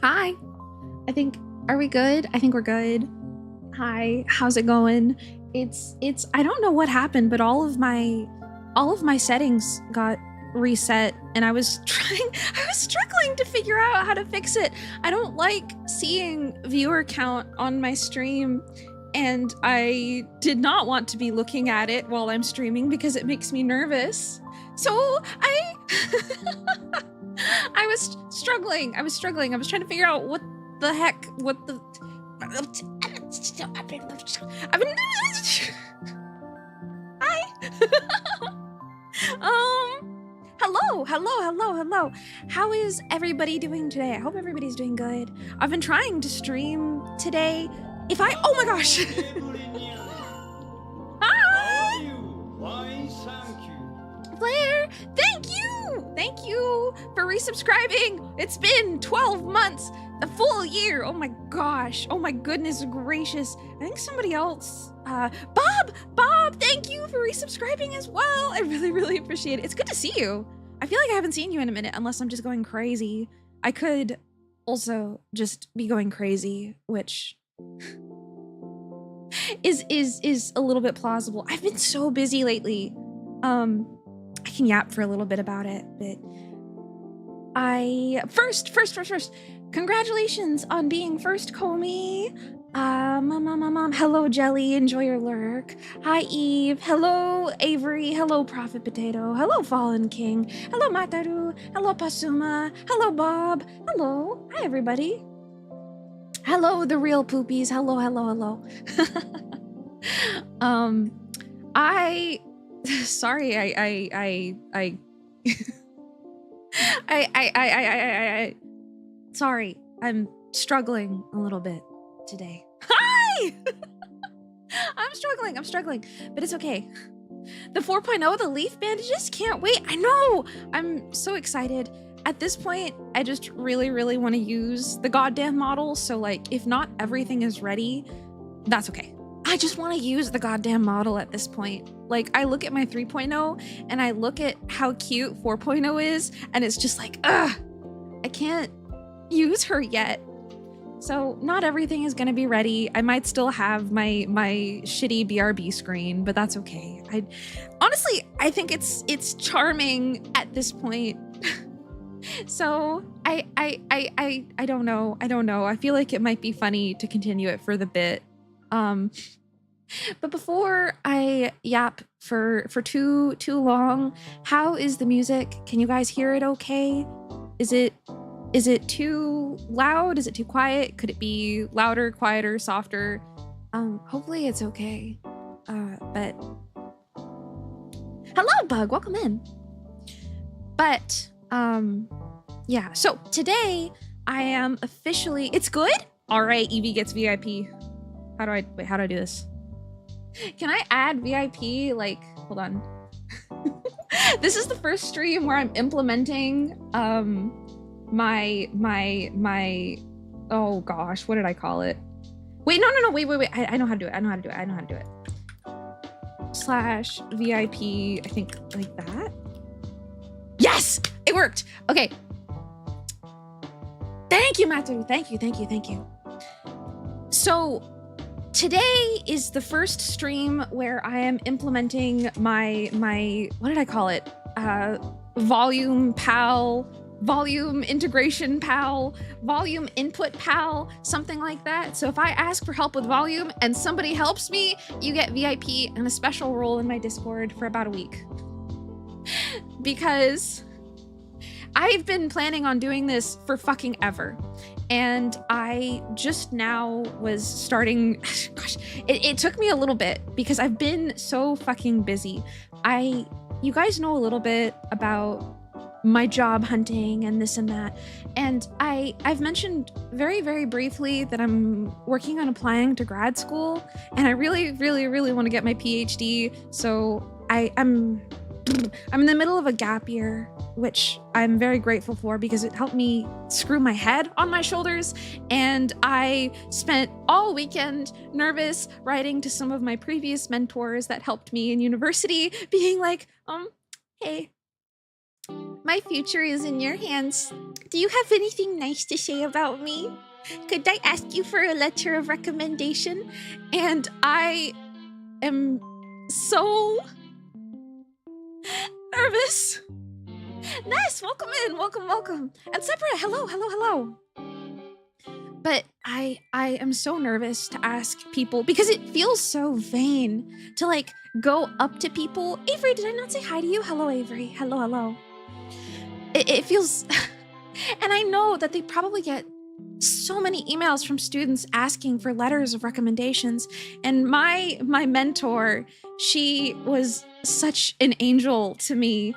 Hi. Are we good? I think we're good. Hi, how's it going? I don't know what happened, but all of my settings got reset and I was struggling to figure out how to fix it. I don't like seeing viewer count on my stream, and I did not want to be looking at it while I'm streaming because it makes me nervous. So I I was struggling. I was trying to figure out what the heck, I've been Hi. Hello. How is everybody doing today? I hope everybody's doing good. I've been trying to stream today. Oh my gosh. Hi. Blair, thank you for resubscribing. It's been 12 months, a full year. Oh my gosh, oh my goodness gracious. I think somebody else, Bob, thank you for resubscribing as well. I really appreciate it. It's good to see you. I feel like I haven't seen you in a minute, unless I'm just going crazy. I could also just be going crazy, which is a little bit plausible. I've been so busy lately. I can yap for a little bit about it, but first, congratulations on being first Comey. Mom, hello Jelly, enjoy your lurk. Hi Eve, hello Avery, hello Prophet Potato, hello Fallen King, hello Mataru, hello Pasuma, hello Bob, hello, hi everybody. Hello the real poopies, hello. Sorry, sorry, I'm struggling a little bit today. Hi! I'm struggling, but it's okay. The 4.0, the leaf bandages, can't wait. I know, I'm so excited. At this point, I just really want to use the goddamn model. So like, if not everything is ready, that's okay. I just want to use the goddamn model at this point. Like, I look at my 3.0 and I look at how cute 4.0 is, and it's just like, ugh, I can't use her yet. So not everything is going to be ready. I might still have my shitty BRB screen, but that's okay. Honestly, I think it's charming at this point. So I don't know. I feel like it might be funny to continue it for the bit. But before I yap for too long, how is the music? Can you guys hear it okay? Is it too loud? Is it too quiet? Could it be louder, quieter, softer? Hopefully it's okay. But hello Bug, welcome in. But yeah, so today I am officially, it's good? All right, Evie gets VIP. How do I do this? Can I add VIP? Like, hold on. This is the first stream where I'm implementing my oh gosh, what did I call it? Wait, no, wait. I know how to do it. / VIP, I think like that. Yes, it worked. Okay. Thank you, Matu. Thank you. So today is the first stream where I am implementing my what did I call it? Volume pal, volume integration pal, volume input pal, something like that. So if I ask for help with volume and somebody helps me, you get VIP and a special role in my Discord for about a week. Because I've been planning on doing this for fucking ever. And I just now was starting, gosh, it took me a little bit because I've been so fucking busy. You guys know a little bit about my job hunting and this and that. And I've mentioned very briefly that I'm working on applying to grad school, and I really want to get my PhD. So I'm in the middle of a gap year, which I'm very grateful for because it helped me screw my head on my shoulders. And I spent all weekend nervous writing to some of my previous mentors that helped me in university, being like, hey, My future is in your hands. Do you have anything nice to say about me? Could I ask you for a letter of recommendation? And I am so nervous. Nice, welcome in, welcome. And Separate, hello. But I am so nervous to ask people because it feels so vain to like go up to people. Avery, did I not say hi to you? Hello, Avery. Hello. It feels, and I know that they probably get so many emails from students asking for letters of recommendations. And my mentor, she was such an angel to me.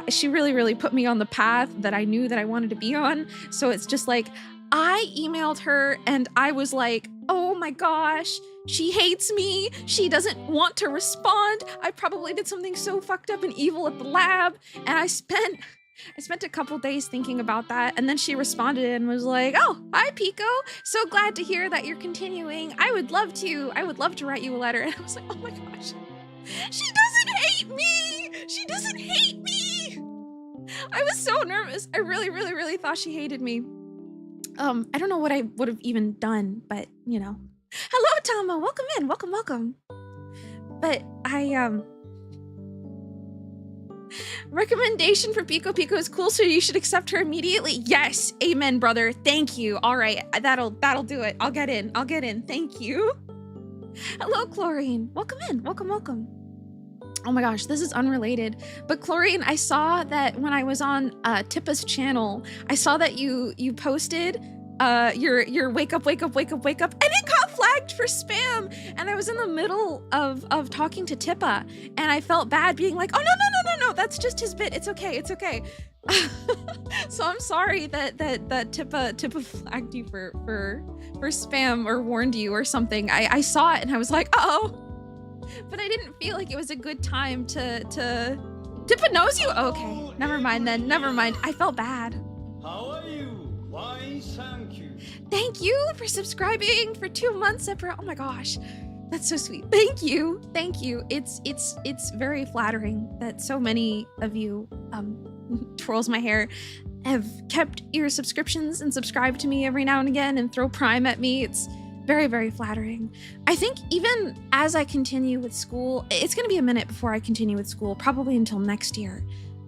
She really put me on the path that I knew that I wanted to be on. So it's just like, I emailed her and I was like, oh my gosh, she hates me. She doesn't want to respond. I probably did something so fucked up and evil at the lab. And I spent a couple days thinking about that. And then she responded and was like, oh, hi, Pico. So glad to hear that you're continuing. I would love to write you a letter. And I was like, oh my gosh, she doesn't hate me. She doesn't hate me. I was so nervous. I really thought she hated me. I don't know what I would have even done, but you know. Hello, Tama. Welcome in. Welcome. But recommendation for Pico. Pico is cool, so you should accept her immediately. Yes, amen, brother. Thank you. All right, that'll do it. I'll get in. Thank you. Hello, Chlorine. Welcome in. Welcome. Oh my gosh, this is unrelated. But Chlorine, I saw that when I was on Tippa's channel, I saw that you posted your wake up, and it got flagged for spam. And I was in the middle of talking to Tippa, and I felt bad being like, oh no, that's just his bit. It's okay. So I'm sorry that Tippa flagged you for spam or warned you or something. I saw it and I was like, uh-oh. But I didn't feel like it was a good time to Tippa knows you? Okay, never mind. I felt bad. How are you? Fine, thank you. Thank you for subscribing for 2 months, Sepra. Oh my gosh, that's so sweet. Thank you. It's very flattering that so many of you twirls my hair have kept your subscriptions and subscribe to me every now and again and throw Prime at me. It's very flattering. I think even as I continue with school, it's going to be a minute before I continue with school, probably until next year.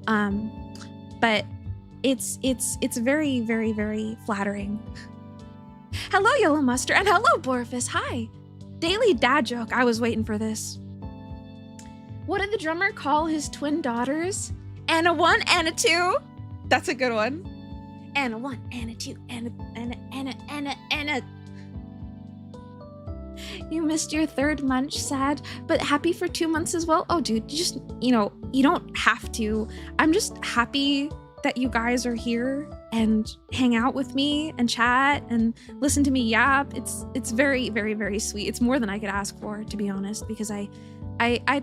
But it's very flattering. Hello, Yellow Mustard, and hello, Borfus. Hi. Daily dad joke. I was waiting for this. What did the drummer call his twin daughters? Anna 1, Anna 2. That's a good one. Anna 1, Anna 2, Anna. You missed your third munch, sad, but happy for 2 months as well. Oh, dude, you don't have to. I'm just happy that you guys are here and hang out with me and chat and listen to me yap. It's very sweet. It's more than I could ask for, to be honest, because I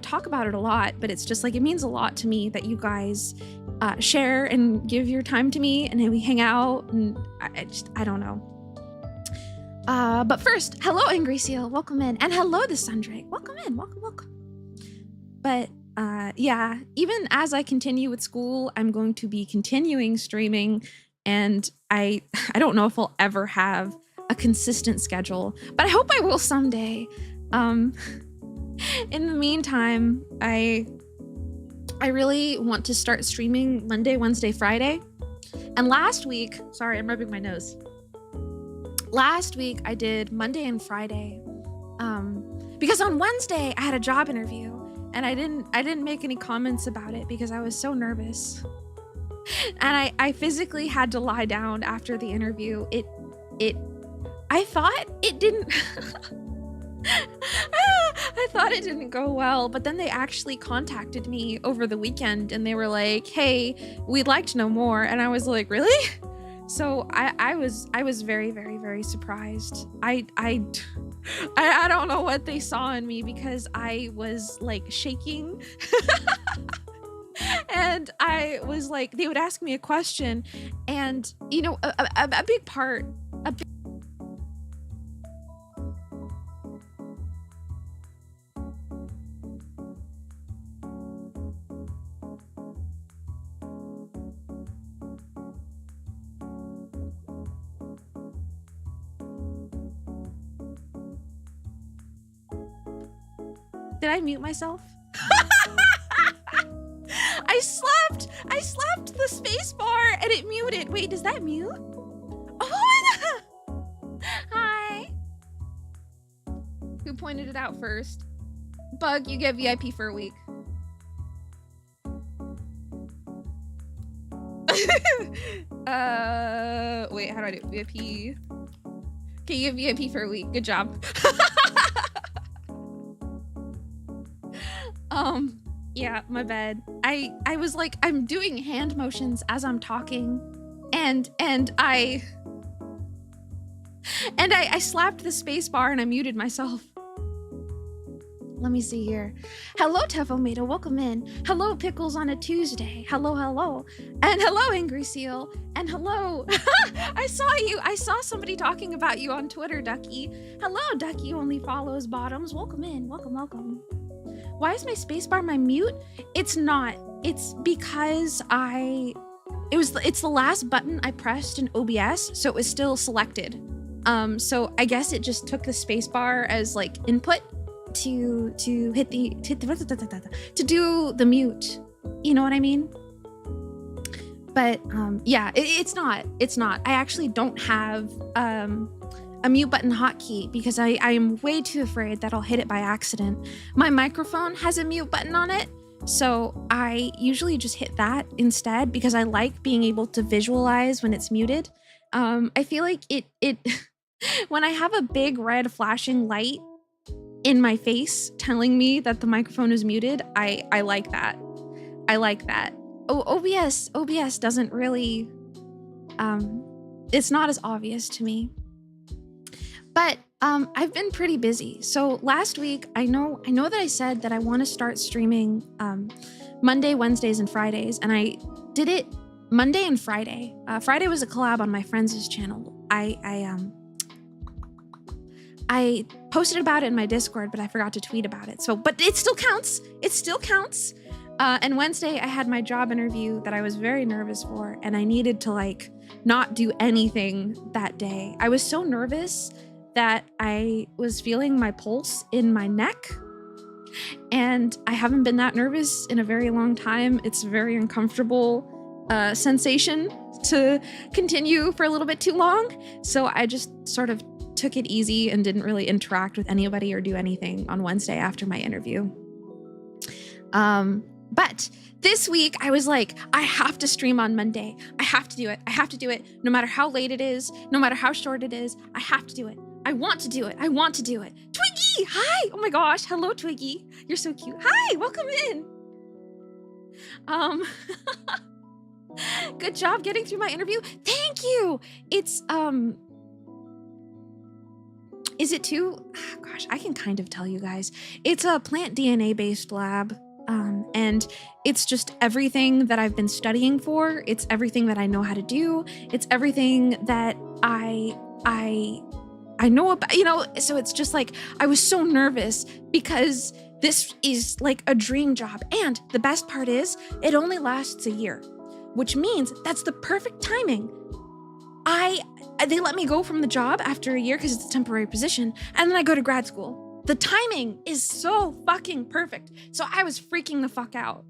talk about it a lot, but it's just like, it means a lot to me that you guys share and give your time to me and we hang out, and I don't know. But first, hello, Angry Seal. Welcome in. And hello, the Sundrake. Welcome in. Welcome. But yeah, even as I continue with school, I'm going to be continuing streaming, and I don't know if I'll ever have a consistent schedule, but I hope I will someday. In the meantime, I really want to start streaming Monday, Wednesday, Friday. And last week, sorry, I'm rubbing my nose. Last week I did Monday and Friday, because on Wednesday I had a job interview and I didn't make any comments about it because I was so nervous, and I physically had to lie down after the interview. I thought it didn't I thought it didn't go well, but then they actually contacted me over the weekend and they were like, hey, we'd like to know more. And I was like, really? So I was very surprised. I don't know what they saw in me because I was like shaking. And I was like, they would ask me a question, and you know, a big part Did I mute myself? I slapped the space bar and it muted. Wait, does that mute? Oh my god! Hi. Who pointed it out first? Bug, you get VIP for a week. Wait, how do I do VIP? Okay, you get VIP for a week. Good job. Yeah, my bad. I was like, I'm doing hand motions as I'm talking, and I slapped the space bar and I muted myself. Let me see here. Hello, Tefomeda, welcome in. Hello, Pickles on a Tuesday. Hello, hello. And hello, Angry Seal. And hello. I saw you. I saw somebody talking about you on Twitter, Ducky. Hello, Ducky only follows bottoms. Welcome in. Welcome, welcome. Why is my spacebar my mute? It's not. It's because it's the last button I pressed in OBS, so it was still selected. So I guess it just took the spacebar as like input to hit the to do the mute. You know what I mean? But yeah, it's not. I actually don't have a mute button hotkey because I am way too afraid that I'll hit it by accident. My microphone has a mute button on it, so I usually just hit that instead because I like being able to visualize when it's muted. I feel like it when I have a big red flashing light in my face telling me that the microphone is muted, I like that. I like that. Oh, OBS doesn't really it's not as obvious to me. But I've been pretty busy. So last week, I know that I said that I want to start streaming Monday, Wednesdays, and Fridays, and I did it Monday and Friday. Friday was a collab on my friends' channel. I posted about it in my Discord, but I forgot to tweet about it. So, but it still counts. It still counts. And Wednesday, I had my job interview that I was very nervous for, and I needed to like not do anything that day. I was so nervous that I was feeling my pulse in my neck, and I haven't been that nervous in a very long time. It's a very uncomfortable sensation to continue for a little bit too long. So I just sort of took it easy and didn't really interact with anybody or do anything on Wednesday after my interview. But this week I was like, I have to stream on Monday. I have to do it. I have to do it. No matter how late it is, no matter how short it is, I have to do it. I want to do it. I want to do it. Twiggy, hi. Oh my gosh. Hello, Twiggy. You're so cute. Hi, welcome in. Good job getting through my interview. Thank you. It's, is it too, gosh, I can kind of tell you guys. It's a plant DNA based lab. And it's just everything that I've been studying for. It's everything that I know how to do. It's everything that I know about, you know, so it's just like, I was so nervous because this is like a dream job. And the best part is it only lasts a year, which means that's the perfect timing. They let me go from the job after a year because it's a temporary position, and then I go to grad school. The timing is so fucking perfect. So I was freaking the fuck out.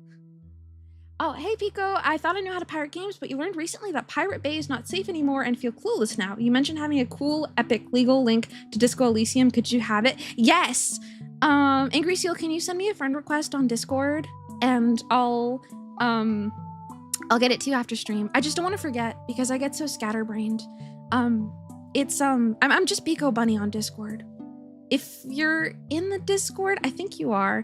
Oh, hey Pico, I thought I knew how to pirate games, but you learned recently that Pirate Bay is not safe anymore and feel clueless now. You mentioned having a cool, epic, legal link to Disco Elysium. Could you have it? Yes! Angry Seal, can you send me a friend request on Discord? And I'll get it to you after stream. I just don't want to forget because I get so scatterbrained. I'm just Pico Bunny on Discord. If you're in the Discord, I think you are.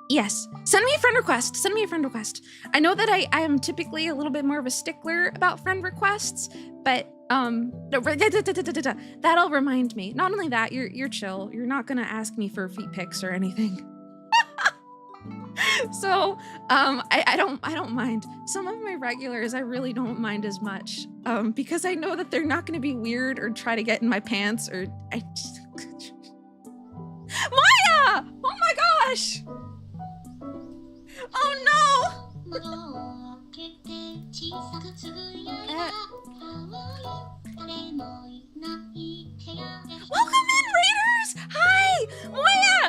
Yes, send me a friend request. Send me a friend request. I know that I am typically a little bit more of a stickler about friend requests, but that'll remind me. Not only that, you're chill. You're not gonna ask me for feet pics or anything. So I don't mind. Some of my regulars I really don't mind as much because I know that they're not going to be weird or try to get in my pants or Maya! Oh my gosh! Oh no! Welcome in, Raiders! Hi! Moya!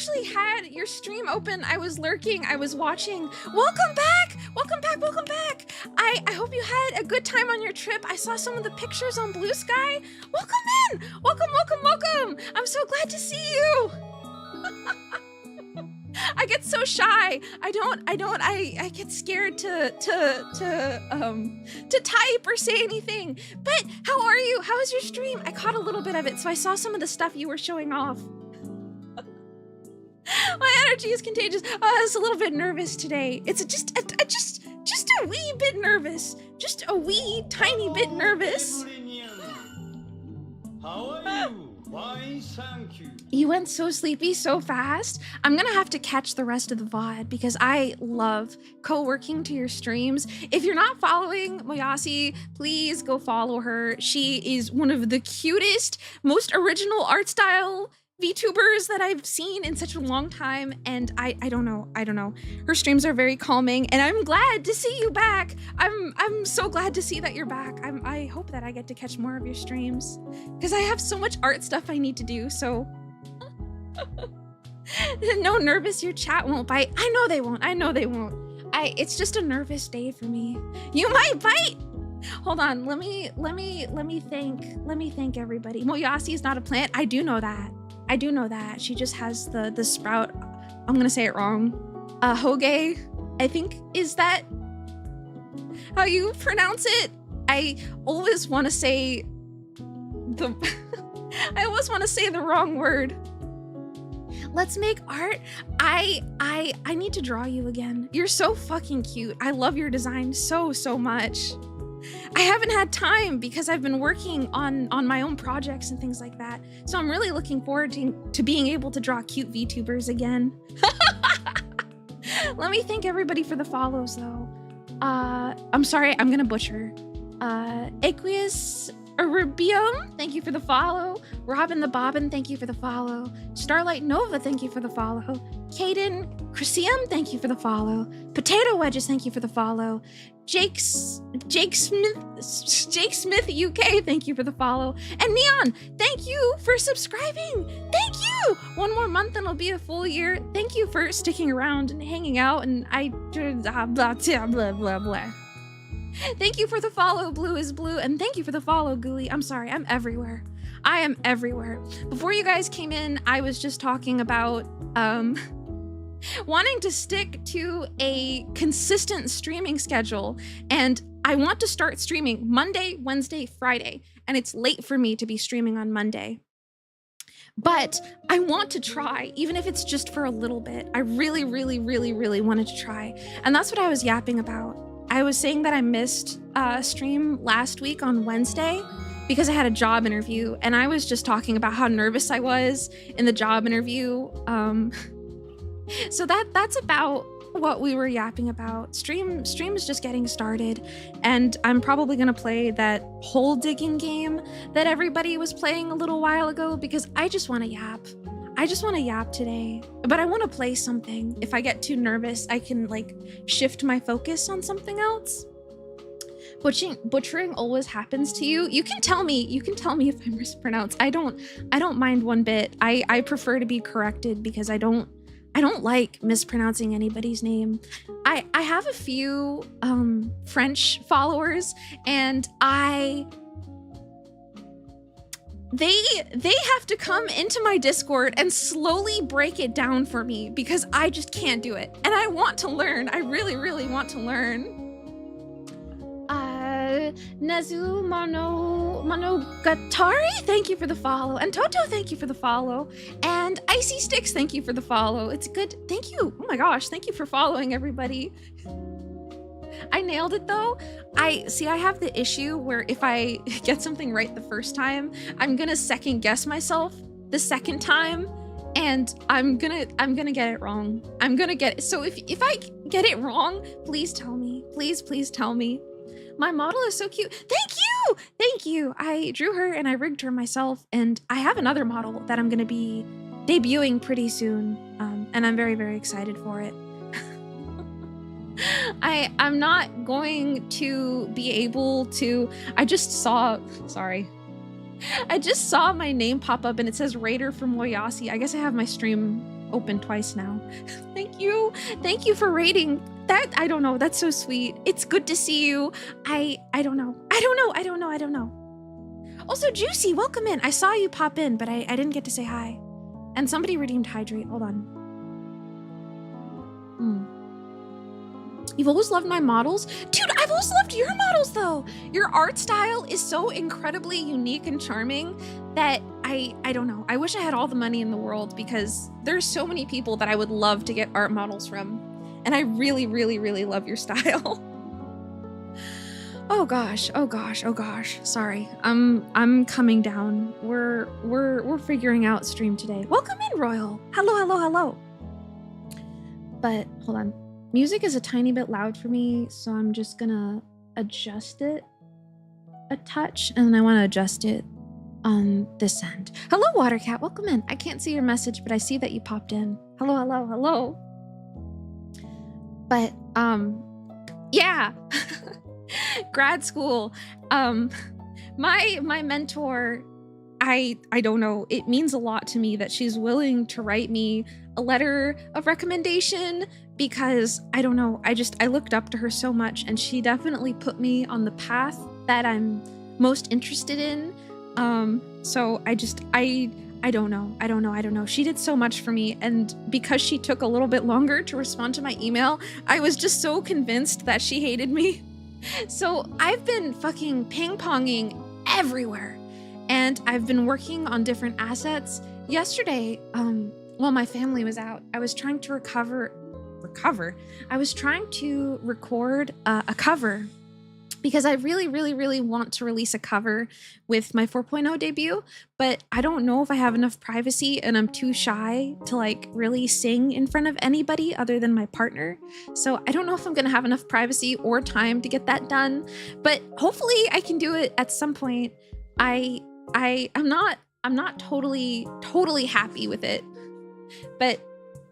actually had your stream open. I was lurking, I was watching. Welcome back! Welcome back, welcome back! I hope you had a good time on your trip. I saw some of the pictures on Blue Sky. Welcome in! Welcome, welcome, welcome! I'm so glad to see you! I get so shy. I get scared to type or say anything. But how are you? How was your stream? I caught a little bit of it, so I saw some of the stuff you were showing off. My energy is contagious. I was a little bit nervous today. It's just a wee bit nervous. Just a wee tiny bit nervous. How are you? Fine, thank you. You went so sleepy so fast. I'm gonna have to catch the rest of the VOD because I love co-working to your streams. If you're not following Moyasi, please go follow her. She is one of the cutest, most original art style VTubers that I've seen in such a long time, and I don't know. Her streams are very calming, and I'm glad to see you back. I'm so glad to see that you're back. I hope that I get to catch more of your streams because I have so much art stuff I need to do. So no, nervous, your chat won't bite. I know they won't. It's just a nervous day for me. You might bite. Hold on, let me thank everybody. Moyasi is not a plant. I do know that. She just has the sprout. I'm gonna say it wrong. Hoge, I think, is that how you pronounce it? I always want to say the I always want to say the wrong word. Let's make art. I need to draw you again. You're so fucking cute. I love your design so much. I haven't had time because I've been working on my own projects and things like that. So I'm really looking forward to being able to draw cute VTubers again. Let me thank everybody for the follows though. I'm sorry, I'm gonna butcher. Aqueous Rubium, thank you for the follow. Robin the Bobbin, thank you for the follow. Starlight Nova, thank you for the follow. Caden Chrysium, thank you for the follow. Potato Wedges, thank you for the follow. Jake Smith UK, thank you for the follow. And Neon, thank you for subscribing. Thank you. One more month and it'll be a full year. Thank you for sticking around and hanging out. And blah. Thank you for the follow, Blue is Blue, and thank you for the follow, Gooey. I'm sorry, I'm everywhere. I am everywhere. Before you guys came in, I was just talking about wanting to stick to a consistent streaming schedule, and I want to start streaming Monday, Wednesday, Friday, and it's late for me to be streaming on Monday. But I want to try, even if it's just for a little bit. I really wanted to try, and that's what I was yapping about. I was saying that I missed a stream last week on Wednesday because I had a job interview, and I was just talking about how nervous I was in the job interview. So that's about what we were yapping about. Stream is just getting started, and I'm probably gonna play that hole digging game that everybody was playing a little while ago because I just want to yap. I just want to yap today, but I want to play something. If I get too nervous, I can like shift my focus on something else. Butchering always happens to you. You can tell me if I mispronounce. I don't mind one bit. I prefer to be corrected because I don't like mispronouncing anybody's name. I have a few French followers, and they have to come into my Discord and slowly break it down for me because I just can't do it. And I want to learn. I really want to learn. Nazu Monogatari, thank you for the follow. And Toto, thank you for the follow. And Icy Sticks, thank you for the follow. It's good. Thank you. Oh my gosh, thank you for following, everybody. I nailed it though. I have the issue where if I get something right the first time, I'm gonna second guess myself the second time, and I'm gonna get it wrong. I'm gonna get it. So if I get it wrong, please tell me. Please tell me. My model is so cute. Thank you. I drew her and I rigged her myself, and I have another model that I'm gonna be debuting pretty soon, and I'm very excited for it. I'm not going to be able to. I just saw my name pop up and it says Raider from Moyasi. I guess I have my stream open twice now. Thank you. Thank you for rating. That, I don't know. That's so sweet. It's good to see you. I don't know. I don't know. Also, Juicy, welcome in. I saw you pop in, but I didn't get to say hi. And somebody redeemed Hydrate. Hold on. You've always loved my models? Dude, I've always loved your models though. Your art style is so incredibly unique and charming that I don't know. I wish I had all the money in the world because there's so many people that I would love to get art models from. And I really, really, really love your style. Oh gosh. Sorry. I'm coming down. We're figuring out stream today. Welcome in, Royal. Hello. But hold on. Music is a tiny bit loud for me, so I'm just gonna adjust it a touch, and then I want to adjust it on this end. Hello, Watercat. Welcome in. I can't see your message, but I see that you popped in. Hello. But yeah. Grad school. My mentor, I don't know, it means a lot to me that she's willing to write me a letter of recommendation because I don't know, I looked up to her so much and she definitely put me on the path that I'm most interested in. So I don't know. She did so much for me, and because she took a little bit longer to respond to my email, I was just so convinced that she hated me. So I've been fucking ping-ponging everywhere, and I've been working on different assets. Yesterday, while my family was out, I was trying to I was trying to record a cover because I really, really, really want to release a cover with my 4.0 debut, but I don't know if I have enough privacy and I'm too shy to like really sing in front of anybody other than my partner. So I don't know if I'm gonna have enough privacy or time to get that done, but hopefully I can do it at some point. I'm not totally happy with it, but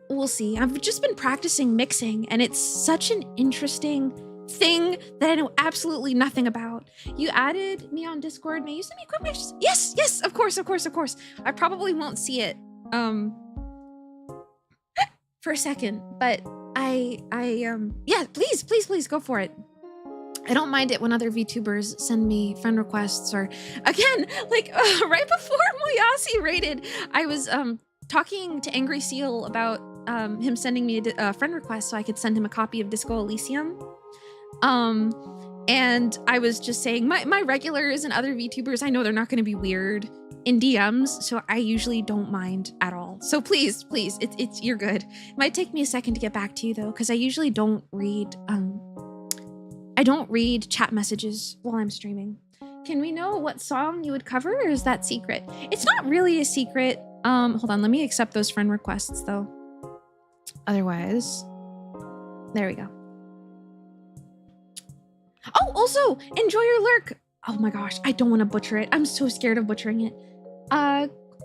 we'll see. I've just been practicing mixing and it's such an interesting thing that I know absolutely nothing about. You added me on Discord. May you send me a quick message? Yes, of course. I probably won't see it for a second, but yeah, please go for it. I don't mind it when other VTubers send me friend requests, or again, like right before Moyasi raided, I was talking to Angry Seal about him sending me a friend request so I could send him a copy of Disco Elysium. And I was just saying my regulars and other VTubers, I know they're not going to be weird in DMs, so I usually don't mind at all. So please, it's you're good. It might take me a second to get back to you though, because I usually don't read chat messages while I'm streaming. Can we know what song you would cover, or is that secret? It's not really a secret. Hold on, let me accept those friend requests though. Otherwise, there we go. Oh, also, enjoy your lurk. Oh my gosh, I don't want to butcher it. I'm so scared of butchering it.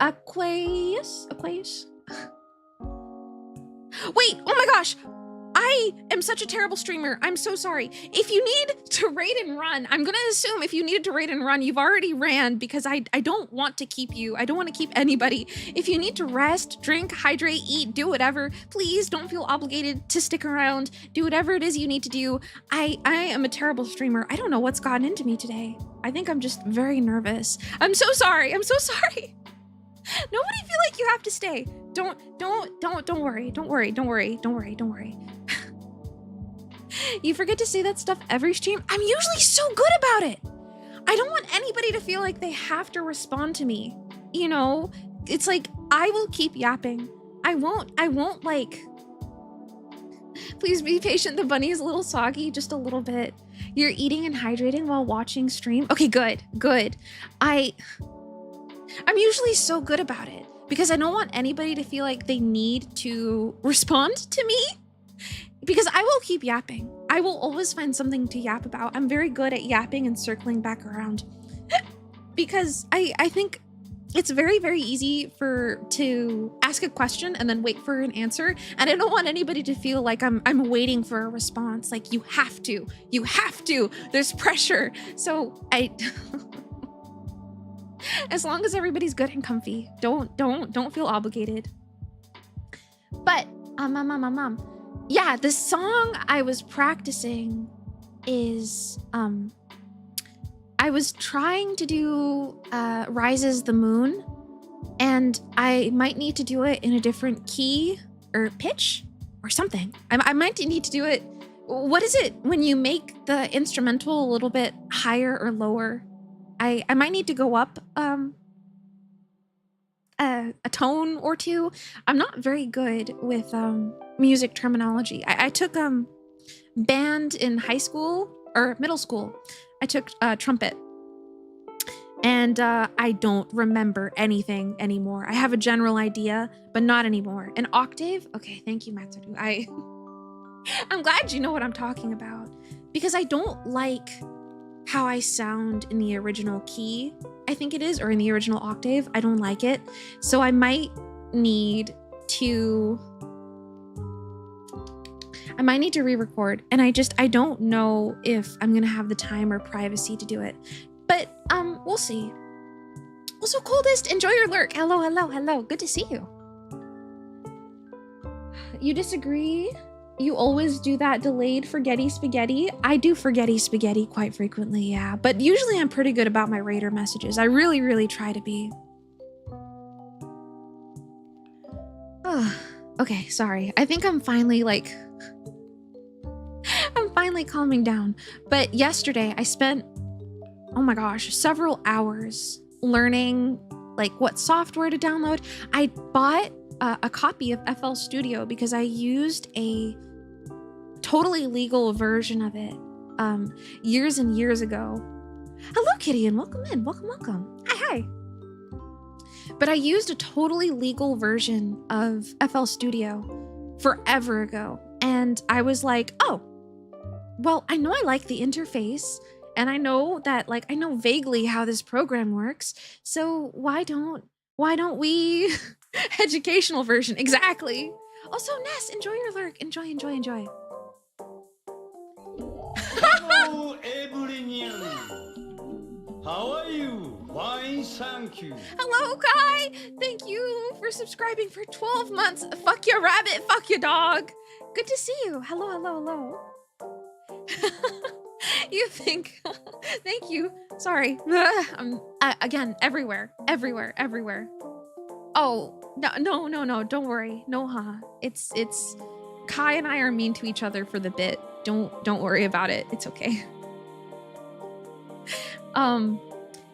Aquarius? Wait, oh my gosh. I am such a terrible streamer. I'm so sorry. If you need to raid and run, I'm gonna assume if you needed to raid and run, you've already ran, because I don't want to keep you. I don't want to keep anybody. If you need to rest, drink, hydrate, eat, do whatever, please don't feel obligated to stick around. Do whatever it is you need to do. I am a terrible streamer. I don't know what's gotten into me today. I think I'm just very nervous. I'm so sorry. Nobody feel like you have to stay. Don't worry. You forget to say that stuff every stream. I'm usually so good about it. I don't want anybody to feel like they have to respond to me. You know, it's like, I will keep yapping. I won't like, please be patient. The bunny is a little soggy, just a little bit. You're eating and hydrating while watching stream. Okay, good. I'm usually so good about it because I don't want anybody to feel like they need to respond to me, because I will keep yapping. I will always find something to yap about. I'm very good at yapping and circling back around because I think it's very, very easy to ask a question and then wait for an answer. And I don't want anybody to feel like I'm waiting for a response. Like you have to, there's pressure. So as long as everybody's good and comfy, don't feel obligated. But yeah, the song I was practicing is I was trying to do Rises the Moon, and I might need to do it in a different key or pitch or something. I might need to do it. What is it when you make the instrumental a little bit higher or lower? I might need to go up a tone or two. I'm not very good with music terminology. I took band in high school or middle school. I took trumpet, and I don't remember anything anymore. I have a general idea, but not anymore. An octave? Okay, thank you, Matsudu. I'm glad you know what I'm talking about, because I don't like how I sound in the original key, I think it is, or in the original octave. I don't like it. So I might need to re-record, and I don't know if I'm gonna have the time or privacy to do it. But we'll see. Also, Coldest, enjoy your lurk. Hello, hello, hello. Good to see you. You disagree? You always do that delayed forgetty spaghetti? I do forgetty spaghetti quite frequently, yeah. But usually I'm pretty good about my Raider messages. I really, really try to be. Okay, sorry. I think I'm finally calming down. But yesterday I spent, oh my gosh, several hours learning what software to download. I bought a copy of FL Studio because I used a totally legal version of it years and years ago. Hello, Kitty, and welcome in. Welcome. Hi. But I used a totally legal version of FL Studio forever ago. And I was like, oh, well, I know I like the interface, and I know that I know vaguely how this program works. So why don't we educational version? Exactly. Also, Ness, enjoy your lurk. Enjoy. Hello, everyone. How are you? Fine, thank you. Hello, Kai. Thank you for subscribing for 12 months. Fuck your rabbit. Fuck your dog. Good to see you. Hello. You think? Thank you. Sorry. Again, everywhere. Oh, no. Don't worry. No, huh? It's Kai and I are mean to each other for the bit. Don't worry about it. It's okay.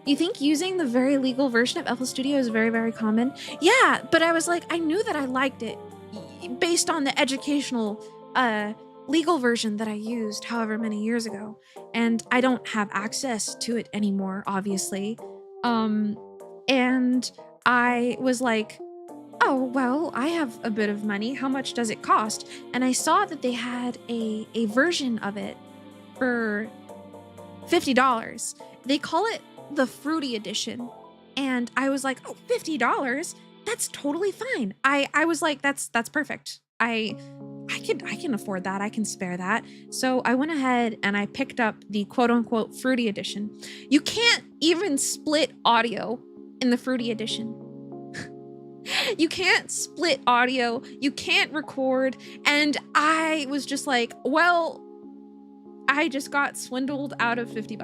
You think using the very legal version of FL Studio is very, very common? Yeah, but I was I knew that I liked it based on the educational legal version that I used however many years ago, and I don't have access to it anymore, obviously. And I was like, oh, well, I have a bit of money. How much does it cost? And I saw that they had a version of it for $50. They call it the Fruity Edition. And I was like, oh, $50? That's totally fine. I was like, that's perfect. I can afford that. I can spare that. So I went ahead and I picked up the quote unquote Fruity Edition. You can't even split audio in the Fruity Edition. You can't split audio. You can't record. And I was just like, well, I just got swindled out of $50.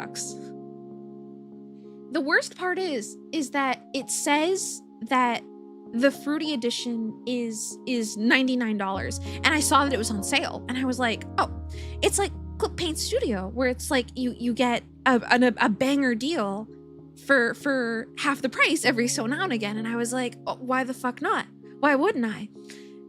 The worst part is that it says that the Fruity Edition is $99, and I saw that it was on sale, and I was like, oh, it's like ClipPaint Studio, where it's like you get a banger deal for half the price every so now and again, and I was like, oh, why the fuck not? Why wouldn't I?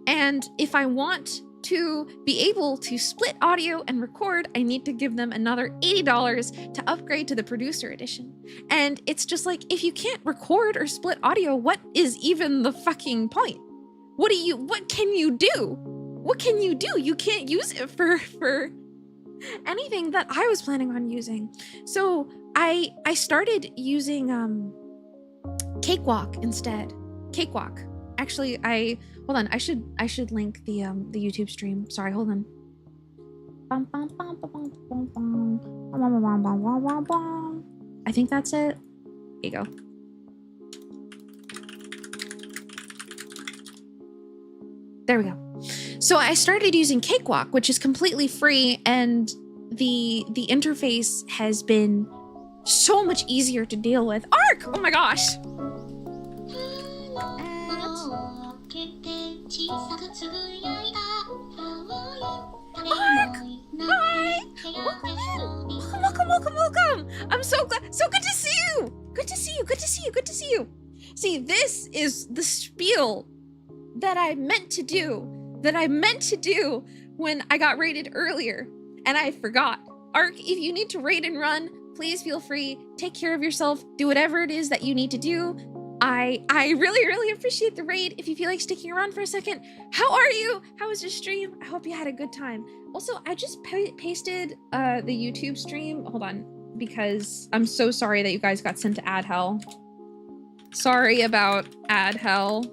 And if I want to be able to split audio and record, I need to give them another $80 to upgrade to the Producer Edition. And it's just like, if you can't record or split audio, what is even the fucking point? What can you do? What can you do? You can't use it for anything that I was planning on using. So I started using Cakewalk instead. Cakewalk. Actually, hold on. I should link the YouTube stream. Sorry, hold on. I think that's it. There you go. There we go. So I started using Cakewalk, which is completely free, and the interface has been so much easier to deal with. Ark! Oh my gosh. Ark! Hi! Welcome in! Welcome! I'm so glad. So good to see you! Good to see you! See, this is the spiel that I meant to do when I got raided earlier, and I forgot. Ark, if you need to raid and run, please feel free. Take care of yourself. Do whatever it is that you need to do. I really appreciate the raid. If you feel like sticking around for a second, how are you? How was your stream? I hope you had a good time. Also, I just pasted the YouTube stream. Hold on, because I'm so sorry that you guys got sent to ad hell. Sorry about ad hell.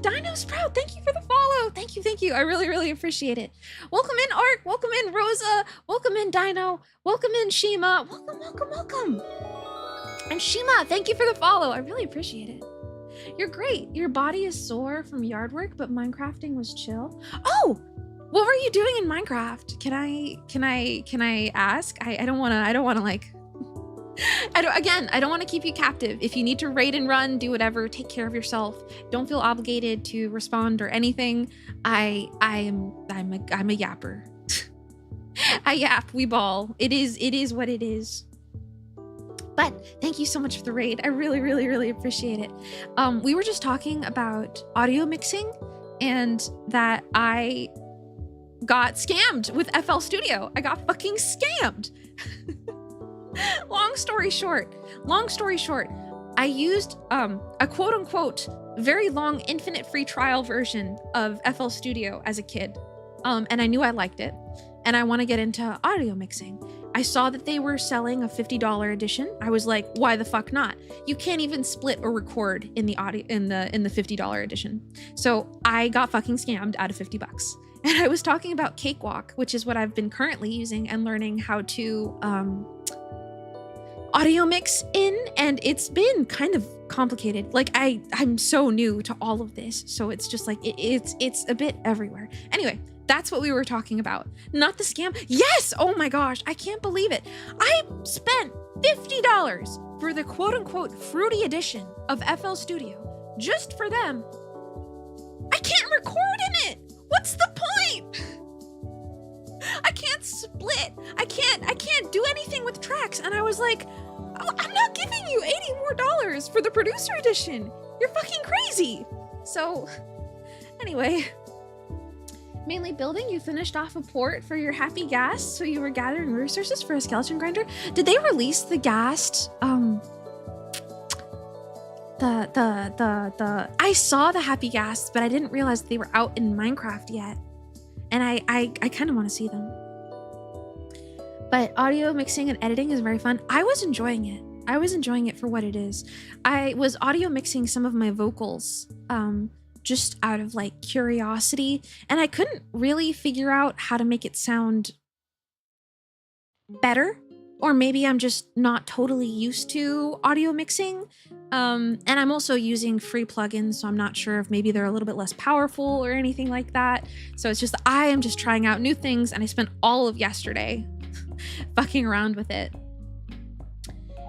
Dino Sprout, thank you for the follow. Thank you. I really appreciate it. Welcome in, Ark. Welcome in, Rosa. Welcome in, Dino. Welcome in, Shima. Welcome. And Shima, thank you for the follow. I really appreciate it. You're great. Your body is sore from yard work, but Minecrafting was chill. Oh, what were you doing in Minecraft? Can I ask? I don't wanna like, I don't want to keep you captive. If you need to raid and run, do whatever. Take care of yourself. Don't feel obligated to respond or anything. I'm a yapper. I yap. We ball. It is what it is. But thank you so much for the raid. I really appreciate it. We were just talking about audio mixing and that I got scammed with FL Studio. I got fucking scammed. Long story short, I used a quote unquote very long infinite free trial version of FL Studio as a kid. And I knew I liked it and I want to get into audio mixing. I saw that they were selling a $50 edition. I was like, why the fuck not? You can't even split or record in the audio in the $50 edition. So I got fucking scammed out of $50. And I was talking about Cakewalk, which is what I've been currently using and learning how to audio mix in, and it's been kind of complicated. Like I'm so new to all of this, so it's just like it's a bit everywhere. Anyway, that's what we were talking about, not the scam. Yes, oh my gosh, I can't believe it. I spent $50 for the quote-unquote fruity edition of FL Studio just for them. I can't record in it. What's the point? I can't split. I can't do anything with tracks. And I was like, oh, I'm not giving you $80 more for the producer edition. You're fucking crazy. So anyway, mainly building, you finished off a port for your happy ghast, so you were gathering resources for a skeleton grinder. Did they release the ghast? I saw the happy ghasts, but I didn't realize they were out in Minecraft yet. And I kind of want to see them. But audio mixing and editing is very fun. I was enjoying it. I was enjoying it for what it is. I was audio mixing some of my vocals just out of like curiosity, and I couldn't really figure out how to make it sound better. Or maybe I'm just not totally used to audio mixing. And I'm also using free plugins, so I'm not sure if maybe they're a little bit less powerful or anything like that. So it's just, I am just trying out new things, and I spent all of yesterday fucking around with it.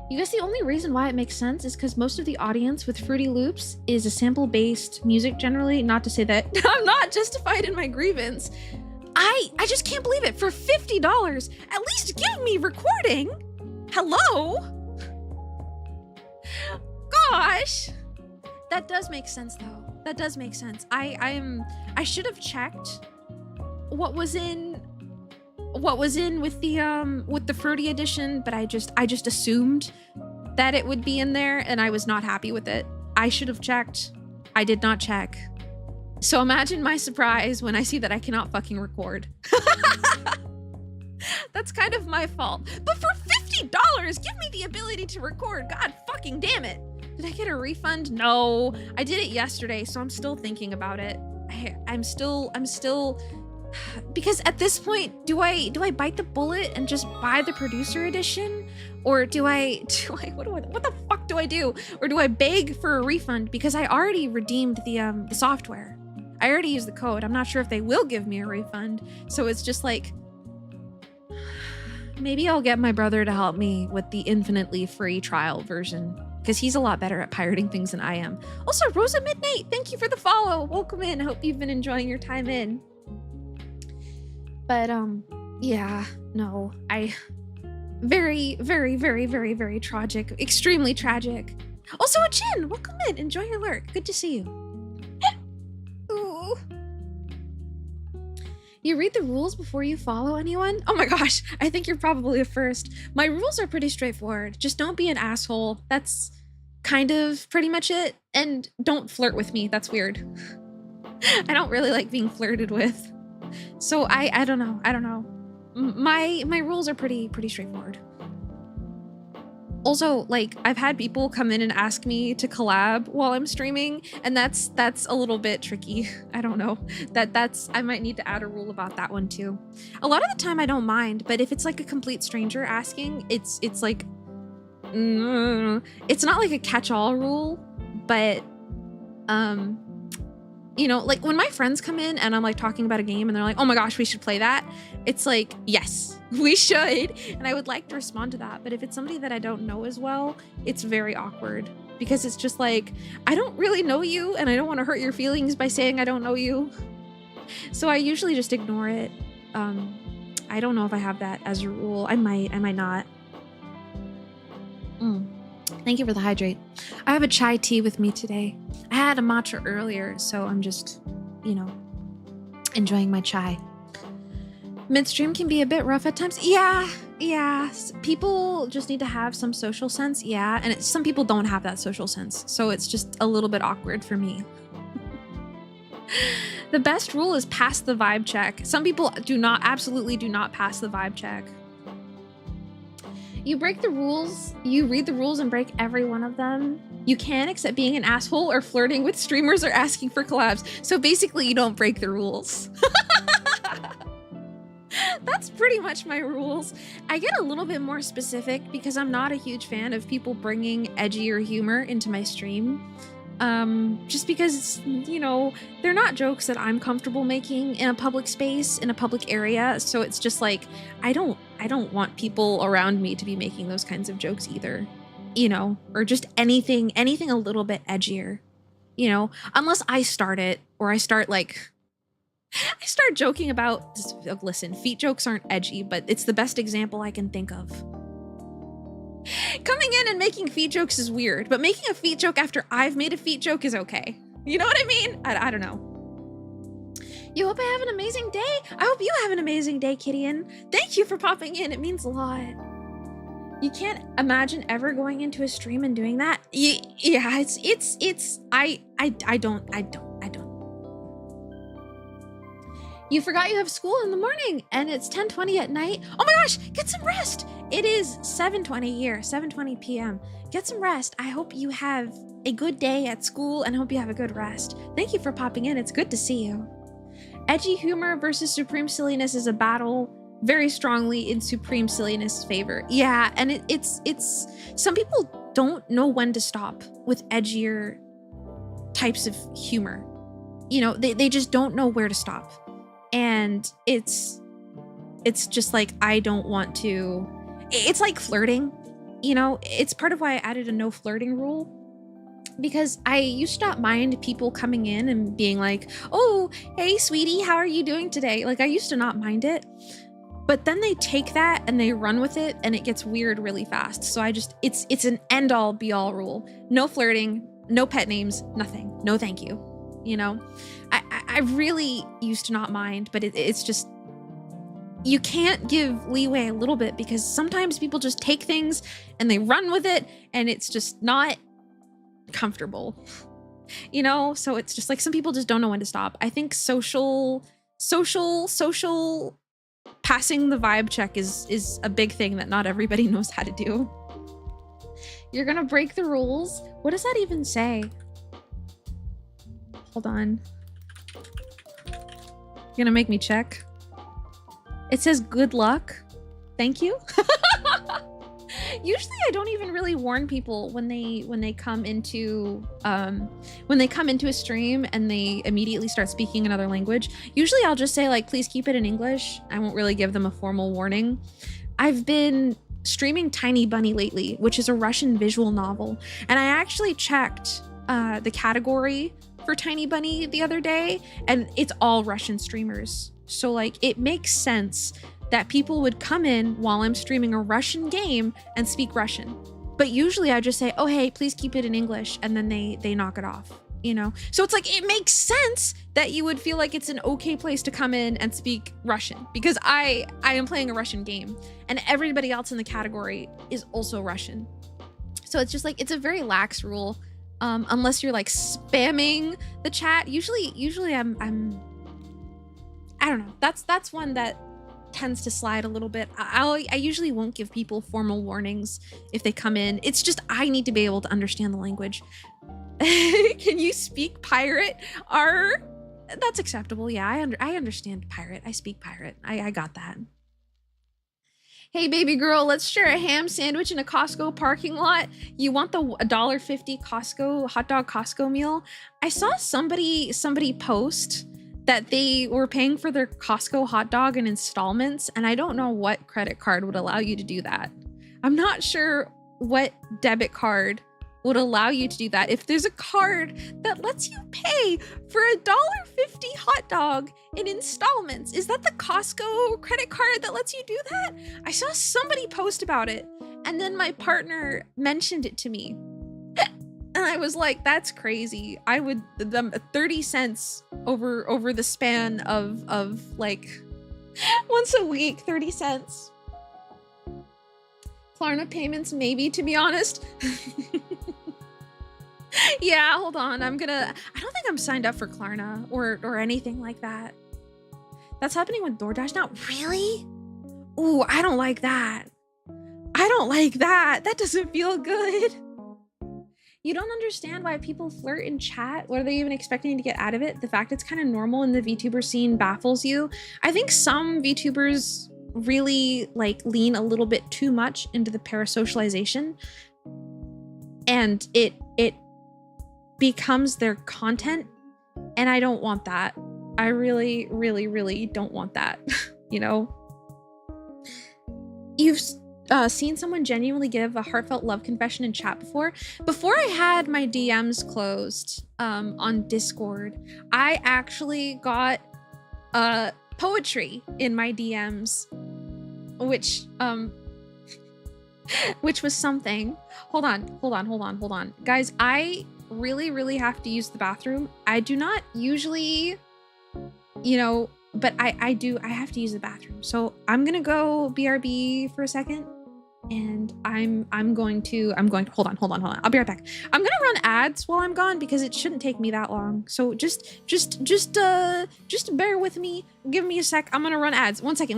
You guess the only reason why it makes sense is because most of the audience with Fruity Loops is a sample-based music generally. Not to say that I'm not justified in my grievance. I just can't believe it. For $50, at least give me recording. Hello? Gosh. That does make sense though. That does make sense. I should have checked what was in with the Fruity edition, but I just assumed that it would be in there, and I was not happy with it. I should have checked. I did not check. So imagine my surprise when I see that I cannot fucking record. That's kind of my fault. But for $50, give me the ability to record. God fucking damn it. Did I get a refund? No. I did it yesterday, so I'm still thinking about it. I'm still because at this point, do I bite the bullet and just buy the producer edition, or do I what the fuck do I do, or do I beg for a refund because I already redeemed the software? I already used the code. I'm not sure if they will give me a refund, so it's just like, maybe I'll get my brother to help me with the infinitely free trial version, because he's a lot better at pirating things than I am. Also, Rosa Midnight, thank you for the follow. Welcome in. Hope you've been enjoying your time in. But yeah, no, very, very, very, very, very tragic, extremely tragic. Also, a Jin, welcome in. Enjoy your lurk. Good to see you. Ooh. You read the rules before you follow anyone? Oh my gosh, I think you're probably a first. My rules are pretty straightforward. Just don't be an asshole. That's kind of pretty much it. And don't flirt with me. That's weird. I don't really like being flirted with. So I don't know. My rules are pretty straightforward. Also, like, I've had people come in and ask me to collab while I'm streaming, and that's a little bit tricky. I don't know. I might need to add a rule about that one too. A lot of the time I don't mind, but if it's like a complete stranger asking, it's like it's not like a catch-all rule, but you know, like when my friends come in and I'm like talking about a game and they're like, oh my gosh, we should play that. It's like, yes, we should. And I would like to respond to that. But if it's somebody that I don't know as well, it's very awkward because it's just like, I don't really know you and I don't want to hurt your feelings by saying I don't know you. So I usually just ignore it. I don't know if I have that as a rule. I might not. Thank you for the hydrate. I have a chai tea with me today. I had a matcha earlier, so I'm just, you know, enjoying my chai. Midstream can be a bit rough at times. Yeah. People just need to have some social sense. Yeah, and some people don't have that social sense, so it's just a little bit awkward for me. The best rule is pass the vibe check. Some people absolutely do not pass the vibe check. You break the rules, you read the rules and break every one of them. You can, except being an asshole or flirting with streamers or asking for collabs. So basically you don't break the rules. That's pretty much my rules. I get a little bit more specific because I'm not a huge fan of people bringing edgier humor into my stream. Just because, you know, they're not jokes that I'm comfortable making in a public space, in a public area. So it's just like, I don't want people around me to be making those kinds of jokes either, you know, or just anything a little bit edgier, you know, unless I start it or I start joking about, listen, feet jokes aren't edgy, but it's the best example I can think of. Coming in and making feet jokes is weird, but making a feet joke after I've made a feet joke is okay. You know what I mean? I don't know. You hope I have an amazing day. I hope you have an amazing day, Kidian. Thank you for popping in. It means a lot. You can't imagine ever going into a stream and doing that. Yeah, I don't. You forgot you have school in the morning and it's 10:20 at night. Oh my gosh, get some rest. It is 7:20 here, 7:20 p.m. Get some rest. I hope you have a good day at school and hope you have a good rest. Thank you for popping in. It's good to see you. Edgy humor versus supreme silliness is a battle very strongly in supreme silliness' favor. Yeah, and it's some people don't know when to stop with edgier types of humor. You know, they just don't know where to stop. And it's just like, I don't want to, it's like flirting, you know, it's part of why I added a no flirting rule, because I used to not mind people coming in and being like, oh, hey sweetie, how are you doing today? Like, I used to not mind it, but then they take that and they run with it and it gets weird really fast. So it's an end all be all rule. No flirting, no pet names, nothing. No, thank you. You know, I really used to not mind, but it's just, you can't give leeway a little bit because sometimes people just take things and they run with it and it's just not comfortable, you know? So it's just like, some people just don't know when to stop. I think social passing the vibe check is a big thing that not everybody knows how to do. You're gonna break the rules. What does that even say? Hold on. You're gonna make me check. It says good luck. Thank you. Usually I don't even really warn people when they come into a stream and they immediately start speaking another language. Usually I'll just say like, please keep it in English. I won't really give them a formal warning. I've been streaming Tiny Bunny lately, which is a Russian visual novel. And I actually checked the category for Tiny Bunny the other day, and it's all Russian streamers. So like it makes sense that people would come in while I'm streaming a Russian game and speak Russian. But usually I just say, oh, hey, please keep it in English. And then they knock it off, you know? So it's like, it makes sense that you would feel like it's an okay place to come in and speak Russian, because I am playing a Russian game and everybody else in the category is also Russian. So it's just like, it's a very lax rule. Unless you're like spamming the chat. Usually I'm I don't know. That's one that tends to slide a little bit. I usually won't give people formal warnings if they come in. It's just I need to be able to understand the language. Can you speak pirate? That's acceptable. Yeah, I understand pirate. I speak pirate. I got that. Hey baby girl, let's share a ham sandwich in a Costco parking lot. You want the $1.50 Costco hot dog Costco meal? I saw somebody post that they were paying for their Costco hot dog in installments, and I don't know what credit card would allow you to do that. I'm not sure what debit card would allow you to do that. If there's a card that lets you pay for a $1.50 hot dog in installments, is that the Costco credit card that lets you do that? I saw somebody post about it, and then my partner mentioned it to me. And I was like, that's crazy. I would, 30 cents over the span of like once a week, 30 cents. Klarna payments, maybe, to be honest. Yeah, hold on. I don't think I'm signed up for Klarna or anything like that. That's happening with DoorDash now. Really? Ooh, I don't like that. I don't like that. That doesn't feel good. You don't understand why people flirt in chat. What are they even expecting to get out of it? The fact it's kind of normal in the VTuber scene baffles you. I think some VTubers really like lean a little bit too much into the parasocialization, and it becomes their content, and I don't want that. I really, really, really don't want that. You know? You've seen someone genuinely give a heartfelt love confession in chat before? Before I had my DMs closed on Discord, I actually got poetry in my DMs, which was something. Hold on. Guys, I really, really have to use the bathroom. I do not usually, you know, but I have to use the bathroom. So I'm gonna go BRB for a second, and I'm going to hold on. I'll be right back. I'm gonna run ads while I'm gone because it shouldn't take me that long. So just bear with me. Give me a sec. I'm gonna run ads. One second.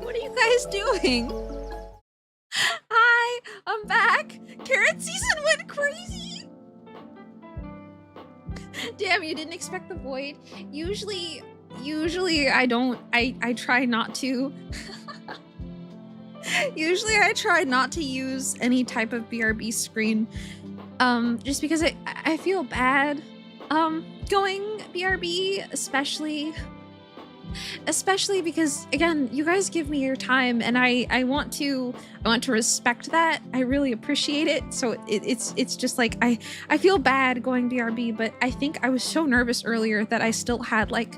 What are you guys doing? Hi, I'm back. Carrot season went crazy. Damn, you didn't expect the void. Usually I don't. I try not to. Usually I try not to use any type of BRB screen. Just because I feel bad going BRB, especially because, again, you guys give me your time, and I want to respect that. I really appreciate it. So it's just like I feel bad going BRB, but I think I was so nervous earlier that I still had like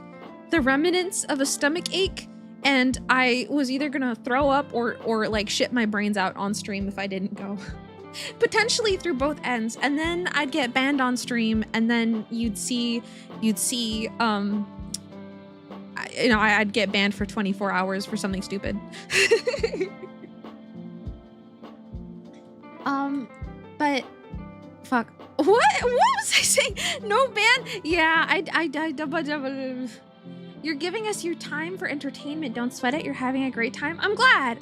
the remnants of a stomach ache, and I was either gonna throw up or like shit my brains out on stream if I didn't go. Potentially through both ends, and then I'd get banned on stream, and then you'd see I'd get banned for 24 hours for something stupid. But fuck. What was I saying? No ban? Yeah, you're giving us your time for entertainment. Don't sweat it. You're having a great time. I'm glad.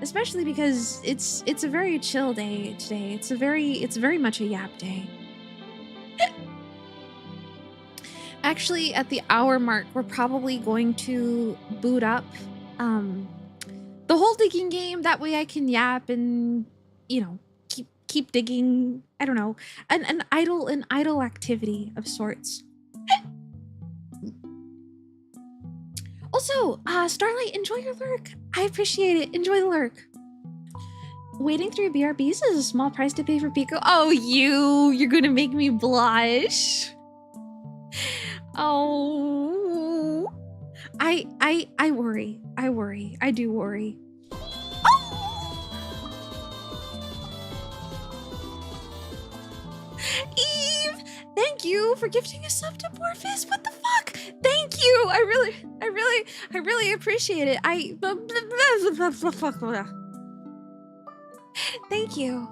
Especially because it's a very chill day today. It's very much a yap day. Actually, at the hour mark, we're probably going to boot up the whole digging game. That way I can yap and, keep digging. I don't know, an idle activity of sorts. Also, Starlight, enjoy your lurk. I appreciate it. Enjoy the lurk. Waiting through BRBs is a small price to pay for Pico. Oh, you're gonna make me blush. Oh, I worry. I do worry. Eve, thank you for gifting a sub to Porfis. What the fuck? Thank you. I really appreciate it. Thank you.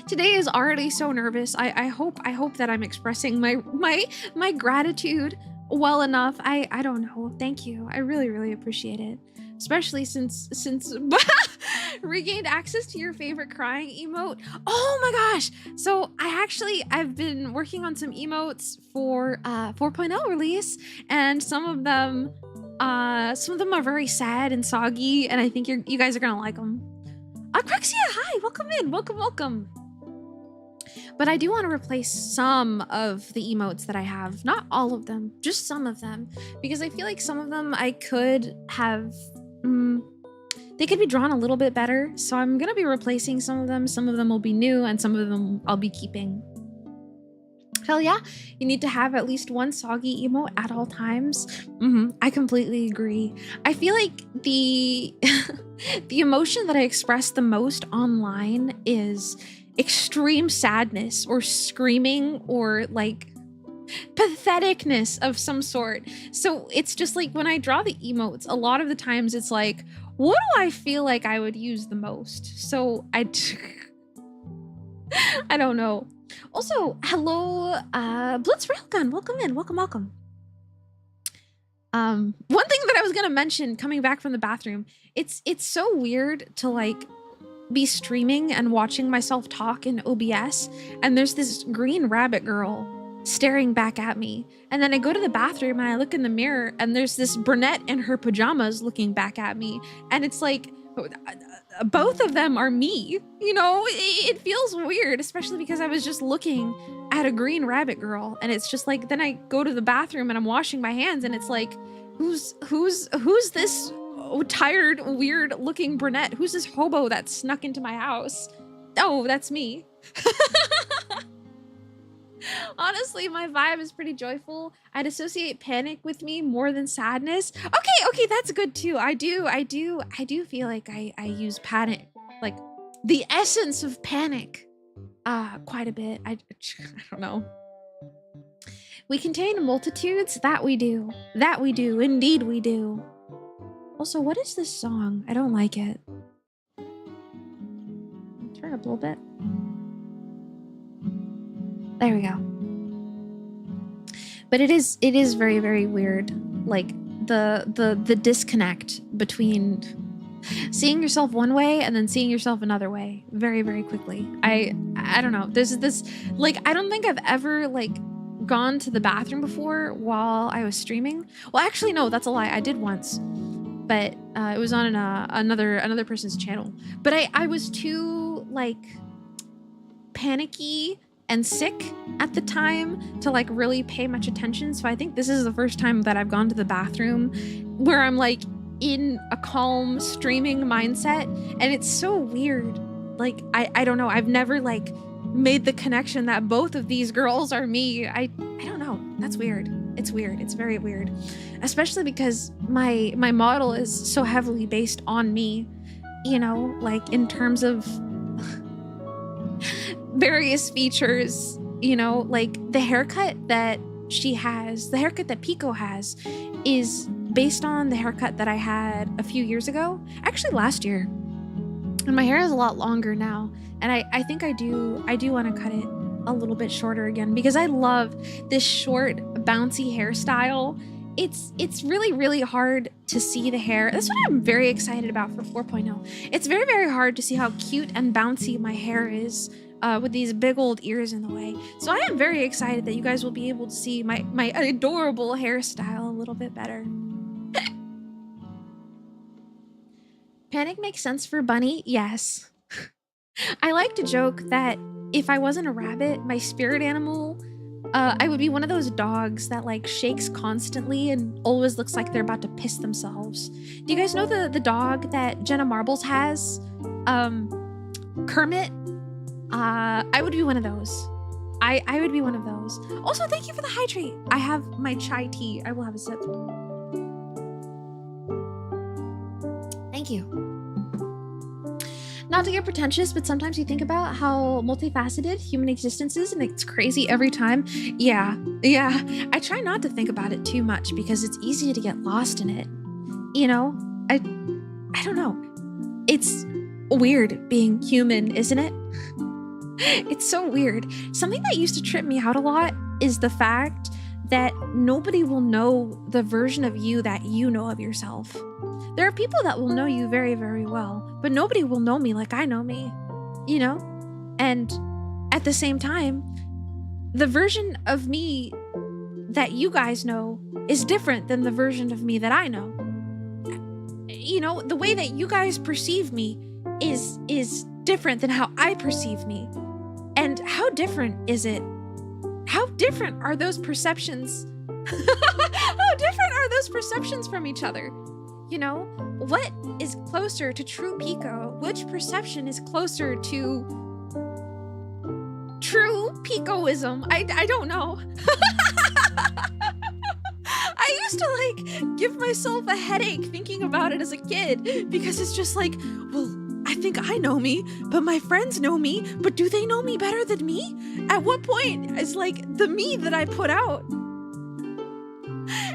Today is already so nervous. I hope that I'm expressing my gratitude well enough. I don't know. Thank you. I really appreciate it. Especially since regained access to your favorite crying emote. Oh my gosh. So I've been working on some emotes for 4.0 release, and some of them are very sad and soggy, and I think you guys are gonna like them. Crexia, hi, welcome in, welcome. But I do want to replace some of the emotes that I have, not all of them, just some of them, because I feel like some of them I could have, they could be drawn a little bit better. So I'm gonna be replacing some of them. Some of them will be new, and some of them I'll be keeping. Hell yeah, you need to have at least one soggy emote at all times. I completely agree. I feel like the emotion that I express the most online is extreme sadness or screaming or like patheticness of some sort. So it's just like when I draw the emotes, a lot of the times it's like, what do I feel like I would use the most? So I don't know. Also, hello, Blitz Railgun, welcome in, welcome. One thing that I was gonna mention coming back from the bathroom, it's so weird to like be streaming and watching myself talk in OBS, and there's this green rabbit girl staring back at me, and then I go to the bathroom and I look in the mirror and there's this brunette in her pajamas looking back at me, and it's like both of them are me, it feels weird, especially because I was just looking at a green rabbit girl, and it's just like, then I go to the bathroom and I'm washing my hands and it's like, who's this tired, weird looking brunette? Who's this hobo that snuck into my house? Oh, that's me. Honestly, my vibe is pretty joyful. I'd associate panic with me more than sadness. Okay, that's good too. I do feel like I use panic, like the essence of panic, quite a bit. I don't know. We contain multitudes. That we do. Indeed we do. Also, what is this song? I don't like it. Turn up a little bit. There we go. But it is very, very weird. Like the disconnect between seeing yourself one way and then seeing yourself another way very, very quickly. I don't know. There's this, like, I don't think I've ever like gone to the bathroom before while I was streaming. Well, actually, no, that's a lie. I did once, but it was on another person's channel. But I was too like panicky and sick at the time to like really pay much attention. So I think this is the first time that I've gone to the bathroom where I'm like in a calm streaming mindset, and it's so weird. Like I don't know. I've never like made the connection that both of these girls are me. I don't know. That's weird. It's weird. It's very weird, especially because my model is so heavily based on me, you know, like in terms of various features, you know, like the haircut that she has, the haircut that Pico has is based on the haircut that I had a few years ago, actually last year. And my hair is a lot longer now. And I think I do want to cut it a little bit shorter again because I love this short, bouncy hairstyle. It's really, really hard to see the hair. That's what I'm very excited about for 4.0. It's very, very hard to see how cute and bouncy my hair is with these big old ears in the way. So I am very excited that you guys will be able to see my adorable hairstyle a little bit better. Panic makes sense for Bunny? Yes. I like to joke that if I wasn't a rabbit, my spirit animal, I would be one of those dogs that like shakes constantly and always looks like they're about to piss themselves. Do you guys know the dog that Jenna Marbles has? Kermit? I would be one of those. I would be one of those. Also, thank you for the hydrate. I have my chai tea. I will have a sip. Thank you. Not to get pretentious, but sometimes you think about how multifaceted human existence is and it's crazy every time. Yeah. I try not to think about it too much because it's easy to get lost in it. You know, I don't know. It's weird being human, isn't it? It's so weird. Something that used to trip me out a lot is the fact that nobody will know the version of you that you know of yourself. There are people that will know you very, very well, but nobody will know me like I know me, you know? And at the same time, the version of me that you guys know is different than the version of me that I know. You know, the way that you guys perceive me is different than how I perceive me. And how different is it? How different are those perceptions? How different are those perceptions from each other? You know, what is closer to true Pico? Which perception is closer to true Picoism? I don't know. I used to like give myself a headache thinking about it as a kid because it's just like, well, I think I know me, but my friends know me, but do they know me better than me? At what point is like the me that I put out?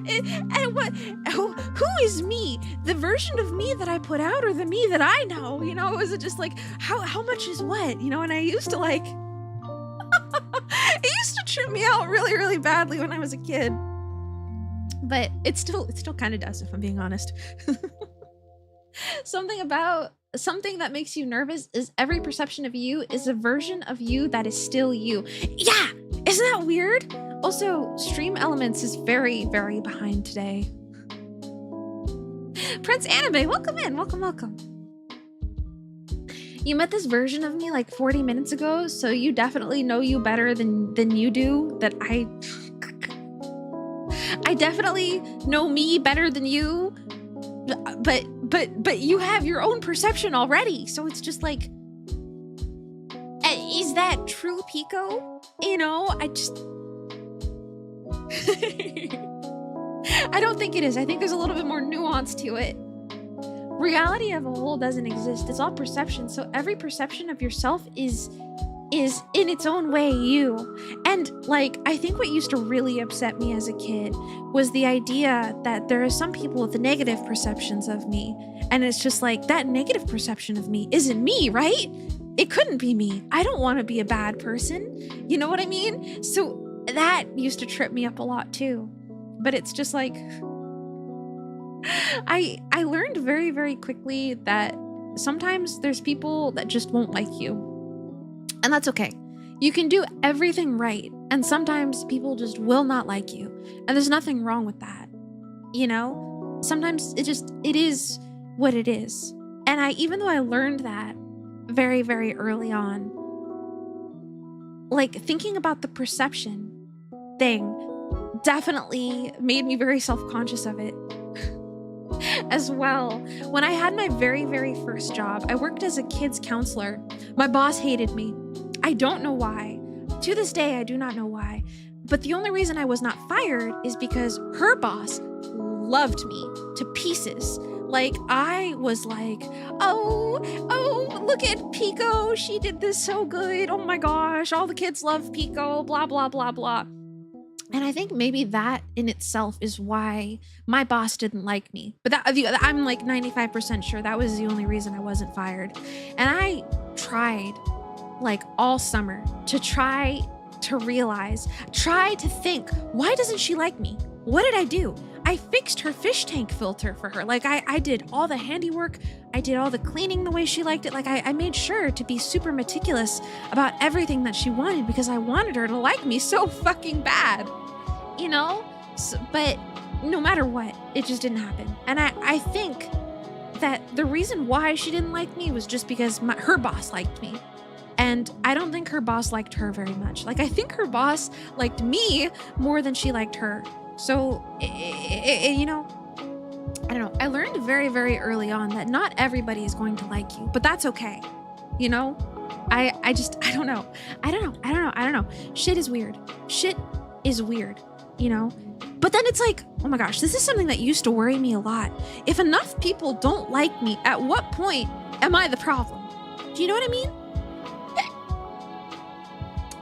And what? Who is me? The version of me that I put out, or the me that I know? You know, is it just like how much is what? You know, and I used to like, it used to trip me out really, really badly when I was a kid. But it still kind of does, if I'm being honest. Something that makes you nervous is every perception of you is a version of you that is still you. Yeah, isn't that weird? Also, Stream Elements is very, very behind today. Prince Anime, welcome in, welcome. You met this version of me like 40 minutes ago, so you definitely know you better than you do. That I definitely know me better than you, but you have your own perception already, so it's just like, is that true Pico? You know, I don't think it is. I think there's a little bit more nuance to it. Reality of a whole doesn't exist. It's all perception. So every perception of yourself is in its own way you. And like, I think what used to really upset me as a kid was the idea that there are some people with negative perceptions of me. And it's just like, that negative perception of me isn't me, right? It couldn't be me. I don't want to be a bad person. You know what I mean? So that used to trip me up a lot too. But it's just like, I learned very, very quickly that sometimes there's people that just won't like you. And that's okay. You can do everything right. And sometimes people just will not like you. And there's nothing wrong with that. You know, sometimes it is what it is. And even though I learned that very, very early on, like thinking about the perception thing definitely made me very self-conscious of it as well. When I had my very, very first job, I worked as a kids counselor. My boss hated me. I don't know why. To this day, I do not know why. But the only reason I was not fired is because her boss loved me to pieces. Like, I was like, oh, look at Pico. She did this so good. Oh my gosh, all the kids love Pico, blah, blah, blah, blah. And I think maybe that in itself is why my boss didn't like me. But I'm like 95% sure that was the only reason I wasn't fired. And I tried like all summer to try to realize, try to think, why doesn't she like me? What did I do? I fixed her fish tank filter for her. Like I did all the handiwork. I did all the cleaning the way she liked it. Like I made sure to be super meticulous about everything that she wanted because I wanted her to like me so fucking bad, you know? But no matter what, it just didn't happen. And I think that the reason why she didn't like me was just because her boss liked me. And I don't think her boss liked her very much. Like I think her boss liked me more than she liked her. So, you know, I don't know. I learned very, very early on that not everybody is going to like you, but that's okay. You know, I don't know. I don't know. Shit is weird. Shit is weird, you know? But then it's like, oh my gosh, this is something that used to worry me a lot. If enough people don't like me, at what point am I the problem? Do you know what I mean?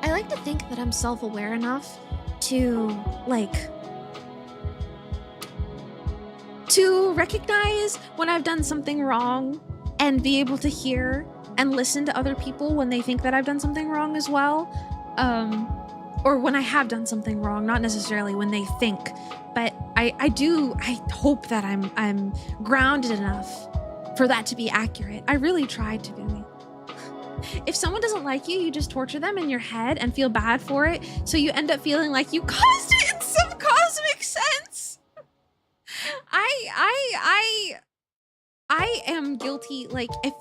I like to think that I'm self-aware enough to recognize when I've done something wrong and be able to hear and listen to other people when they think that I've done something wrong as well. Or when I have done something wrong, not necessarily when they think, but I hope that I'm grounded enough for that to be accurate. I really tried to be. If someone doesn't like you, you just torture them in your head and feel bad for it. So you end up feeling like you caused it in some cosmic sense. I am guilty. Like if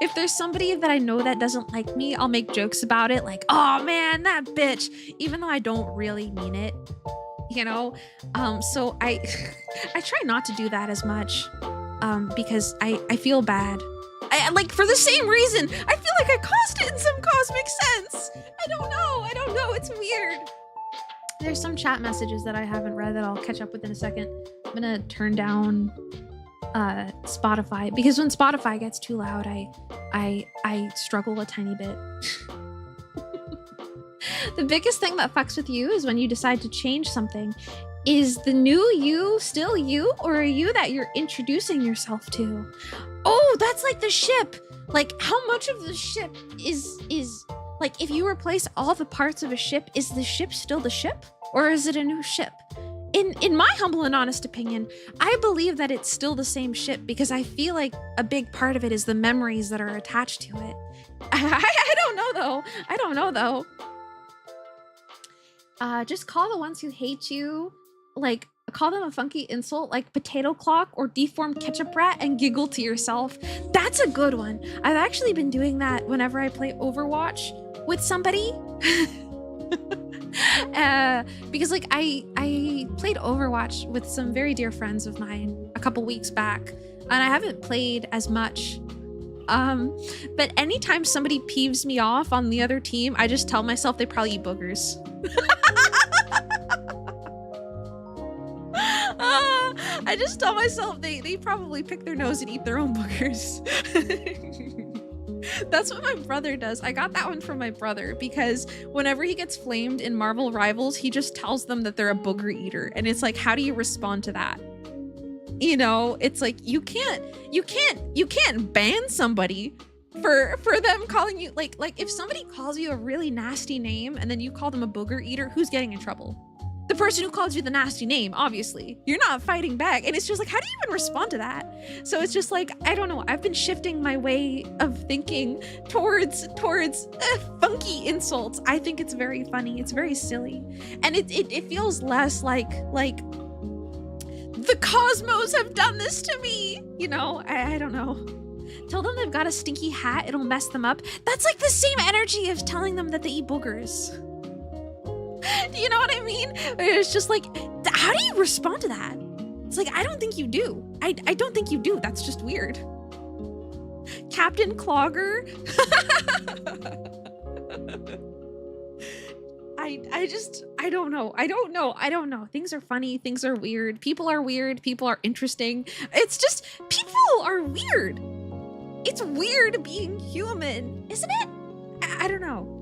if there's somebody that I know that doesn't like me, I'll make jokes about it. Like, oh man, that bitch, even though I don't really mean it, you know? So I try not to do that as much. Because I feel bad. I like for the same reason. I feel like I caused it in some cosmic sense. I don't know. It's weird. There's some chat messages that I haven't read that I'll catch up with in a second. I'm gonna turn down Spotify because when Spotify gets too loud, I struggle a tiny bit. The biggest thing that fucks with you is when you decide to change something. Is the new you still you, or are you that you're introducing yourself to? Oh, that's like the ship. Like how much of the ship is like if you replace all the parts of a ship, is the ship still the ship, or is it a new ship? In my humble and honest opinion, I believe that it's still the same ship because I feel like a big part of it is the memories that are attached to it. I don't know though. Just call the ones who hate you, like, call them a funky insult like potato clock or deformed ketchup rat and giggle to yourself. That's a good one. I've actually been doing that whenever I play Overwatch with somebody. Because like I played Overwatch with some very dear friends of mine a couple weeks back, and I haven't played as much. But anytime somebody peeves me off on the other team, I just tell myself they probably eat boogers. I just tell myself they probably pick their nose and eat their own boogers. That's what my brother does. I got that one from my brother because whenever he gets flamed in Marvel Rivals, he just tells them that they're a booger eater. And it's like, how do you respond to that? You know, it's like you can't ban somebody for them calling you like if somebody calls you a really nasty name and then you call them a booger eater, who's getting in trouble? The person who called you the nasty name, obviously. You're not fighting back. And it's just like, how do you even respond to that? So it's just like, I don't know. I've been shifting my way of thinking towards funky insults. I think it's very funny. It's very silly. And it feels less like the cosmos have done this to me. You know, I don't know. Tell them they've got a stinky hat, it'll mess them up. That's like the same energy as telling them that they eat boogers. Do you know what I mean? It's just like, how do you respond to that? It's like, I don't think you do. I don't think you do. That's just weird. Captain Clogger. I don't know. I don't know. Things are funny. Things are weird. People are weird. People are interesting. It's just, people are weird. It's weird being human, isn't it? I don't know.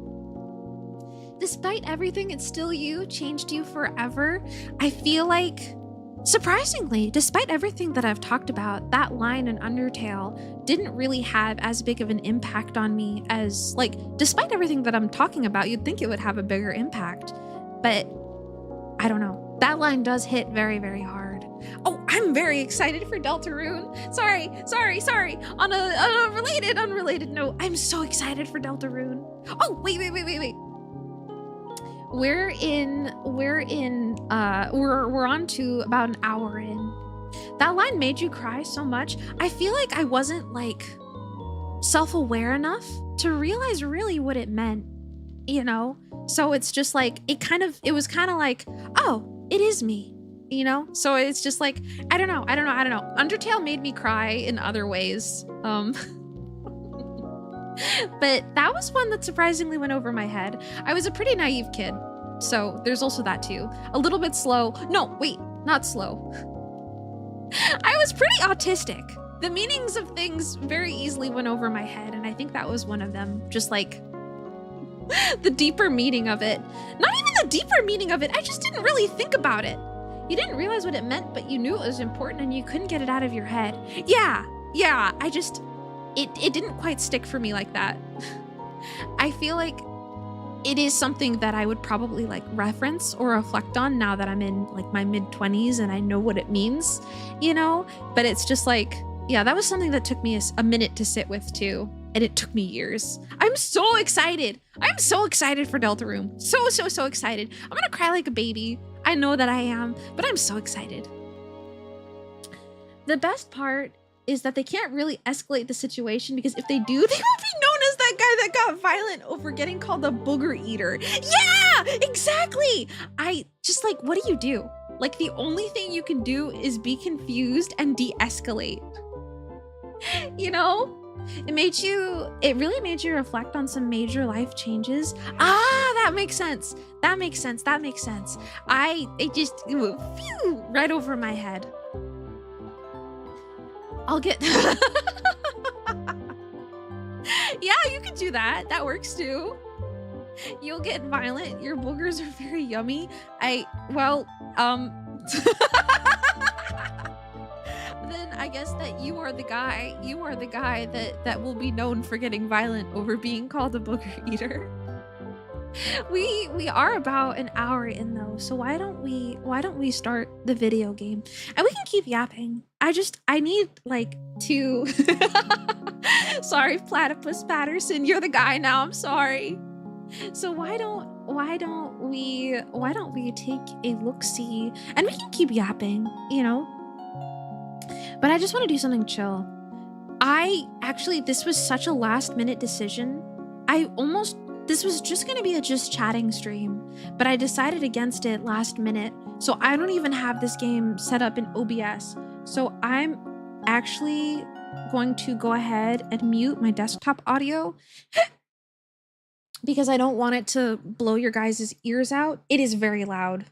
Despite everything, it's still you, changed you forever. I feel like, surprisingly, despite everything that I've talked about, that line in Undertale didn't really have as big of an impact on me as, like, despite everything that I'm talking about, you'd think it would have a bigger impact. But, I don't know. That line does hit very, very hard. Oh, I'm very excited for Deltarune. Sorry. On a unrelated note, I'm so excited for Deltarune. Oh, wait. We're on to about an hour in. That line made you cry so much. I feel like I wasn't like self-aware enough to realize really what it meant, you know? So it's just like, it was kind of like, oh, it is me, you know? So it's just like, I don't know. Undertale made me cry in other ways. But that was one that surprisingly went over my head. I was a pretty naive kid, so there's also that too. A little bit slow. No, wait, not slow. I was pretty autistic. The meanings of things very easily went over my head, and I think that was one of them. Just like the deeper meaning of it. Not even the deeper meaning of it, I just didn't really think about it. You didn't realize what it meant, but you knew it was important and you couldn't get it out of your head. Yeah, it didn't quite stick for me like that. I feel like it is something that I would probably like reference or reflect on now that I'm in like my mid-20s and I know what it means, you know? But it's just like, yeah, that was something that took me a minute to sit with too. And it took me years. I'm so excited. I'm so excited for Deltarune. So excited. I'm gonna cry like a baby. I know that I am, but I'm so excited. The best part is that they can't really escalate the situation because if they do, they will be known as that guy that got violent over getting called a booger eater. Yeah, exactly. I just like, what do? Like the only thing you can do is be confused and de-escalate. You know? It really made you reflect on some major life changes. Ah, that makes sense. It just, phew, right over my head. I'll get, yeah, you can do that. That works too. You'll get violent. Your boogers are very yummy. Then I guess that you are the guy that will be known for getting violent over being called a booger eater. We are about an hour in though, so why don't we start the video game and we can keep yapping. I need like to sorry, Platypus Patterson, you're the guy now, I'm sorry. So why don't we take a look-see and we can keep yapping, you know? But I just want to do something chill. This was such a last minute decision. This was just going to be a just chatting stream, but I decided against it last minute. So I don't even have this game set up in OBS. So I'm actually going to go ahead and mute my desktop audio because I don't want it to blow your guys' ears out. It is very loud.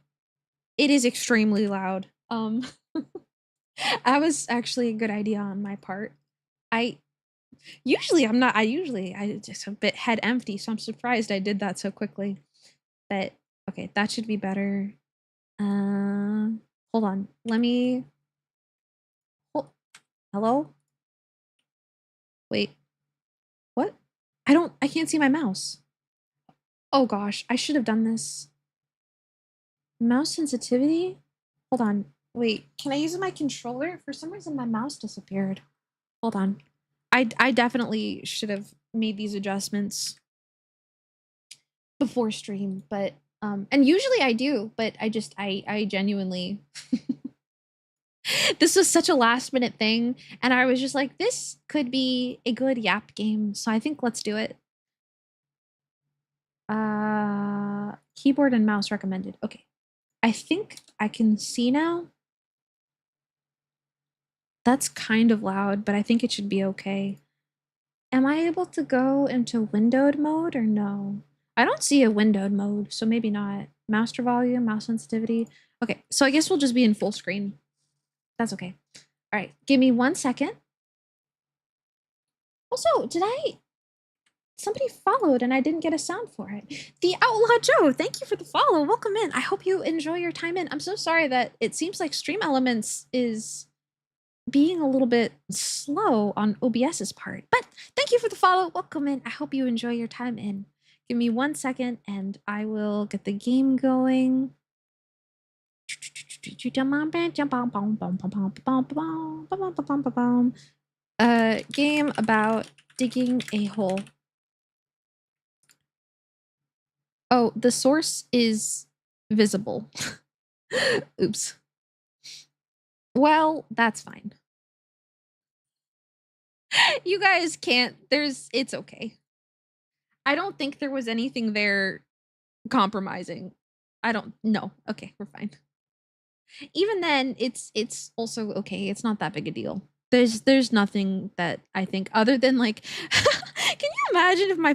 It is extremely loud. That was actually a good idea on my part. I just a bit head empty, so I'm surprised I did that so quickly. But okay, that should be better. Hold on. Let me hello? Wait. I can't see my mouse. Oh gosh, I should have done this. Mouse sensitivity? Hold on. Wait, can I use my controller? For some reason, my mouse disappeared. Hold on. I definitely should have made these adjustments before stream, but and usually I do, but I genuinely this was such a last minute thing, and I was just like, this could be a good Yap game, so I think let's do it. Keyboard and mouse recommended. Okay. I think I can see now. That's kind of loud, but I think it should be okay. Am I able to go into windowed mode or no? I don't see a windowed mode, so maybe not. Master volume, mouse sensitivity. Okay, so I guess we'll just be in full screen. That's okay. All right, give me 1 second. Also, somebody followed and I didn't get a sound for it. The Outlaw Joe, thank you for the follow. Welcome in. I hope you enjoy your time in. I'm so sorry that it seems like Stream Elements is being a little bit slow on OBS's part, but thank you for the follow. Welcome in. I hope you enjoy your time in. Give me 1 second and I will get the game going. Game about digging a hole. Oh, the source is visible. Oops. Well, that's fine. You guys can't, it's okay. I don't think there was anything there compromising. No. Okay, we're fine. Even then, it's also okay. It's not that big a deal. There's nothing that I think other than like, can you imagine if my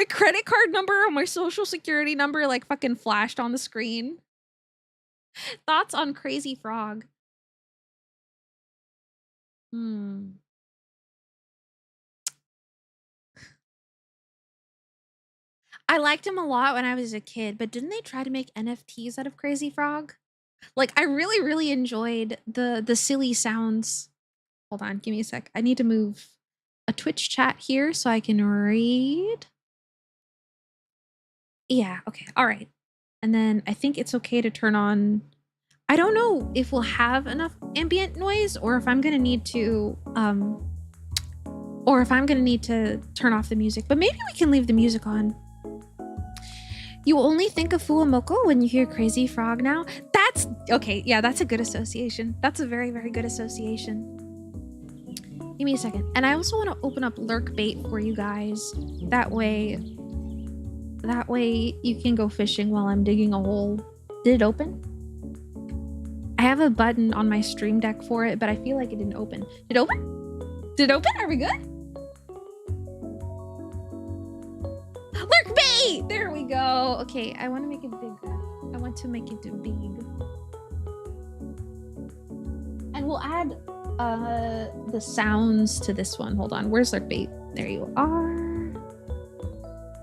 credit card number or my social security number like fucking flashed on the screen? Thoughts on Crazy Frog? I liked him a lot when I was a kid, but didn't they try to make NFTs out of Crazy Frog? Like, I really, really enjoyed the silly sounds. Hold on, give me a sec. I need to move a Twitch chat here so I can read. Yeah, okay, all right. And then I think it's okay to turn on... I don't know if we'll have enough ambient noise or if I'm gonna need to... or if I'm gonna need to turn off the music, but maybe we can leave the music on. You only think of Fuamoko when you hear Crazy Frog now? That's okay. Yeah, that's a good association. That's a very, very good association. Give me a second. And I also want to open up Lurk Bait for you guys. That way you can go fishing while I'm digging a hole. Did it open? I have a button on my Stream Deck for it, but I feel like it didn't open. Did it open? Did it open? Are we good? Lurk Bait! There we go. Okay, I want to make it bigger. I want to make it big. And we'll add the sounds to this one. Hold on. Where's Lurk Bait? There you are.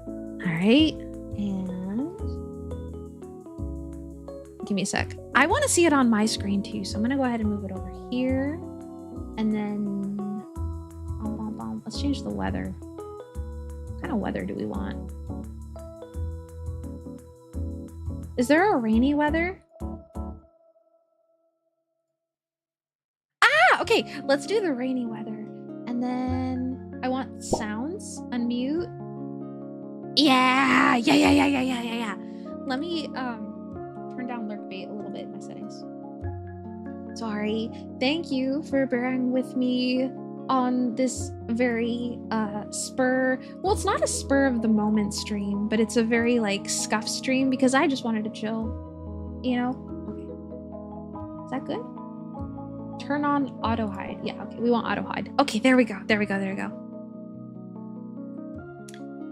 All right. And give me a sec. I want to see it on my screen too, so I'm going to go ahead and move it over here. And then let's change the weather. What kind of weather do we want? Is there a rainy weather? Ah, okay. Let's do the rainy weather. And then I want sounds. Unmute. Yeah. Let me turn down Lurk Bait a little bit in my settings. Sorry. Thank you for bearing with me on this very well, it's not a spur of the moment stream, but it's a very like scuff stream because I just wanted to chill, you know? Okay. Is that good? Turn on auto hide. Yeah, okay, we want auto hide. Okay, there we go.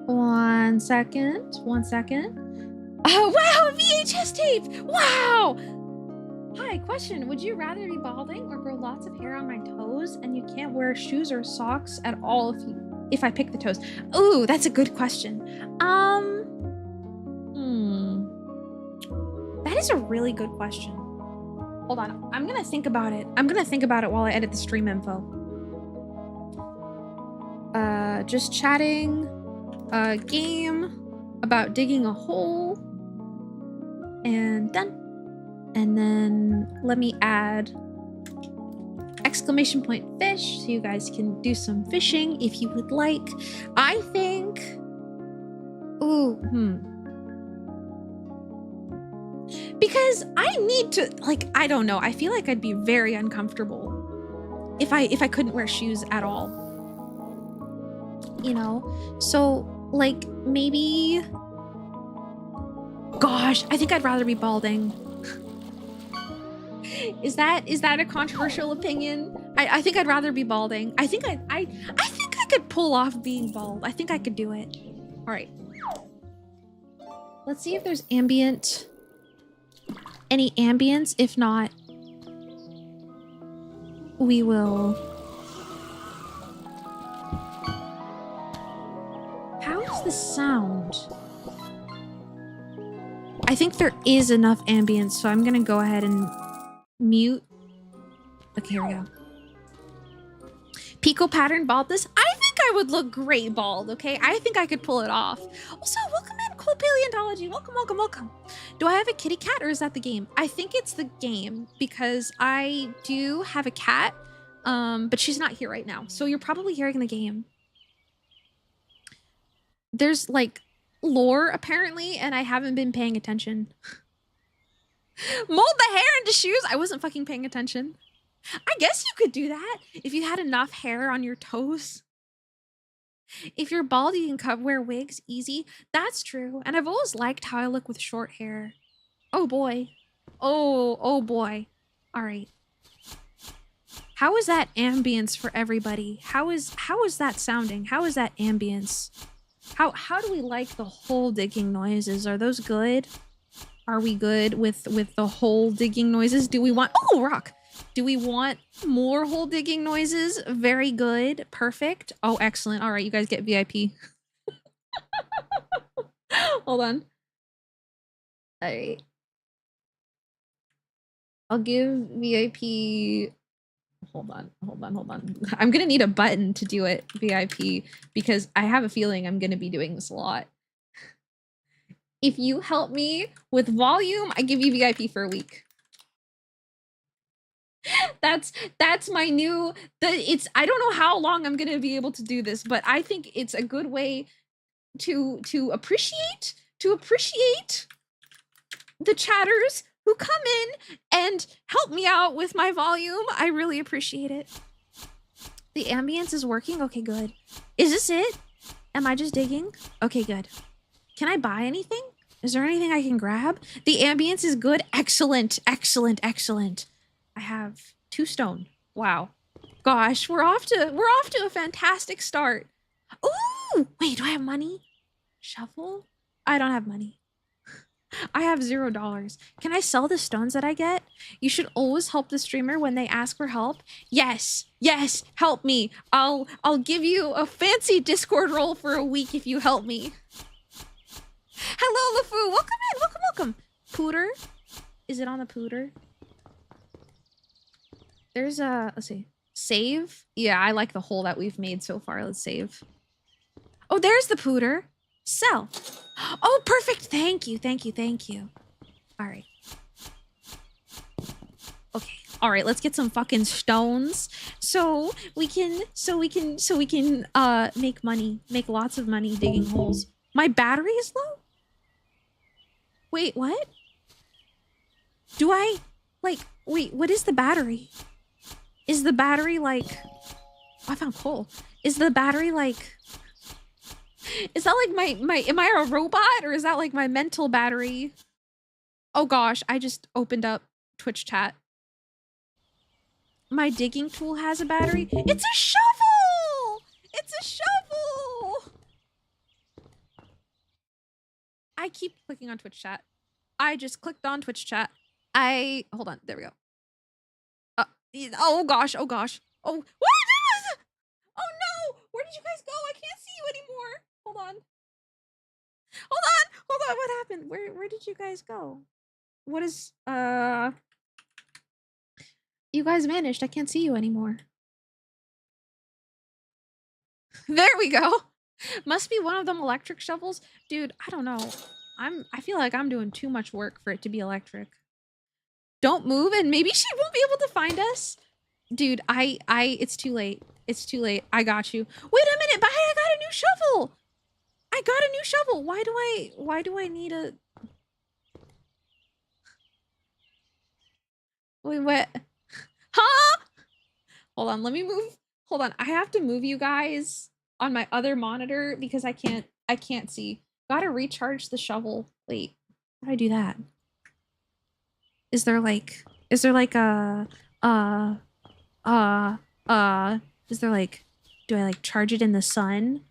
1 second. Oh wow, VHS tape! Wow! Hi, question. Would you rather be balding or grow lots of hair on my toes and you can't wear shoes or socks at all if I pick the toes? Ooh, that's a good question. That is a really good question. Hold on. I'm going to think about it. While I edit the stream info. just chatting, game about digging a hole, and done. And then let me add exclamation point fish so you guys can do some fishing if you would like. I think, because I need to, like, I don't know, I feel like I'd be very uncomfortable if I couldn't wear shoes at all, you know? So like maybe, gosh, I think I'd rather be balding. Is that a controversial opinion? I think I'd rather be balding. I think I think I could pull off being bald. I think I could do it. All right. Let's see if there's any ambience. If not, we will. How is the sound? I think there is enough ambience, so I'm gonna go ahead and mute. Okay, here we go. Pico pattern baldness. I think I would look great bald, okay? I think I could pull it off. Also, welcome in, Cool Paleontology. Welcome, welcome, welcome. Do I have a kitty cat or is that the game? I think it's the game because I do have a cat, but she's not here right now. So you're probably hearing the game. There's like lore apparently, and I haven't been paying attention. Mold the hair into shoes? I wasn't fucking paying attention. I guess you could do that if you had enough hair on your toes. If you're bald, you can wear wigs easy. That's true. And I've always liked how I look with short hair. Oh boy. Oh boy. All right. How is that ambience for everybody? How is that sounding? How is that ambience? How do we like the hole digging noises? Are those good? Are we good with the hole digging noises? Do we want, oh, rock. Do we want more hole digging noises? Very good. Perfect. Oh, excellent. All right, you guys get VIP. Hold on. All right. I'll give VIP. Hold on. I'm going to need a button to do it, VIP, because I have a feeling I'm going to be doing this a lot. If you help me with volume, I give you VIP for a week. That's my new, I don't know how long I'm going to be able to do this, but I think it's a good way to appreciate the chatters who come in and help me out with my volume. I really appreciate it. The ambience is working. Okay, good. Is this it? Am I just digging? Okay, good. Can I buy anything? Is there anything I can grab? The ambience is good. Excellent, excellent, excellent. I have 2 stone. Wow. Gosh, we're off to a fantastic start. Ooh, wait, do I have money? Shovel? I don't have money. I have $0. Can I sell the stones that I get? You should always help the streamer when they ask for help. Yes, yes, help me. I'll give you a fancy Discord role for a week if you help me. Hello, LeFou. Welcome in. Welcome. Pooter. Is it on the Pooter? There's a, let's see. Save? Yeah, I like the hole that we've made so far. Let's save. Oh, there's the Pooter. Sell. Oh, perfect. Thank you. All right. Okay. All right, let's get some fucking stones so we can make money, make lots of money digging holes. My battery is low? Wait, what? Do I like wait, what is the battery? Is the battery like, oh, I found coal. Is the battery like, is that like my am I a robot or is that like my mental battery? Oh gosh, I just opened up Twitch chat. My digging tool has a battery. It's a shovel! It's a shovel! I keep clicking on Twitch chat. I just clicked on Twitch chat. Hold on, there we go. Oh gosh. Oh, what? Oh no! Where did you guys go? I can't see you anymore. Hold on. What happened? Where did you guys go? What is, you guys vanished. I can't see you anymore. There we go. Must be one of them electric shovels. Dude, I don't know. I feel like I'm doing too much work for it to be electric. Don't move and maybe she won't be able to find us. Dude, it's too late. It's too late. I got you. Wait a minute, but I got a new shovel. I got a new shovel. Why do I need a... Wait, what? Huh? Hold on, let me move. Hold on, I have to move you guys on my other monitor because I can't see. Gotta recharge the shovel. Wait, how do I do that? Is there like a is there like, do I like charge it in the sun?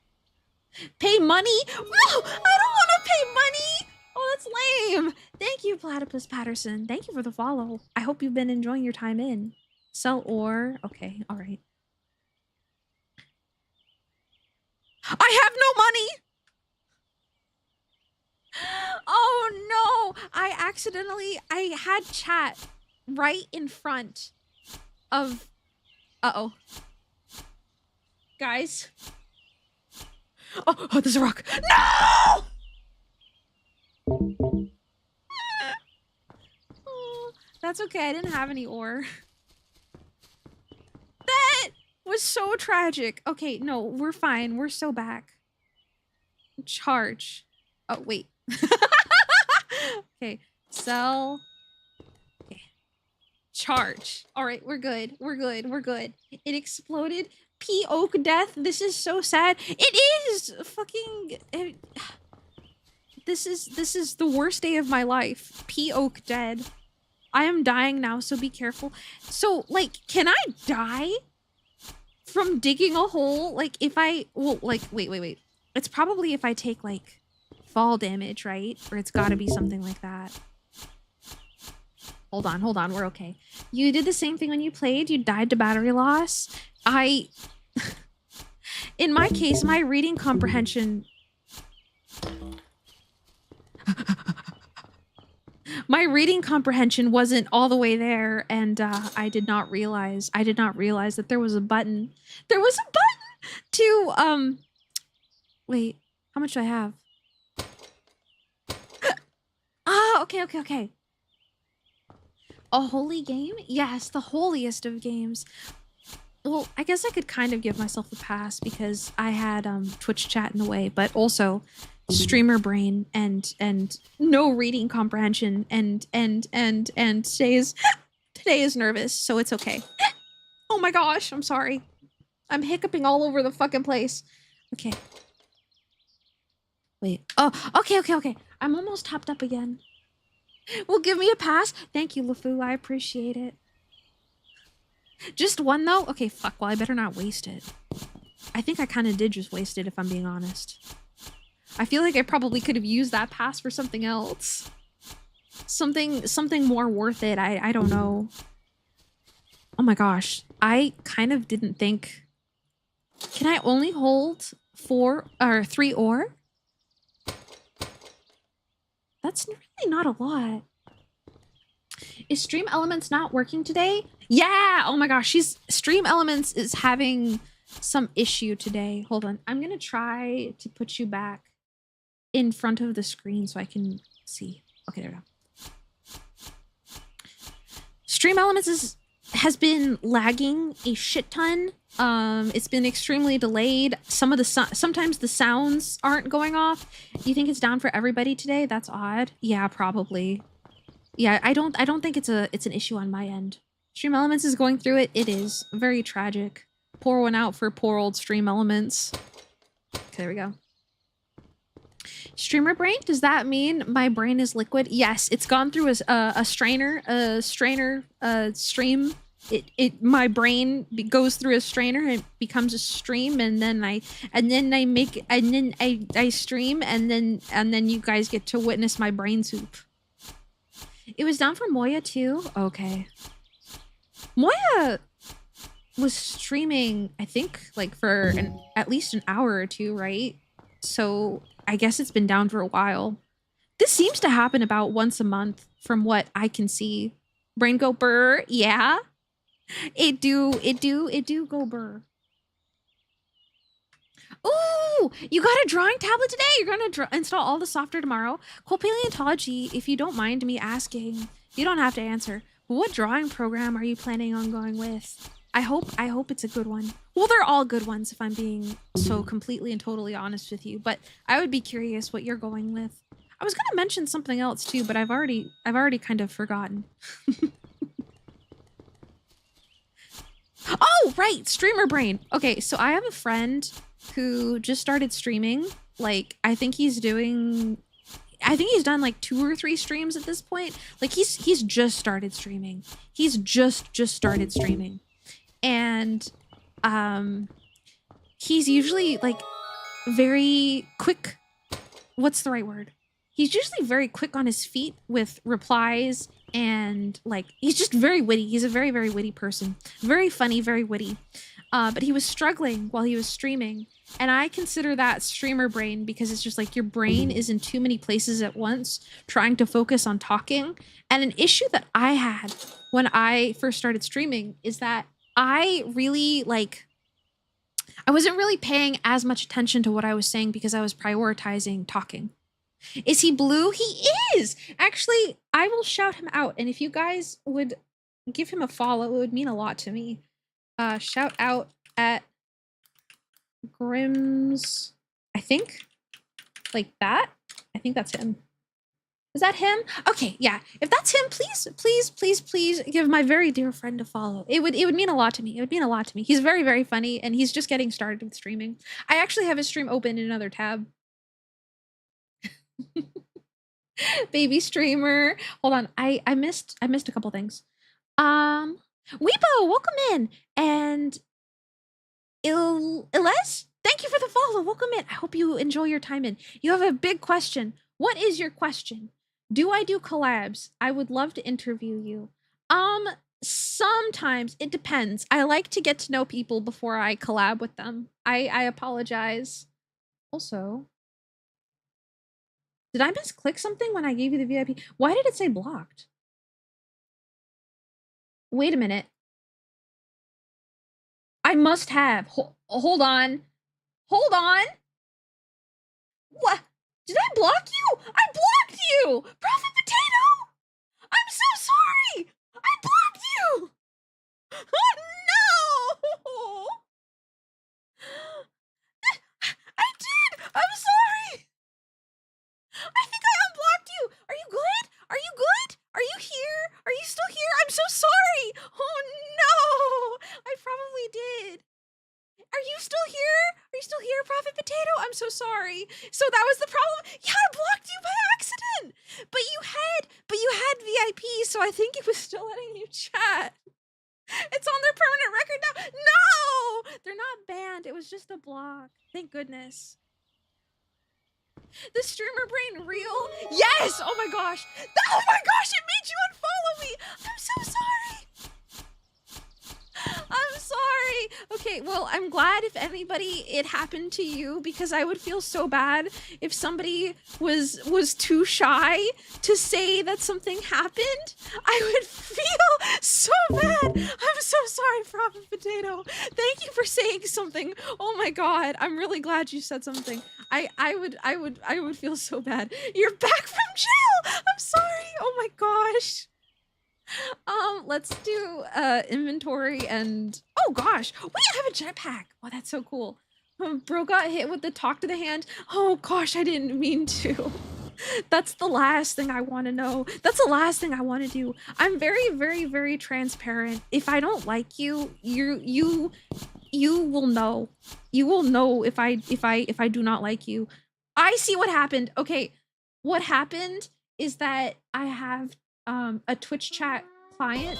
Pay money? No, I don't want to pay money. Oh, that's lame. Thank you, Platypus Patterson. Thank you for the follow. I hope you've been enjoying your time in. Sell ore. Okay, all right. I have no money. Oh no, I had chat right in front of, uh-oh. Guys. Oh, there's a rock. No! Oh, that's okay, I didn't have any ore. That was so tragic. Okay, no, we're fine. We're so back. Charge. Oh, wait. Okay, sell. Okay. Charge. All right, we're good. We're good. We're good. It exploded. P. Oak death. This is so sad. It is fucking... This is the worst day of my life. P. Oak dead. I am dying now, so be careful. So, like, can I die from digging a hole? Like, if I... Well, like, wait. It's probably if I take, like, fall damage, right? Or it's gotta be something like that. Hold on, we're okay. You did the same thing when you played? You died to battery loss? In my case, my reading comprehension... My reading comprehension wasn't all the way there, and I did not realize that there was a button. There was a button to, wait, how much do I have? Ah, okay. A holy game? Yes, the holiest of games. Well, I guess I could kind of give myself a pass because I had Twitch chat in the way, but also streamer brain and no reading comprehension and today is nervous, so it's okay. Oh my gosh, I'm sorry. I'm hiccuping all over the fucking place. Okay. Wait. Oh, okay. I'm almost topped up again. Well, give me a pass. Thank you, LeFou. I appreciate it. Just one, though? Okay, fuck. Well, I better not waste it. I think I kind of did just waste it, if I'm being honest. I feel like I probably could have used that pass for something else. Something more worth it. I don't know. Oh my gosh. I kind of didn't think... Can I only hold 3 ore? That's really not a lot. Is Stream Elements not working today? Yeah! Oh my gosh, Stream Elements is having some issue today. Hold on. I'm gonna try to put you back in front of the screen so I can see. Okay, there we go. Stream Elements has been lagging a shit ton. It's been extremely delayed. Sometimes the sounds aren't going off. You think it's down for everybody today? That's odd. Yeah, probably. Yeah, I don't think it's an issue on my end. Stream Elements is going through it. It is very tragic. Pour one out for poor old Stream Elements. Okay, there we go. Streamer brain? Does that mean my brain is liquid? Yes, it's gone through a strainer, stream. My brain goes through a strainer and it becomes a stream, and then I stream, and then you guys get to witness my brain soup. It was down for Moya too? Okay. Moya was streaming, I think, like for at least an hour or two, right? So I guess it's been down for a while. This seems to happen about once a month from what I can see. Brain go burr, yeah. It do go burr. Ooh, you got a drawing tablet today? You're gonna install all the software tomorrow? Cool Paleontology, if you don't mind me asking, you don't have to answer. What drawing program are you planning on going with? I hope it's a good one. Well, they're all good ones if I'm being so completely and totally honest with you, but I would be curious what you're going with. I was gonna mention something else too, but I've already kind of forgotten. Oh, right, streamer brain. Okay, so I have a friend who just started streaming. Like, I think he's done like 2 or 3 streams at this point. Like he's just started streaming. He's just started streaming. And he's usually like very quick. What's the right word? He's usually very quick on his feet with replies, and like he's just very witty. He's a very, very witty person. Very funny, very witty. But he was struggling while he was streaming. And I consider that streamer brain because it's just like your brain is in too many places at once trying to focus on talking. And an issue that I had when I first started streaming is that I wasn't really paying as much attention to what I was saying because I was prioritizing talking. Is he blue? He is! Actually, I will shout him out. And if you guys would give him a follow, it would mean a lot to me. Shout out at Grimm's, I think, like that. I think that's him. Is that him? Okay, yeah. If that's him, please give my very dear friend a follow. It would mean a lot to me. It would mean a lot to me. He's very, very funny, and he's just getting started with streaming. I actually have his stream open in another tab. Baby streamer. Hold on. I missed a couple things. Weepo, welcome in. And Iles, thank you for the follow. Welcome in. I hope you enjoy your time in. You have a big question. What is your question? Do I do collabs? I would love to interview you. Sometimes it depends. I like to get to know people before I collab with them. I apologize. Also, did I misclick something when I gave you the VIP? Why did it say blocked? Wait a minute. I must have. Hold on. Hold on. What? Did I block you? I blocked you! Prophet Potato! I'm so sorry! I blocked you! Oh no! I did! I'm sorry! I think I unblocked you! Are you good? Are you good? Are you here? Are you still here? I'm so sorry! Oh no! I probably did. Are you still here? Are you still here, Prophet Potato? I'm so sorry. So that was the problem. Yeah, I blocked you by accident. But you had VIP, so I think it was still letting you chat. It's on their permanent record now. No! They're not banned. It was just a block. Thank goodness. The streamer brain real? Yes! Oh my gosh. Oh my gosh, it made you unfollow me. I'm so sorry. I'm sorry. Okay, well, I'm glad if anybody it happened to you, because I would feel so bad if somebody was too shy to say that something happened. I would feel so bad. I'm so sorry, Prophet Potato. Thank you for saying something. Oh my god, I'm really glad you said something. I would feel so bad. You're back from jail. I'm sorry. Oh my gosh. Let's do inventory and oh gosh, we have a jetpack. Oh, that's so cool. Bro got hit with the talk to the hand. Oh gosh, I didn't mean to. That's the last thing I want to know. That's the last thing I want to do. I'm very, very, very transparent. If I don't like you, you will know. You will know if I do not like you. I see what happened. Okay, what happened is that I have a Twitch chat client.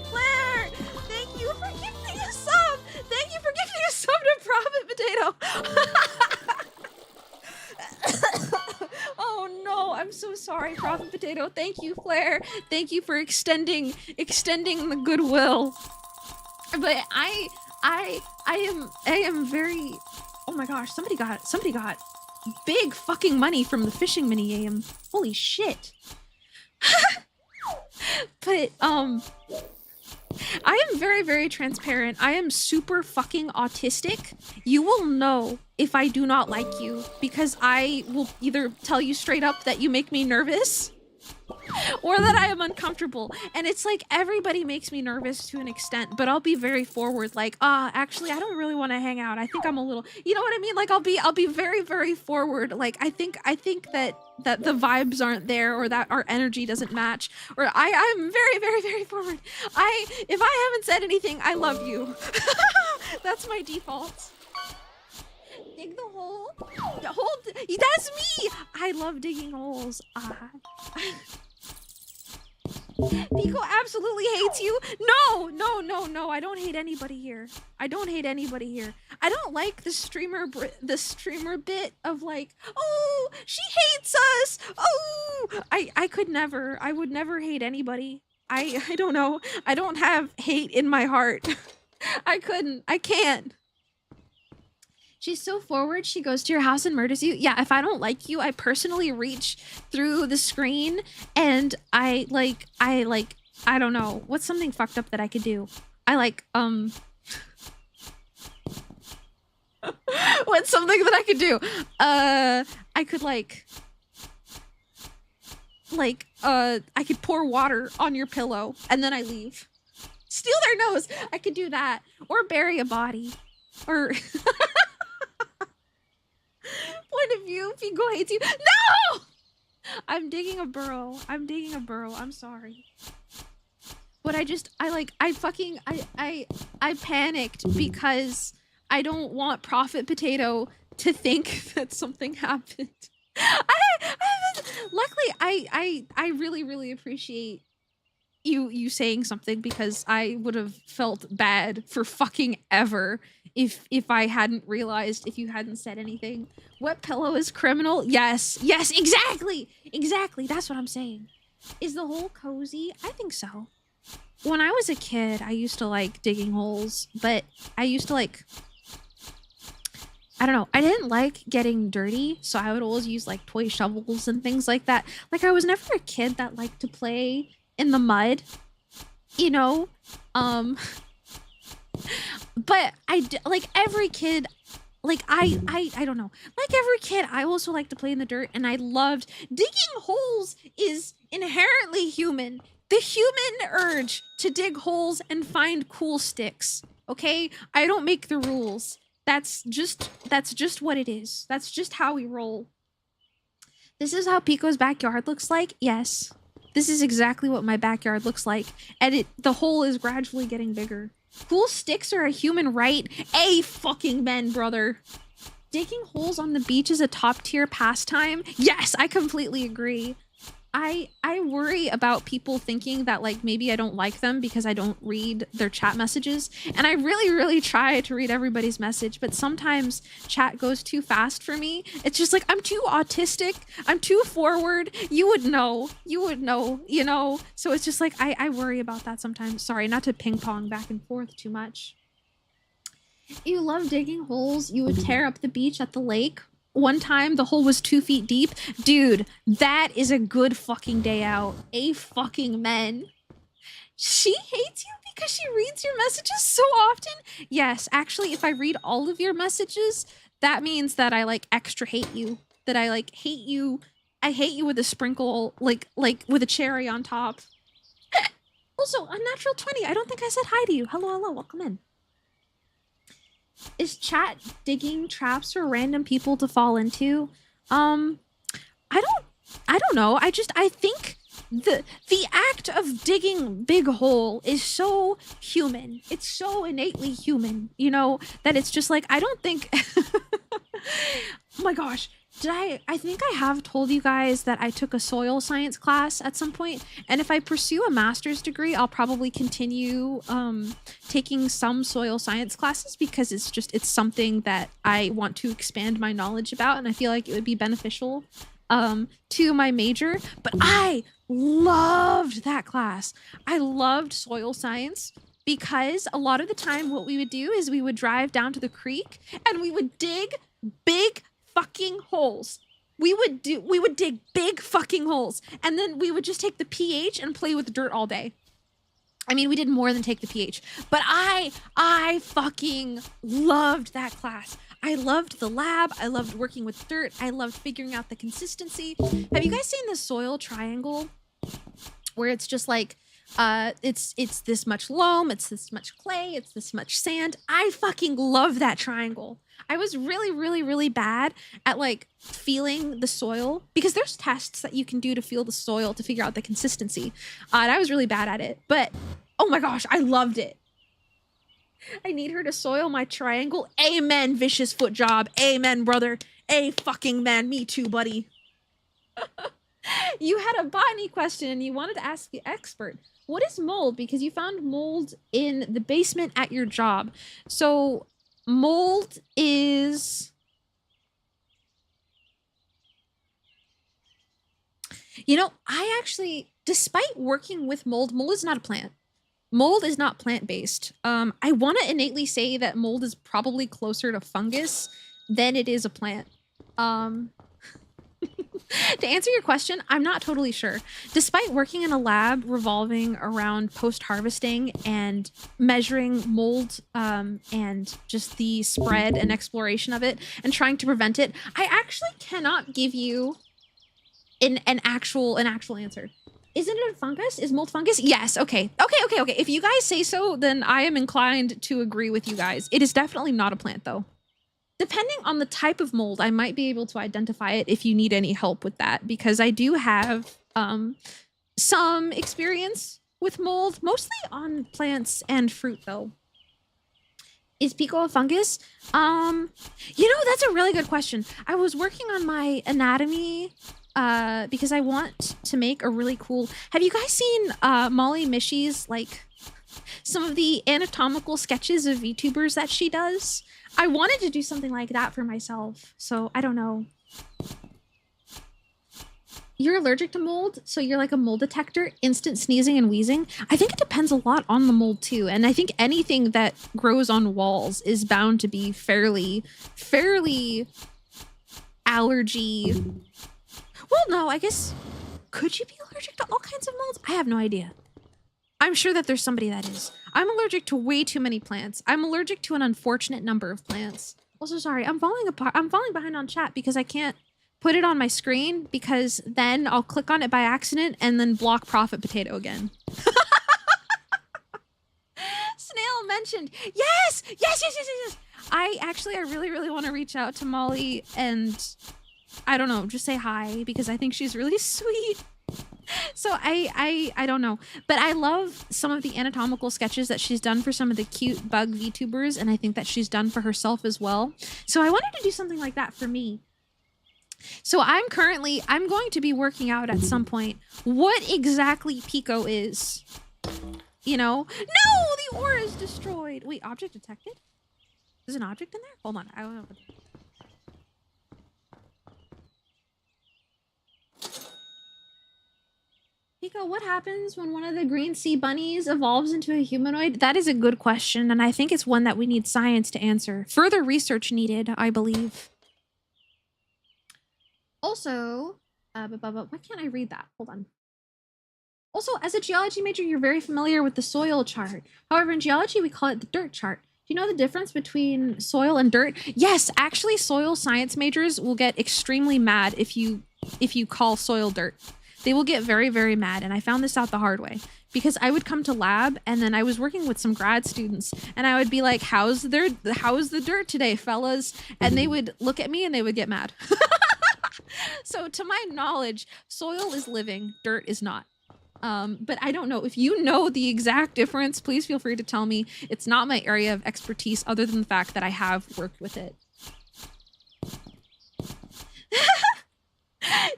Claire, thank you for gifting a sub. Thank you for gifting a sub to Prophet Potato. Oh no, I'm so sorry, Prophet Potato. Thank you, Claire. Thank you for extending the goodwill. But I am very. Oh my gosh, somebody got big fucking money from the fishing mini game. Holy shit. But I am very, very transparent. I am super fucking autistic. You will know if I do not like you because I will either tell you straight up that you make me nervous or that I am uncomfortable. And it's like everybody makes me nervous to an extent, but I'll be very forward, like, actually I don't really want to hang out. I think I'm a little, you know what I mean? Like I'll be very, very forward. Like I think that the vibes aren't there or that our energy doesn't match. Or I'm very, very, very forward. If I haven't said anything, I love you. That's my default. Dig the hole. That's me. I love digging holes. Pico absolutely hates you. No. I don't hate anybody here. I don't like the streamer bit of like, oh, she hates us. Oh, I could never. I would never hate anybody. I don't know. I don't have hate in my heart. I can't. She's so forward, she goes to your house and murders you. Yeah, if I don't like you, I personally reach through the screen and I don't know. What's something fucked up that I could do? What's something that I could do? I could I could pour water on your pillow and then I leave. Steal their nose. I could do that. Or bury a body. Or... Point of view, Pico hates you. No! I'm digging a burrow. I'm sorry. But I panicked because I don't want Prophet Potato to think that something happened. Luckily, I really, really appreciate you saying something because I would have felt bad for fucking ever if I hadn't realized, if you hadn't said anything. Wet pillow is criminal? Yes, exactly. That's what I'm saying. Is the hole cozy? I think so. When I was a kid, I used to like digging holes, but I used to like, I don't know, I didn't like getting dirty, so I would always use like toy shovels and things like that. Like I was never a kid that liked to play in the mud, you know? But like every kid, like I don't know, like every kid, I also like to play in the dirt, and I loved digging holes. Is inherently human. The human urge to dig holes and find cool sticks. Okay, I don't make the rules. That's just what it is. That's just how we roll. This is how Pico's backyard looks like. Yes, this is exactly what my backyard looks like, and the hole is gradually getting bigger. Cool sticks are a human right. A fucking men, brother. Digging holes on the beach is a top tier pastime. Yes, I completely agree. I worry about people thinking that like maybe I don't like them because I don't read their chat messages, and I really, really try to read everybody's message, but sometimes chat goes too fast for me. It's just like I'm too autistic, I'm too forward. You would know, you know. So it's just like I worry about that sometimes. Sorry, not to ping pong back and forth too much. You love digging holes. You would tear up the beach at the lake. One time the hole was 2 feet deep. Dude, that is a good fucking day out. A fucking men. She hates you because she reads your messages so often? Yes, actually, if I read all of your messages, that means that I like extra hate you. That I like hate you. I hate you with a sprinkle, like with a cherry on top. Also, Unnatural 20, I don't think I said hi to you. Hello, welcome in. Is chat digging traps for random people to fall into? I don't know. I think the act of digging big hole is so human. It's so innately human, you know, that it's just like I don't think oh my gosh. I think I have told you guys that I took a soil science class at some point, and if I pursue a master's degree, I'll probably continue taking some soil science classes because it's something that I want to expand my knowledge about, and I feel like it would be beneficial to my major. But I loved that class. I loved soil science because a lot of the time what we would do is we would drive down to the creek and we would dig big fucking holes. We would dig big fucking holes, and then we would just take the pH and play with dirt all day. I mean, we did more than take the pH, but I fucking loved that class. I loved the lab. I loved working with dirt. I loved figuring out the consistency. Have you guys seen the soil triangle where it's just like, it's this much loam, it's this much clay, it's this much sand. I fucking love that triangle. I was really bad at like feeling the soil because there's tests that you can do to feel the soil to figure out the consistency. And I was really bad at it, but oh my gosh, I loved it. I need her to soil my triangle. Amen, vicious foot job. Amen, brother. A fucking man. Me too, buddy. You had a botany question and you wanted to ask the expert. What is mold? Because you found mold in the basement at your job. So mold is... You know, I actually, despite working with mold is not a plant. Mold is not plant-based. I want to innately say that mold is probably closer to fungus than it is a plant. To answer your question, I'm not totally sure. Despite working in a lab revolving around post-harvesting and measuring mold and just the spread and exploration of it and trying to prevent it, I actually cannot give you an actual answer. Isn't it a fungus? Is mold fungus? Yes. Okay. If you guys say so, then I am inclined to agree with you guys. It is definitely not a plant, though. Depending on the type of mold, I might be able to identify it if you need any help with that, because I do have some experience with mold, mostly on plants and fruit, though. Is Pico a fungus? You know, that's a really good question. I was working on my anatomy because I want to make a really cool... Have you guys seen Molly Mishy's, like, some of the anatomical sketches of VTubers that she does? I wanted to do something like that for myself, so I don't know. You're allergic to mold, so you're like a mold detector, instant sneezing and wheezing. I think it depends a lot on the mold too, and I think anything that grows on walls is bound to be fairly allergy. Well, no, I guess, could you be allergic to all kinds of molds? I have no idea. I'm sure that there's somebody that is. I'm allergic to way too many plants. I'm allergic to an unfortunate number of plants. Also, sorry, I'm falling behind on chat because I can't put it on my screen because then I'll click on it by accident and then block Prophet Potato again. Snail mentioned. Yes! I really want to reach out to Molly and I don't know, just say hi because I think she's really sweet. So I don't know, but I love some of the anatomical sketches that she's done for some of the cute bug VTubers, and I think that she's done for herself as well. So I wanted to do something like that for me. So I'm going to be working out at some point what exactly Pico is. You know? No, the ore is destroyed. Wait, object detected? There's an object in there? Hold on, I don't know. Pico, what happens when one of the green sea bunnies evolves into a humanoid? That is a good question, and I think it's one that we need science to answer. Further research needed, I believe. Also, why can't I read that? Hold on. Also, as a geology major, you're very familiar with the soil chart. However, in geology, we call it the dirt chart. Do you know the difference between soil and dirt? Yes, actually, soil science majors will get extremely mad if you call soil dirt. They will get very mad, and I found this out the hard way because I would come to lab and then I was working with some grad students and I would be like, how's the dirt today, fellas? And they would look at me and they would get mad. So to my knowledge, soil is living, dirt is not. But I don't know. If you know the exact difference, please feel free to tell me. It's not my area of expertise other than the fact that I have worked with it.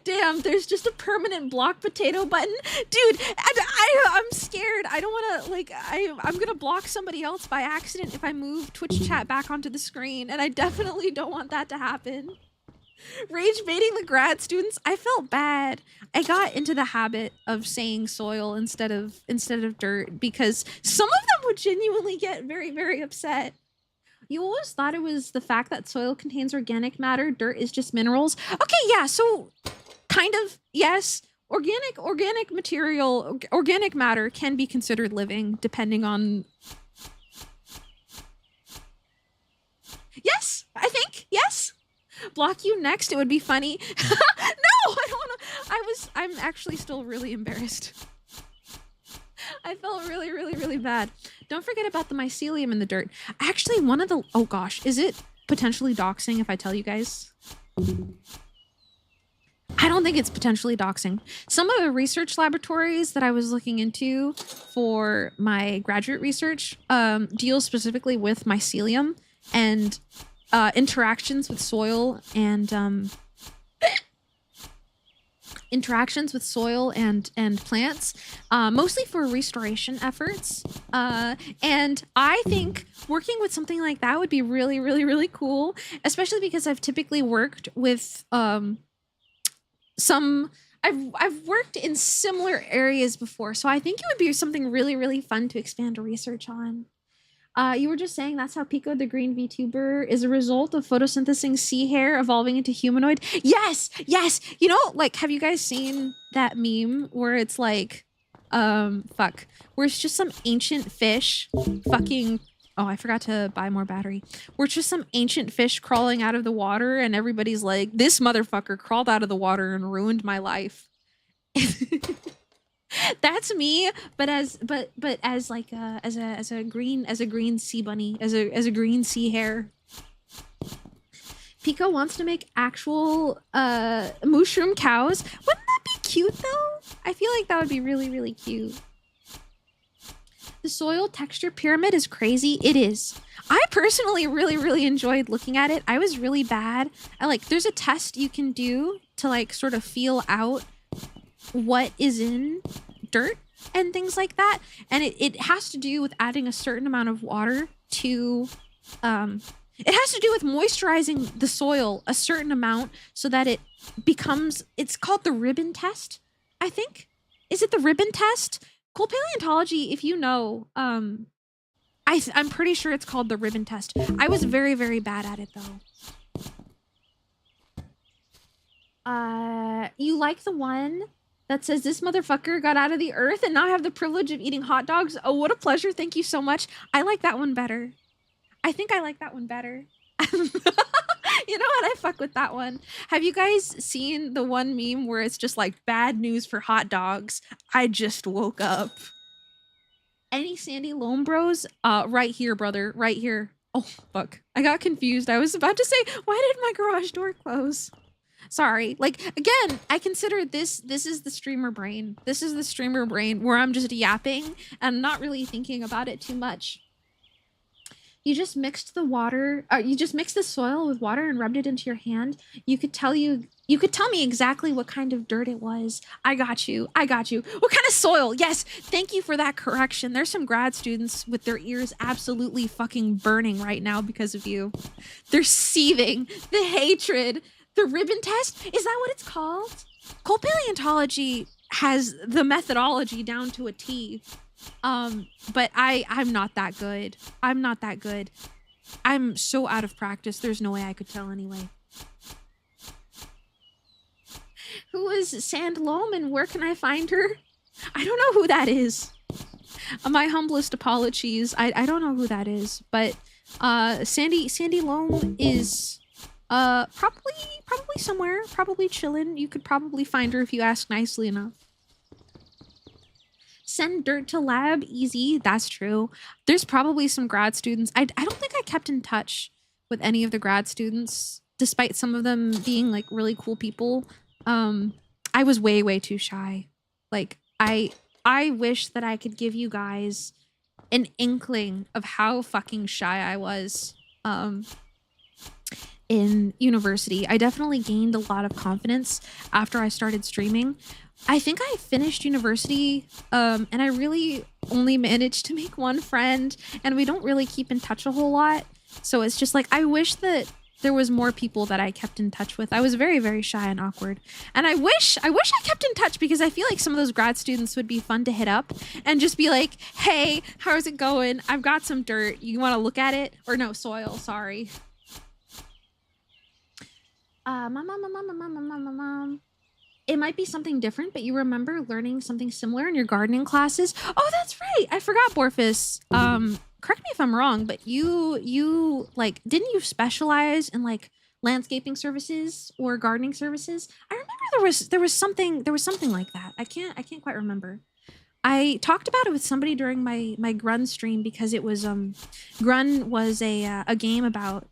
Damn, there's just a permanent block potato button. Dude, I'm scared. I don't want to, like, I'm going to block somebody else by accident if I move Twitch chat back onto the screen, and I definitely don't want that to happen. Rage baiting the grad students. I felt bad. I got into the habit of saying soil instead of dirt because some of them would genuinely get very upset. You always thought it was the fact that soil contains organic matter, dirt is just minerals. Okay, yeah, so kind of, yes. organic material, organic matter can be considered living depending on. Yes, I think yes. Block you next. It would be funny. No, I don't want to. I'm actually still really embarrassed. I felt really, really, really bad. Don't forget about the mycelium in the dirt. Actually, one of the. Oh gosh, is it potentially doxing if I tell you guys? I don't think it's potentially doxing. Some of the research laboratories that I was looking into for my graduate research deal specifically with mycelium and interactions with soil and plants, mostly for restoration efforts. And I think working with something like that would be really, really, really cool, especially because I've typically worked with I've worked in similar areas before, so I think it would be something really, really fun to expand research on. You were just saying that's how Pico the green VTuber is a result of photosynthesizing sea hair evolving into humanoid. Yes, yes. You know, like, have you guys seen that meme where it's like, where it's just some ancient fish fucking. Oh, I forgot to buy more battery. Where it's just some ancient fish crawling out of the water, and everybody's like, "This motherfucker crawled out of the water and ruined my life." That's me, but as like as a green sea bunny, as a green sea hare. Pico wants to make actual mushroom cows. Wouldn't that be cute though? I feel like that would be really, really cute. The soil texture pyramid is crazy. It is. I personally really, really enjoyed looking at it. I was really bad. There's a test you can do to like sort of feel out what is in dirt and things like that. And it has to do with adding a certain amount of water to, it has to do with moisturizing the soil a certain amount so that it becomes, it's called the ribbon test, I think. Is it the ribbon test? Cool Paleontology, if you know, I'm pretty sure it's called the ribbon test. I was very, very bad at it though. You like the one that says this motherfucker got out of the earth and now I have the privilege of eating hot dogs? Oh, what a pleasure. Thank you so much. I like that one better. I think I like that one better. You know what? I fuck with that one. Have you guys seen the one meme where it's just like bad news for hot dogs? I just woke up. Any Sandy Loam bros? Right here, brother. Right here. Oh, fuck. I got confused. I was about to say, why did my garage door close? Sorry. Like, again, I consider this is the streamer brain. This is the streamer brain where I'm just yapping and not really thinking about it too much. You just mixed the water, you just mixed the soil with water and rubbed it into your hand. You could tell me exactly what kind of dirt it was. I got you. What kind of soil? Yes, thank you for that correction. There's some grad students with their ears absolutely fucking burning right now because of you. They're seething. The hatred. The ribbon test? Is that what it's called? Cold Paleontology has the methodology down to a T. But I'm not that good. I'm not that good. I'm so out of practice. There's no way I could tell anyway. Who is Sand Loam and where can I find her? I don't know who that is. My humblest apologies. I don't know who that is, but Sandy Loam is probably somewhere, probably chilling. You could probably find her if you ask nicely enough. Send dirt to lab, easy. That's true. There's probably some grad students. I don't think I kept in touch with any of the grad students, despite some of them being like really cool people. I was way too shy. Like I wish that I could give you guys an inkling of how fucking shy I was in university. I definitely gained a lot of confidence after I started streaming. I think I finished university and I really only managed to make one friend and we don't really keep in touch a whole lot. So it's just like, I wish that there was more people that I kept in touch with. I was very shy and awkward. And I wish I kept in touch because I feel like some of those grad students would be fun to hit up and just be like, hey, how's it going? I've got some dirt. You want to look at it? Or no, soil, sorry. Mom. it might be something different, but you remember learning something similar in your gardening classes. Oh, that's right. I forgot, Borfus. Correct me if I'm wrong, but you like, didn't you specialize in like landscaping services or gardening services? I remember there was something like that. I can't quite remember. I talked about it with somebody during my Grun stream because it was Grun was a game about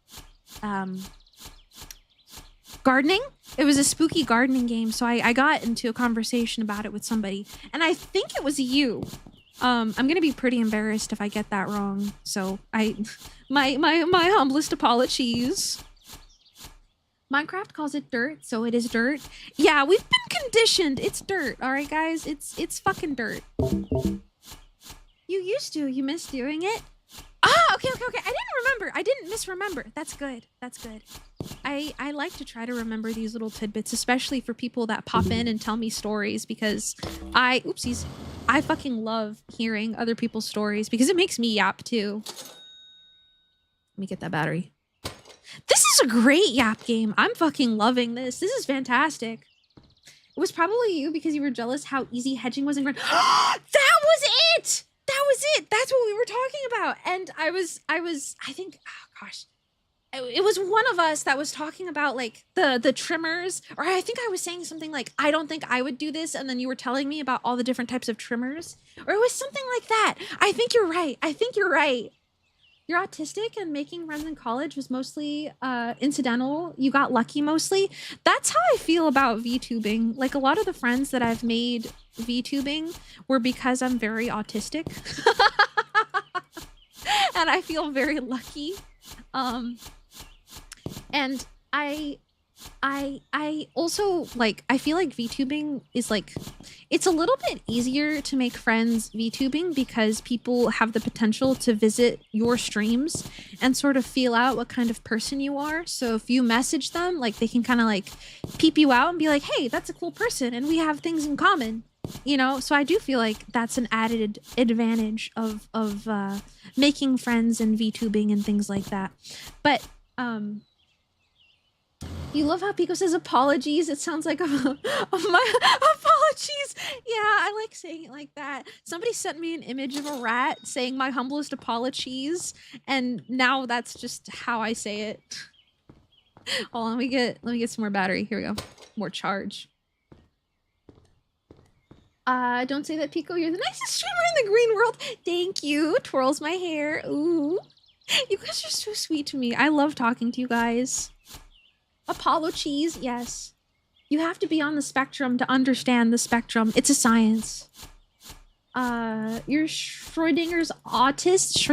gardening. It was a spooky gardening game, so I got into a conversation about it with somebody, and I think it was you. I'm gonna be pretty embarrassed if I get that wrong. So my humblest apologies. Minecraft calls it dirt, so it is dirt. Yeah, we've been conditioned. It's dirt, all right, guys. It's fucking dirt. You used to. You missed doing it. Ah, okay. I didn't misremember. That's good. That's good. I like to try to remember these little tidbits, especially for people that pop in and tell me stories, because I fucking love hearing other people's stories because it makes me yap too. Let me get that battery. This is a great yap game. I'm fucking loving this. This is fantastic. It was probably you because you were jealous how easy hedging was in Grun. That was it! That was it! That's what we were talking about. And I think, oh gosh. It was one of us that was talking about like the trimmers, or I think I was saying something like, I don't think I would do this, and then you were telling me about all the different types of trimmers, or it was something like that. I think you're right. You're autistic, and making friends in college was mostly incidental. You got lucky mostly. That's how I feel about VTubing. Like, a lot of the friends that I've made VTubing were because I'm very autistic. And I feel very lucky. And I also, like, I feel like VTubing is like, it's a little bit easier to make friends VTubing because people have the potential to visit your streams and sort of feel out what kind of person you are. So if you message them, like, they can kind of like peep you out and be like, hey, that's a cool person and we have things in common, you know? So I do feel like that's an added advantage of making friends and VTubing and things like that. But you love how Pico says apologies. It sounds like my apologies. Yeah, I like saying it like that. Somebody sent me an image of a rat saying my humblest apologies, and now that's just how I say it. Hold on, let me get some more battery. Here we go. More charge. Don't say that, Pico. You're the nicest streamer in the green world. Thank you. Twirls my hair. Ooh. You guys are so sweet to me. I love talking to you guys. Apollo cheese, yes. You have to be on the spectrum to understand the spectrum. It's a science. You're Schrodinger's autist?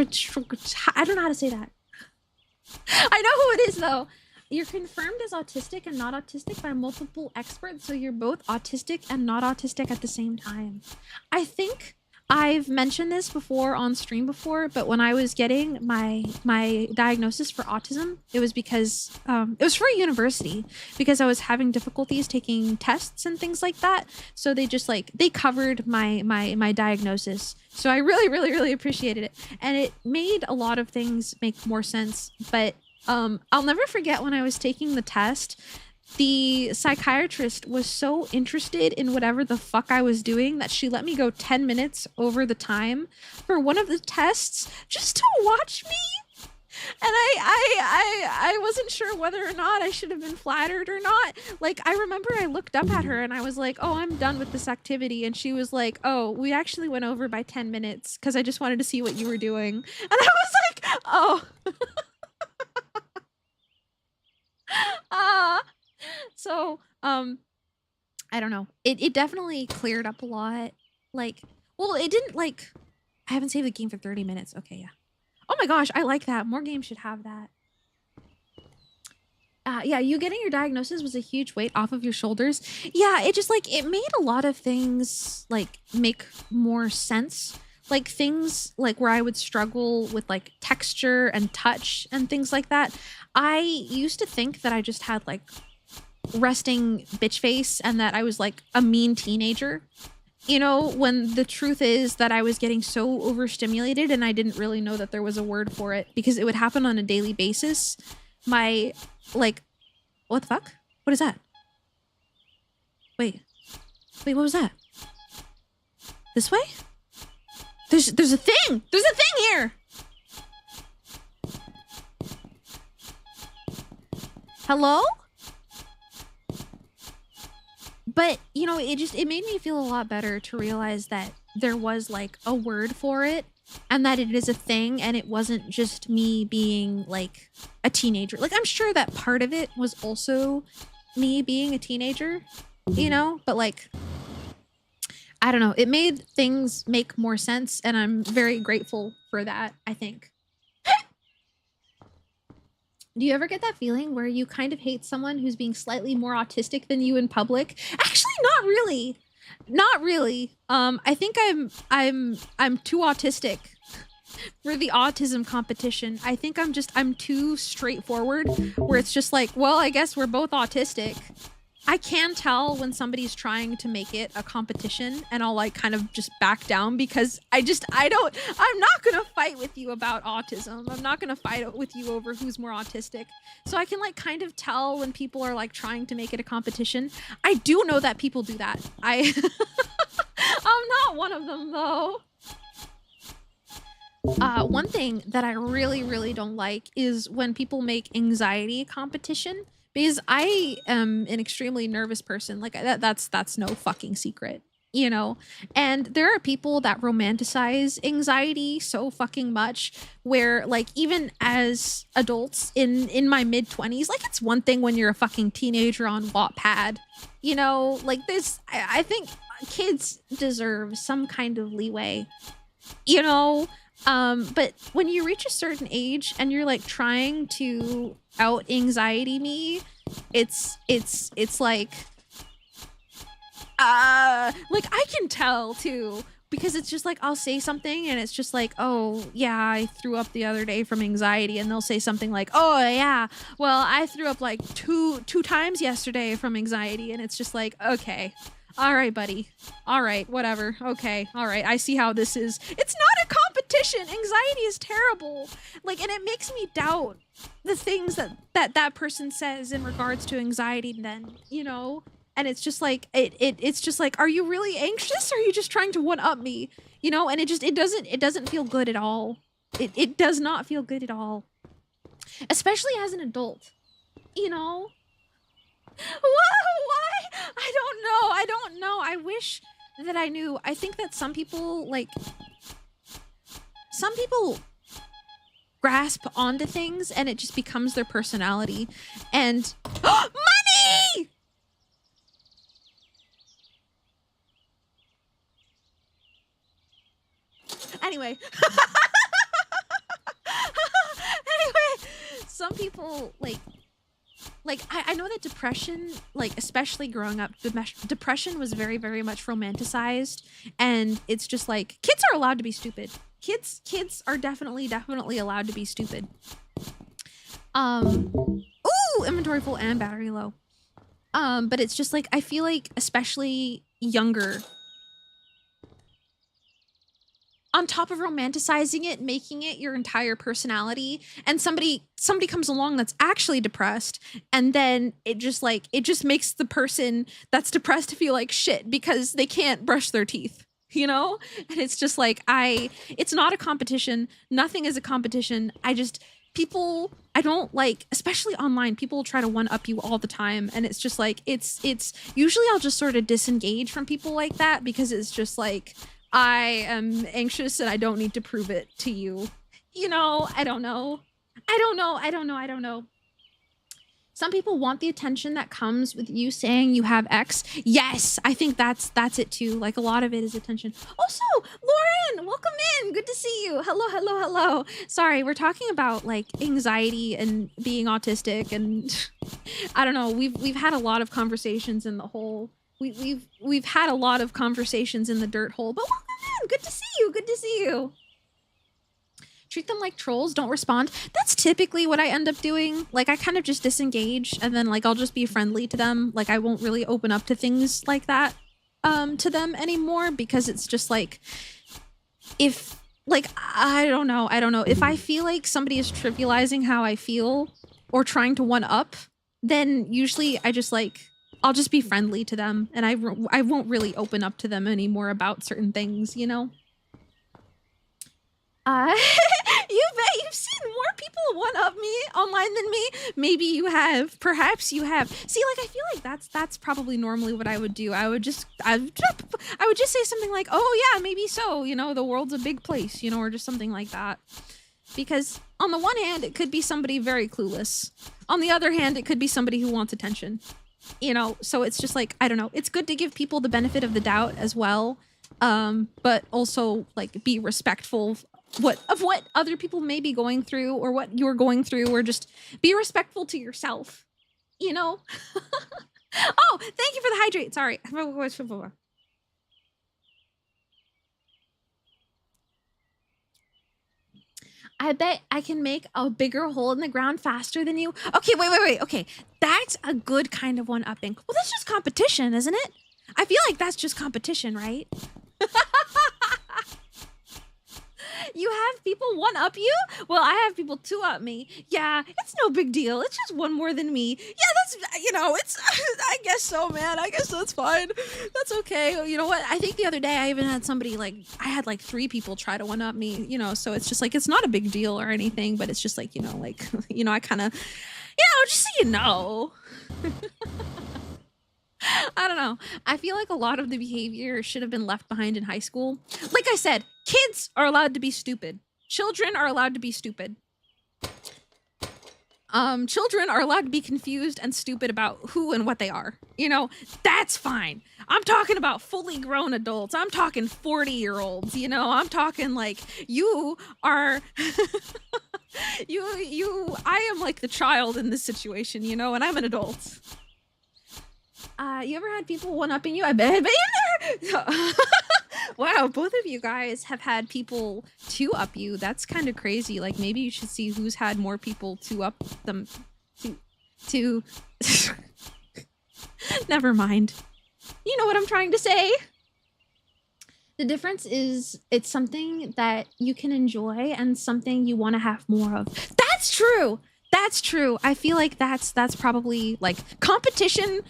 I don't know how to say that. I know who it is, though. You're confirmed as autistic and not autistic by multiple experts, so you're both autistic and not autistic at the same time. I think I've mentioned this before on stream before, but when I was getting my diagnosis for autism, it was because it was for a university, because I was having difficulties taking tests and things like that. So they just like, they covered my diagnosis. So I really appreciated it, and it made a lot of things make more sense. But I'll never forget when I was taking the test, the psychiatrist was so interested in whatever the fuck I was doing that she let me go 10 minutes over the time for one of the tests just to watch me. And I wasn't sure whether or not I should have been flattered or not. Like, I remember I looked up at her and I was like, oh, I'm done with this activity. And she was like, oh, we actually went over by 10 minutes because I just wanted to see what you were doing. And I was like, oh. So, I don't know. It definitely cleared up a lot. Like, well, it didn't, like, I haven't saved the game for 30 minutes. Okay, yeah. Oh my gosh, I like that. More games should have that. Yeah, you getting your diagnosis was a huge weight off of your shoulders. Yeah, it just, like, it made a lot of things, like, make more sense. Like, things, like, where I would struggle with, like, texture and touch and things like that. I used to think that I just had, like, resting bitch face and that I was, like, a mean teenager. You know, when the truth is that I was getting so overstimulated and I didn't really know that there was a word for it because it would happen on a daily basis. My, like, what the fuck? What is that? Wait, Wait, what was that? This way? There's a thing! There's a thing here! Hello? But, you know, it made me feel a lot better to realize that there was like a word for it and that it is a thing and it wasn't just me being like a teenager. Like, I'm sure that part of it was also me being a teenager, you know, but like, I don't know, it made things make more sense and I'm very grateful for that, I think. Do you ever get that feeling where you kind of hate someone who's being slightly more autistic than you in public? Actually, not really. Not really. I think I'm too autistic for the autism competition. I think I'm too straightforward where it's just like, well, I guess we're both autistic. I can tell when somebody's trying to make it a competition and I'll like kind of just back down because I'm not gonna fight with you about autism. I'm not gonna fight with you over who's more autistic. So I can like kind of tell when people are like trying to make it a competition. I do know that people do that. I'm not one of them though. One thing that I really, really don't like is when people make anxiety competition. Because I am an extremely nervous person. Like that's no fucking secret, you know? And there are people that romanticize anxiety so fucking much where like even as adults in my mid-20s, like it's one thing when you're a fucking teenager on Wattpad, you know? Like this, I think kids deserve some kind of leeway, you know? But when you reach a certain age and you're like trying to out anxiety me, it's like I can tell too, because it's just like I'll say something and it's just like, oh yeah, I threw up the other day from anxiety, and they'll say something like, oh yeah, well I threw up like two times yesterday from anxiety, and it's just like, okay. All right, buddy. All right, whatever. Okay. All right. I see how this is. It's not a competition. Anxiety is terrible. Like, and it makes me doubt the things that person says in regards to anxiety then, you know? And it's just like, it's just like, are you really anxious or are you just trying to one up me? You know? And it doesn't feel good at all. It does not feel good at all. Especially as an adult, you know? Why? I don't know. I wish that I knew. I think that some people grasp onto things and it just becomes their personality. And money! Anyway. Anyway, some people like I know that depression, like especially growing up, depression was very, very much romanticized, and it's just like kids are allowed to be stupid. Kids are definitely allowed to be stupid. Ooh, inventory full and battery low. But it's just like I feel like especially younger, on top of romanticizing it, making it your entire personality, and somebody comes along that's actually depressed, and then it just makes the person that's depressed feel like shit because they can't brush their teeth, you know? And it's just like, it's not a competition. Nothing is a competition. I don't like, especially online, people try to one-up you all the time, and it's just like, it's usually I'll just sort of disengage from people like that because it's just like, I am anxious and I don't need to prove it to you. You know, I don't know. Some people want the attention that comes with you saying you have X. Yes, I think that's it too. Like a lot of it is attention. Also, Lauren, welcome in. Good to see you. Hello. Sorry, we're talking about like anxiety and being autistic, and I don't know. We've had a lot of conversations in the hole. We've had a lot of conversations in the dirt hole, but welcome in. Good to see you. Treat them like trolls, don't respond. That's typically what I end up doing. Like I kind of just disengage and then like I'll just be friendly to them. Like I won't really open up to things like that to them anymore, because it's just like, if like I don't know. If I feel like somebody is trivializing how I feel or trying to one up, then usually I just like I'll just be friendly to them, and I won't really open up to them anymore about certain things, you know? You bet you've seen more people one-up me online than me. Maybe you have. Perhaps you have. See, like, I feel like that's probably normally what I would do. I would just say something like, oh yeah, maybe so, you know, the world's a big place, you know, or just something like that. Because on the one hand, it could be somebody very clueless. On the other hand, it could be somebody who wants attention. You know, so it's just like, I don't know. It's good to give people the benefit of the doubt as well. But also, like, be respectful of what other people may be going through, or what you're going through, or just be respectful to yourself, you know? Oh, thank you for the hydrate. Sorry. I bet I can make a bigger hole in the ground faster than you. Okay, wait. Okay, that's a good kind of one-upping. Well, that's just competition, isn't it? I feel like that's just competition, right? You have people one-up you? Well, I have people two-up me. Yeah, it's no big deal. It's just one more than me. Yeah, that's, you know, it's, I guess so, man. I guess that's fine. That's okay. You know what? I think the other day I even had somebody, like, I had like 3 people try to one-up me, you know, so it's just like, it's not a big deal or anything, but it's just like, you know, like, you know, I kind of, you know, just so you know. I don't know. I feel like a lot of the behavior should have been left behind in high school. Like I said, kids are allowed to be stupid. Children are allowed to be stupid. Children are allowed to be confused and stupid about who and what they are. You know, that's fine. I'm talking about fully grown adults. I'm talking 40-year-olds, you know? I'm talking like, you are... I am like the child in this situation, you know? And I'm an adult. You ever had people one-upping you? I bet you never. Wow, both of you guys have had people two-up you. That's kind of crazy. Like, maybe you should see who's had more people two-up them. To Never mind. You know what I'm trying to say. The difference is it's something that you can enjoy and something you want to have more of. That's true. That's true. I feel like that's probably like competition.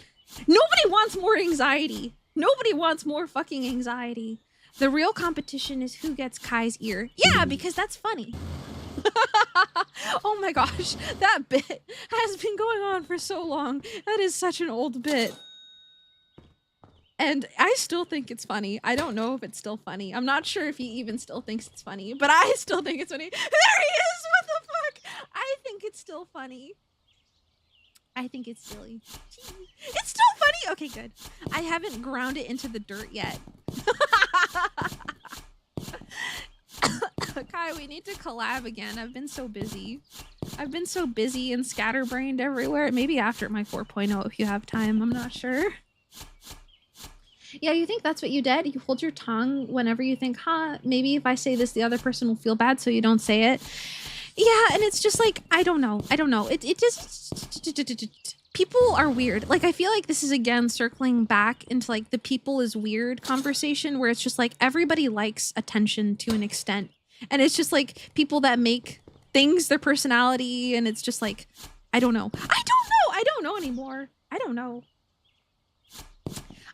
Nobody wants more anxiety. Nobody wants more fucking anxiety. The real competition is who gets Kai's ear. Yeah, because that's funny. Oh my gosh, that bit has been going on for so long. That is such an old bit. And I still think it's funny. I don't know if it's still funny. I'm not sure if he even still thinks it's funny, but I still think it's funny. There he is! What the fuck? I think it's still funny. I think it's silly. It's still funny? Okay, good. I haven't ground it into the dirt yet. Kai, we need to collab again. I've been so busy. I've been so busy and scatterbrained everywhere. Maybe after my 4.0 if you have time. I'm not sure. Yeah, you think that's what you did? You hold your tongue whenever you think, huh, maybe if I say this, the other person will feel bad, so you don't say it. Yeah, and it's just like, I don't know. It just... People are weird. Like, I feel like this is, again, circling back into, like, the people is weird conversation where it's just, like, everybody likes attention to an extent. And it's just, like, people that make things their personality, and it's just, like, I don't know. I don't know anymore. I don't know.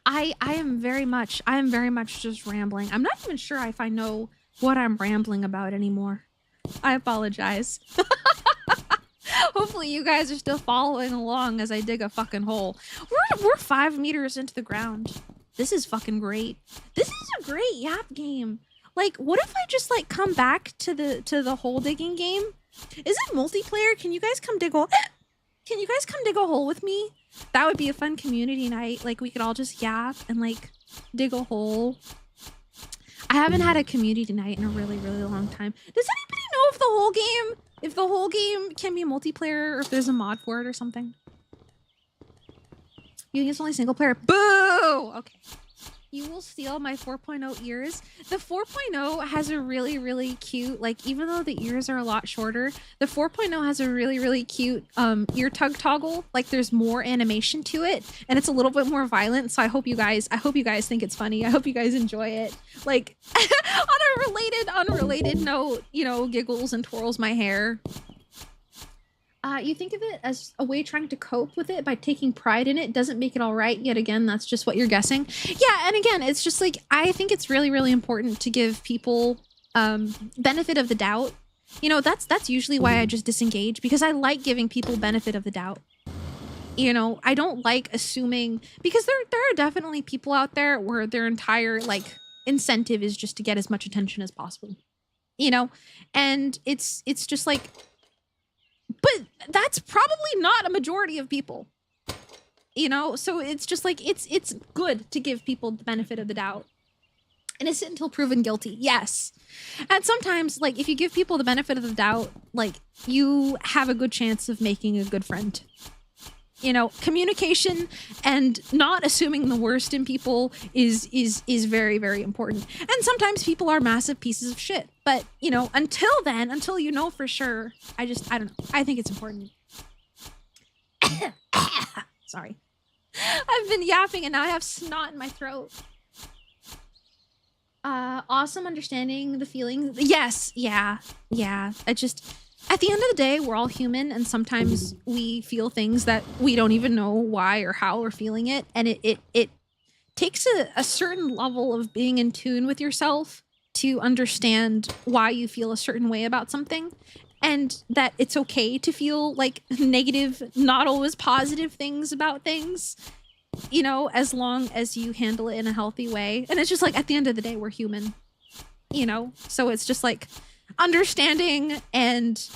I am very much just rambling. I'm not even sure if I know what I'm rambling about anymore. I apologize. Hopefully you guys are still following along as I dig a fucking hole. We're 5 meters into the ground. This is fucking great. This is a great Yap game. Like, what if I just like come back to the hole digging game? Is it multiplayer? Can you guys come dig a Can you guys come dig a hole with me? That would be a fun community night. Like, we could all just yap and like dig a hole. I haven't had a community night in a really, really long time. Does anybody know if the whole game can be multiplayer, or if there's a mod for it or something? You think it's only single player? Boo! Okay. You will steal my 4.0 ears. The 4.0 has a really, really cute, like, even though the ears are a lot shorter, the 4.0 has a really, really cute ear tug toggle. Like, there's more animation to it, and it's a little bit more violent. So I hope you guys think it's funny. I hope you guys enjoy it. Like, on a unrelated note, you know, giggles and twirls my hair. You think of it as a way trying to cope with it by taking pride in it doesn't make it all right. Yet again, that's just what you're guessing. Yeah, and again, it's just like I think it's really, really important to give people benefit of the doubt. You know, that's usually why I just disengage, because I like giving people benefit of the doubt. You know, I don't like assuming, because there are definitely people out there where their entire like incentive is just to get as much attention as possible. You know, and it's just like, but that's probably not a majority of people. You know, so it's just like it's good to give people the benefit of the doubt. Innocent until proven guilty. Yes. And sometimes, like, if you give people the benefit of the doubt, like, you have a good chance of making a good friend. You know, communication and not assuming the worst in people is very, very important. And sometimes people are massive pieces of shit. But, you know, until then, until you know for sure, I don't know. I think it's important. Sorry. I've been yapping and now I have snot in my throat. Awesome understanding the feelings. Yes, yeah. I just, at the end of the day, we're all human, and sometimes we feel things that we don't even know why or how we're feeling it, and it takes a certain level of being in tune with yourself to understand why you feel a certain way about something, and that it's okay to feel like negative, not always positive things about things. You know, as long as you handle it in a healthy way. And it's just like, at the end of the day, we're human, you know? So it's just like understanding and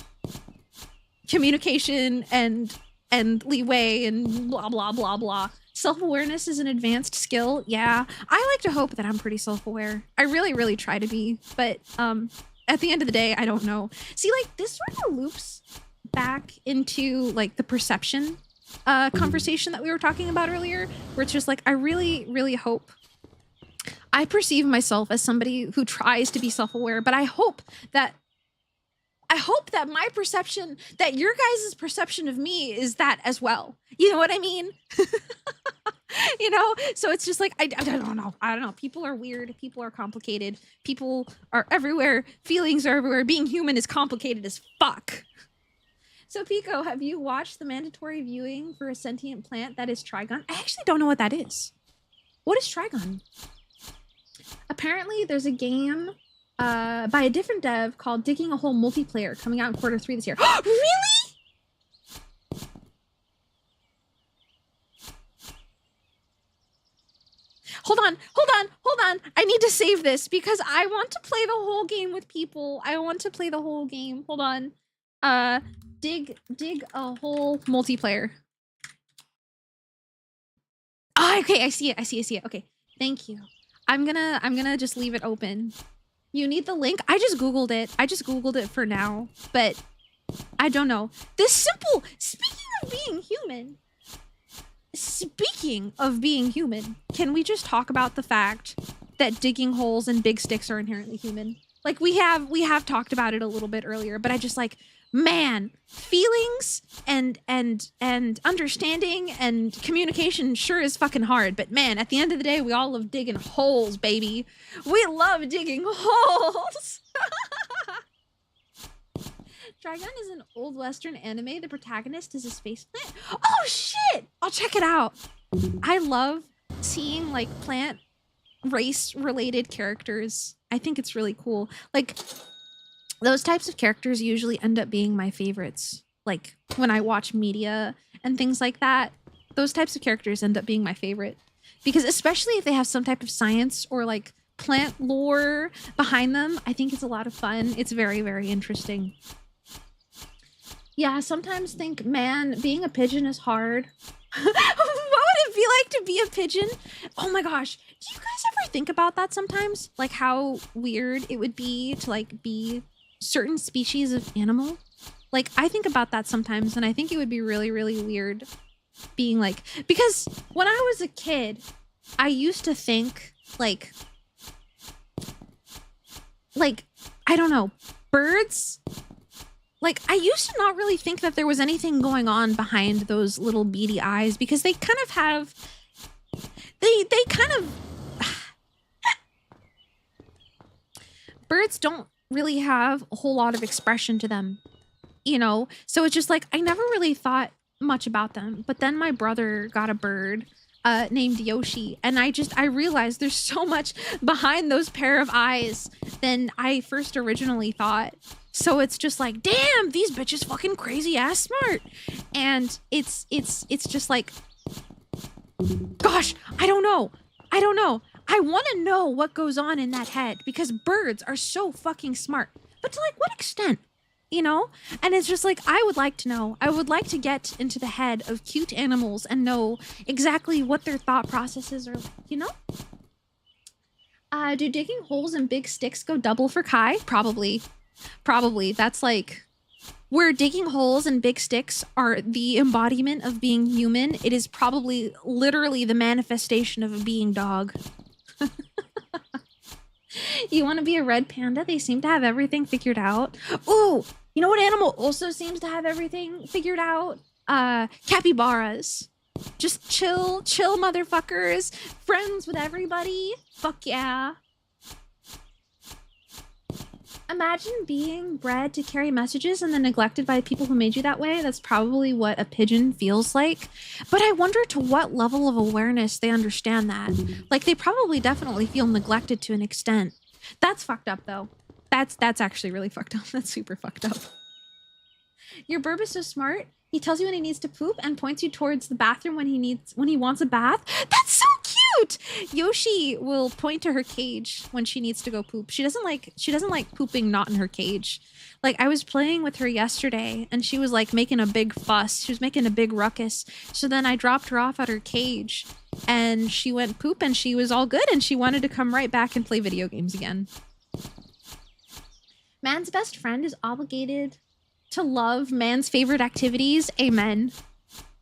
communication and leeway and blah, blah, blah, blah. Self-awareness is an advanced skill. Yeah. I like to hope that I'm pretty self-aware. I really, really try to be. But at the end of the day, I don't know. See, like, this sort of loops back into like the perception conversation that we were talking about earlier, where it's just like, I really, really hope I perceive myself as somebody who tries to be self-aware, but I hope that my perception, that your guys' perception of me is that as well. You know what I mean? You know? So it's just like, I don't know. People are weird. People are complicated. People are everywhere. Feelings are everywhere. Being human is complicated as fuck. So Pico, have you watched the mandatory viewing for a sentient plant that is Trigon? I actually don't know what that is. What is Trigon? Apparently there's a game by a different dev called Digging a Hole Multiplayer coming out in Q3 this year. Really? Hold on. I need to save this because I want to play the whole game with people. I want to play the whole game. Hold on. Dig a Hole Multiplayer. Oh, okay, I see it. Okay, thank you. I'm gonna just leave it open. You need the link? I just Googled it for now, but I don't know. Speaking of being human, can we just talk about the fact that digging holes and big sticks are inherently human? Like, we have talked about it a little bit earlier, but I just like, man, feelings and understanding and communication sure is fucking hard, but man, at the end of the day, we all love digging holes, baby. We love digging holes. Trigun is an old Western anime. The protagonist is a space plant. Oh shit! I'll check it out. I love seeing like plant race related characters. I think it's really cool. Like, those types of characters usually end up being my favorites. Like, when I watch media and things like that, those types of characters end up being my favorite. Because especially if they have some type of science or like plant lore behind them, I think it's a lot of fun. It's very, very interesting. Yeah, I sometimes think, man, being a pigeon is hard. What would it be like to be a pigeon? Oh my gosh. Do you guys ever think about that sometimes? Like how weird it would be to like be certain species of animal? Like, I think about that sometimes, and I think it would be really, really weird being like, because when I was a kid, I used to think like, I don't know, birds. Like, I used to not really think that there was anything going on behind those little beady eyes, because they kind of have, they kind of, birds don't really have a whole lot of expression to them. you know? So it's just like, I never really thought much about them. But then my brother got a bird named Yoshi, and I realized there's so much behind those pair of eyes than I first originally thought. So it's just like, damn, these bitches fucking crazy ass smart. And it's just like, gosh, I don't know. I want to know what goes on in that head, because birds are so fucking smart. But to like what extent? You know? And it's just like, I would like to know. I would like to get into the head of cute animals and know exactly what their thought processes are like, you know? Do digging holes in big sticks go double for Kai? Probably. That's like, where digging holes and big sticks are the embodiment of being human, it is probably literally the manifestation of a being dog. You want to be a red panda? They seem to have everything figured out. Ooh, you know what animal also seems to have everything figured out? Capybaras. Just chill motherfuckers. Friends with everybody. Fuck yeah. Imagine being bred to carry messages and then neglected by people who made you that way. That's probably what a pigeon feels like. But I wonder to what level of awareness they understand that. Like, they probably definitely feel neglected to an extent. That's fucked up, though. That's actually really fucked up. That's super fucked up. Your burb is so smart. He tells you when he needs to poop and points you towards the bathroom when he wants a bath. That's so cute. Yoshi will point to her cage when she needs to go poop. She doesn't like pooping not in her cage. Like, I was playing with her yesterday and she was like making a big fuss. She was making a big ruckus. So then I dropped her off at her cage and she went poop and she was all good and she wanted to come right back and play video games again. Man's best friend is obligated to love man's favorite activities. Amen.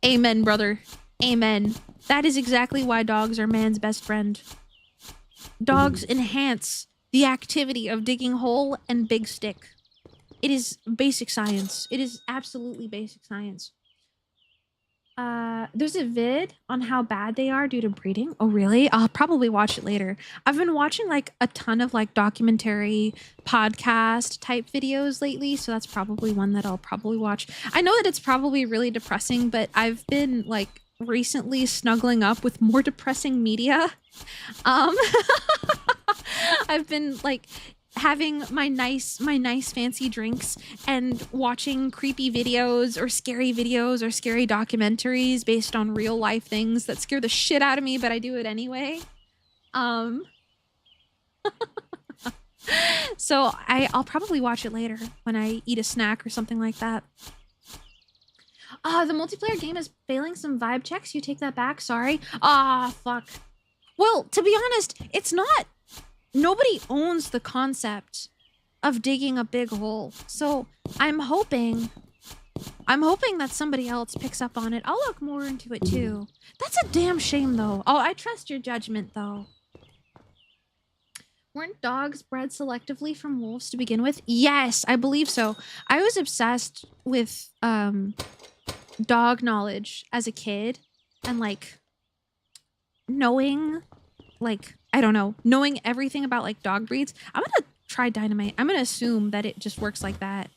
Amen, brother. Amen. That is exactly why dogs are man's best friend. Dogs enhance the activity of digging hole and big stick. It is basic science. It is absolutely basic science. There's a vid on how bad they are due to breeding. Oh, really? I'll probably watch it later. I've been watching like a ton of like documentary podcast type videos lately, so that's probably one that I'll probably watch. I know that it's probably really depressing, but I've been like recently snuggling up with more depressing media. I've been like having my nice fancy drinks and watching creepy videos or scary documentaries based on real life things that scare the shit out of me, but I do it anyway. So I'll probably watch it later when I eat a snack or something like that. The multiplayer game is failing some vibe checks. You take that back. Sorry. Fuck. Well, to be honest, it's not. Nobody owns the concept of digging a big hole. So I'm hoping that somebody else picks up on it. I'll look more into it too. That's a damn shame though. Oh, I trust your judgment though. Weren't dogs bred selectively from wolves to begin with? Yes, I believe so. I was obsessed with dog knowledge as a kid and like knowing like, I don't know, knowing everything about like dog breeds. I'm gonna try Dynamite. I'm gonna assume that it just works like that.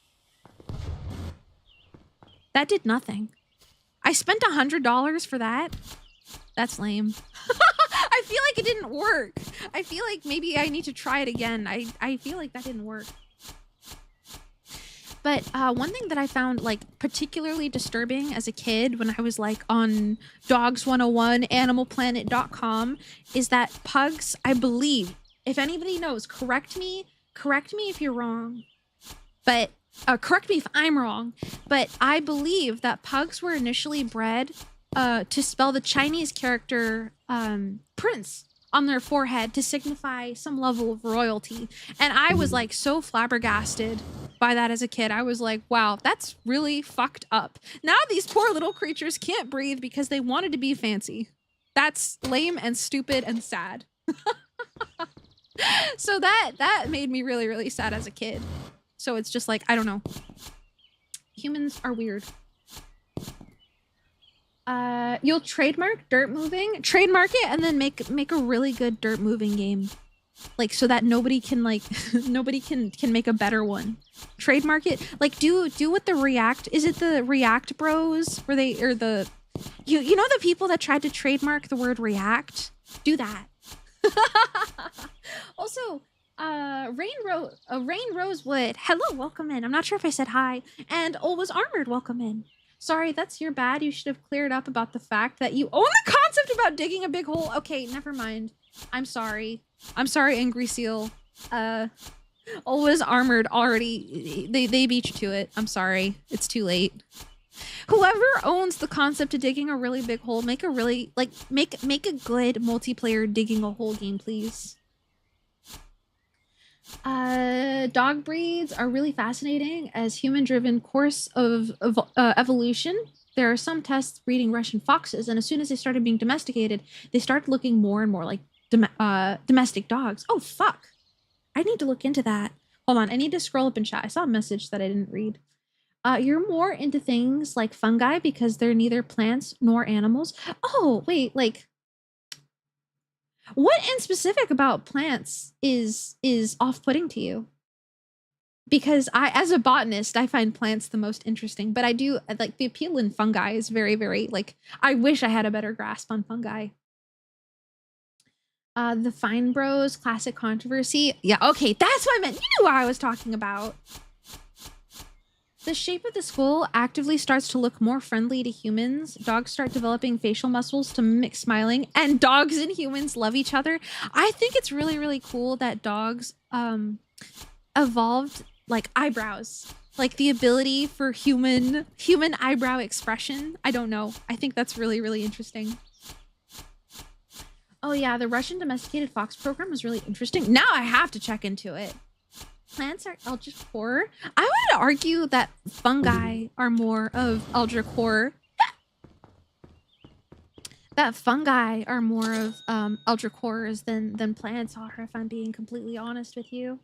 That did nothing. I spent $100 for that. That's lame. I feel like it didn't work. I feel like maybe I need to try it again. I feel like that didn't work. But one thing that I found like particularly disturbing as a kid when I was like on Dogs 101, animalplanet.com, is that pugs, I believe, if anybody knows, correct me if you're wrong, but correct me if I'm wrong, but I believe that pugs were initially bred to spell the Chinese character Prince on their forehead to signify some level of royalty. And I was like so flabbergasted by that as a kid. I was like, wow, that's really fucked up. Now these poor little creatures can't breathe because they wanted to be fancy. That's lame and stupid and sad. So that made me really, really sad as a kid. So it's just like, I don't know. Humans are weird. You'll trademark dirt moving? Trademark it and then make a really good dirt moving game. like so that nobody can like nobody can make a better one. Trademark it. Like do what the React, is it the React Bros where they, or the you know the people that tried to trademark the word React? Do that. Also, Rain Rosewood, hello, welcome in. I'm not sure if I said hi. And Always Armored, welcome in. Sorry, that's your bad. You should have cleared up about the fact that you own the concept about digging a big hole. Okay, never mind. I'm sorry. I'm sorry, Angry Seal. Always Armored already, they beat you to it. I'm sorry. It's too late. Whoever owns the concept of digging a really big hole, make a really, like, make a good multiplayer digging a hole game, please. Dog breeds are really fascinating as human-driven course of evolution. There are some tests breeding Russian foxes, and as soon as they started being domesticated, they started looking more and more like domestic dogs. Oh, fuck. I need to look into that. Hold on, I need to scroll up in chat. I saw a message that I didn't read. You're more into things like fungi because they're neither plants nor animals. Oh, wait, like, what in specific about plants is off-putting to you? Because as a botanist, I find plants the most interesting, but I do, like, the appeal in fungi is very, very, like, I wish I had a better grasp on fungi. The Fine Bros, classic controversy. Yeah, okay, that's what I meant. You knew what I was talking about. The shape of the skull actively starts to look more friendly to humans. Dogs start developing facial muscles to mimic smiling, and dogs and humans love each other. I think it's really, really cool that dogs evolved like eyebrows, like the ability for human eyebrow expression. I don't know. I think that's really, really interesting. Oh yeah, the Russian domesticated fox program was really interesting. Now I have to check into it. Plants are Eldritch Horror. I would argue that fungi are more of Eldritch Horror. That fungi are more of Eldritch Horrors than plants are, if I'm being completely honest with you.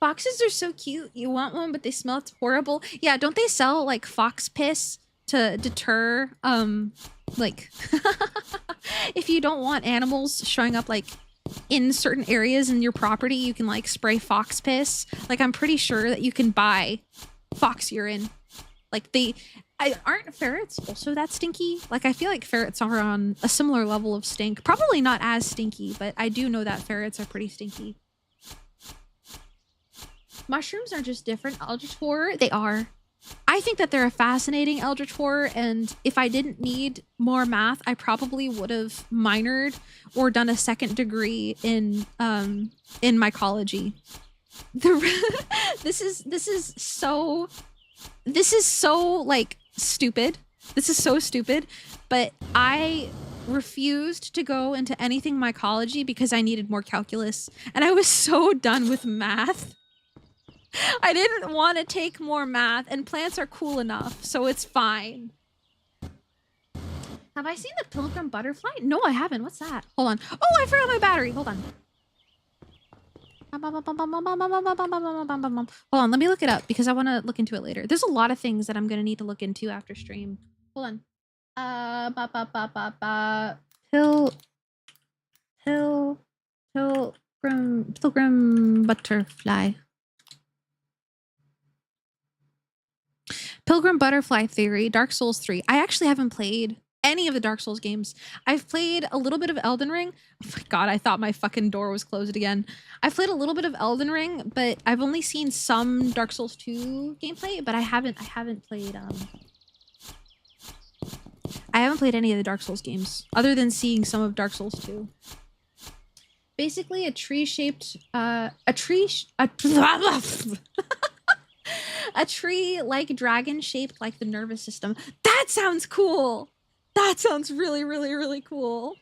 Foxes are so cute. You want one, but they smell horrible. Yeah, don't they sell like fox piss to deter like if you don't want animals showing up like in certain areas in your property, you can like spray fox piss. Like I'm pretty sure that you can buy fox urine. Like aren't ferrets also that stinky? Like I feel like ferrets are on a similar level of stink. Probably not as stinky, but I do know that ferrets are pretty stinky. Mushrooms are just different Eldritch Horror. They are. I think that they're a fascinating Eldritch Horror, and if I didn't need more math, I probably would have minored or done a second degree in mycology. This is so like stupid. This is so stupid, but I refused to go into anything mycology because I needed more calculus, and I was so done with math. I didn't want to take more math, and plants are cool enough, so it's fine. Have I seen the Pilgrim Butterfly? No, I haven't. What's that? Hold on. Oh, I forgot my battery. Hold on. Hold on, let me look it up because I want to look into it later. There's a lot of things that I'm going to need to look into after stream. Hold on. Pilgrim Butterfly. Pilgrim Butterfly Theory, Dark Souls 3. I actually haven't played any of the Dark Souls games. I've played a little bit of Elden Ring. Oh my god, I thought my fucking door was closed again. I've played a little bit of Elden Ring, but I've only seen some Dark Souls 2 gameplay, but I haven't played any of the Dark Souls games other than seeing some of Dark Souls 2. Basically a tree-shaped a tree like dragon shaped like the nervous system. That sounds cool. That sounds really, really, really cool.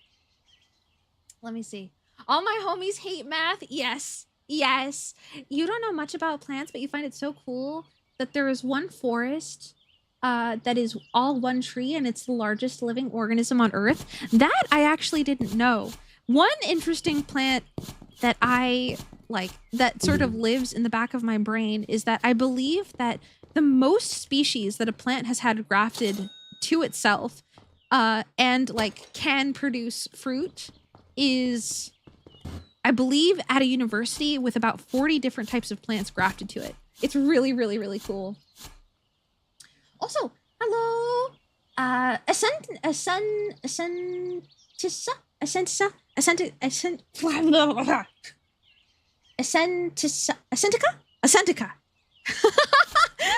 Let me see. All my homies hate math. Yes. Yes. You don't know much about plants, but you find it so cool that there is one forest that is all one tree and it's the largest living organism on Earth. That I actually didn't know. One interesting plant that I like that sort of lives in the back of my brain is that I believe that the most species that a plant has had grafted to itself and like can produce fruit is I believe, at a university with about 40 different types of plants grafted to it. It's really, really, really cool. Also, hello, Ascentica.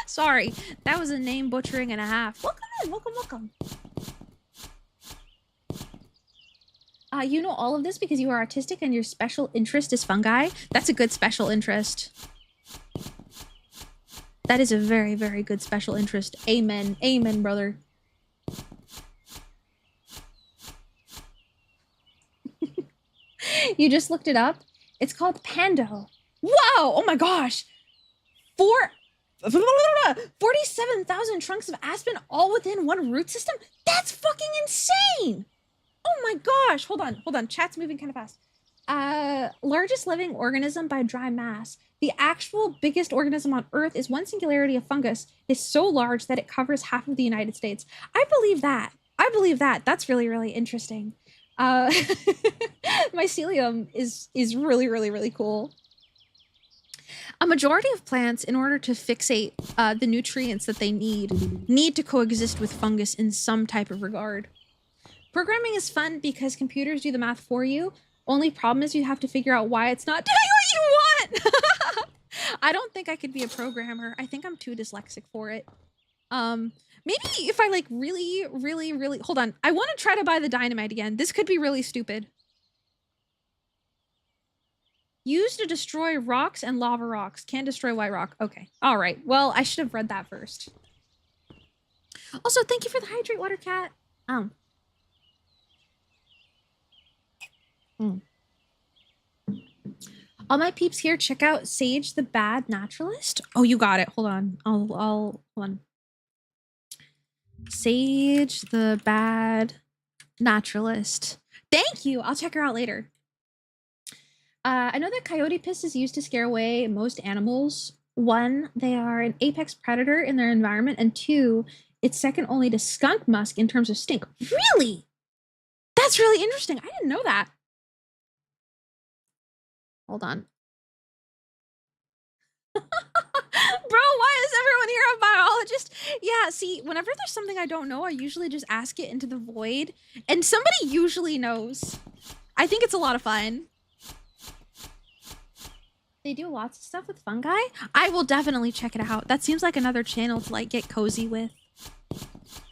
Sorry, that was a name butchering and a half. Welcome in, welcome. You know all of this because you are artistic and your special interest is fungi. That's a good special interest. That is a very, very good special interest. Amen. Amen, brother. You just looked it up. It's called Pando. Whoa! Oh my gosh! 47,000 trunks of aspen all within one root system? That's fucking insane! Oh my gosh! Hold on. Chat's moving kind of fast. Largest living organism by dry mass. The actual biggest organism on Earth is one singularity of fungus. It's so large that it covers half of the United States. I believe that. That's really, really interesting. Mycelium is really, really, really cool. A majority of plants, in order to fixate the nutrients that they need to coexist with fungus in some type of regard. Programming is fun because computers do the math for you. Only problem is you have to figure out why it's not doing what you want. I don't think I could be a programmer. I think I'm too dyslexic for it. Maybe if I like really, really, really... Hold on. I want to try to buy the dynamite again. This could be really stupid. Used to destroy rocks and lava rocks. Can't destroy white rock. Okay. All right. Well, I should have read that first. Also, thank you for the hydrate water, cat. All my peeps here, check out Sage the Bad Naturalist. Oh, you got it. Hold on. Hold on. Sage the Bad Naturalist. Thank you. I'll check her out later. I know that coyote piss is used to scare away most animals. 1, they are an apex predator in their environment, and 2, it's second only to skunk musk in terms of stink. Really? That's really interesting. I didn't know that. Hold on. Bro, why is everyone here a biologist? Yeah, see, whenever there's something I don't know, I usually just ask it into the void, and somebody usually knows. I think it's a lot of fun. They do lots of stuff with fungi. I will definitely check it out. That seems like another channel to like get cozy with.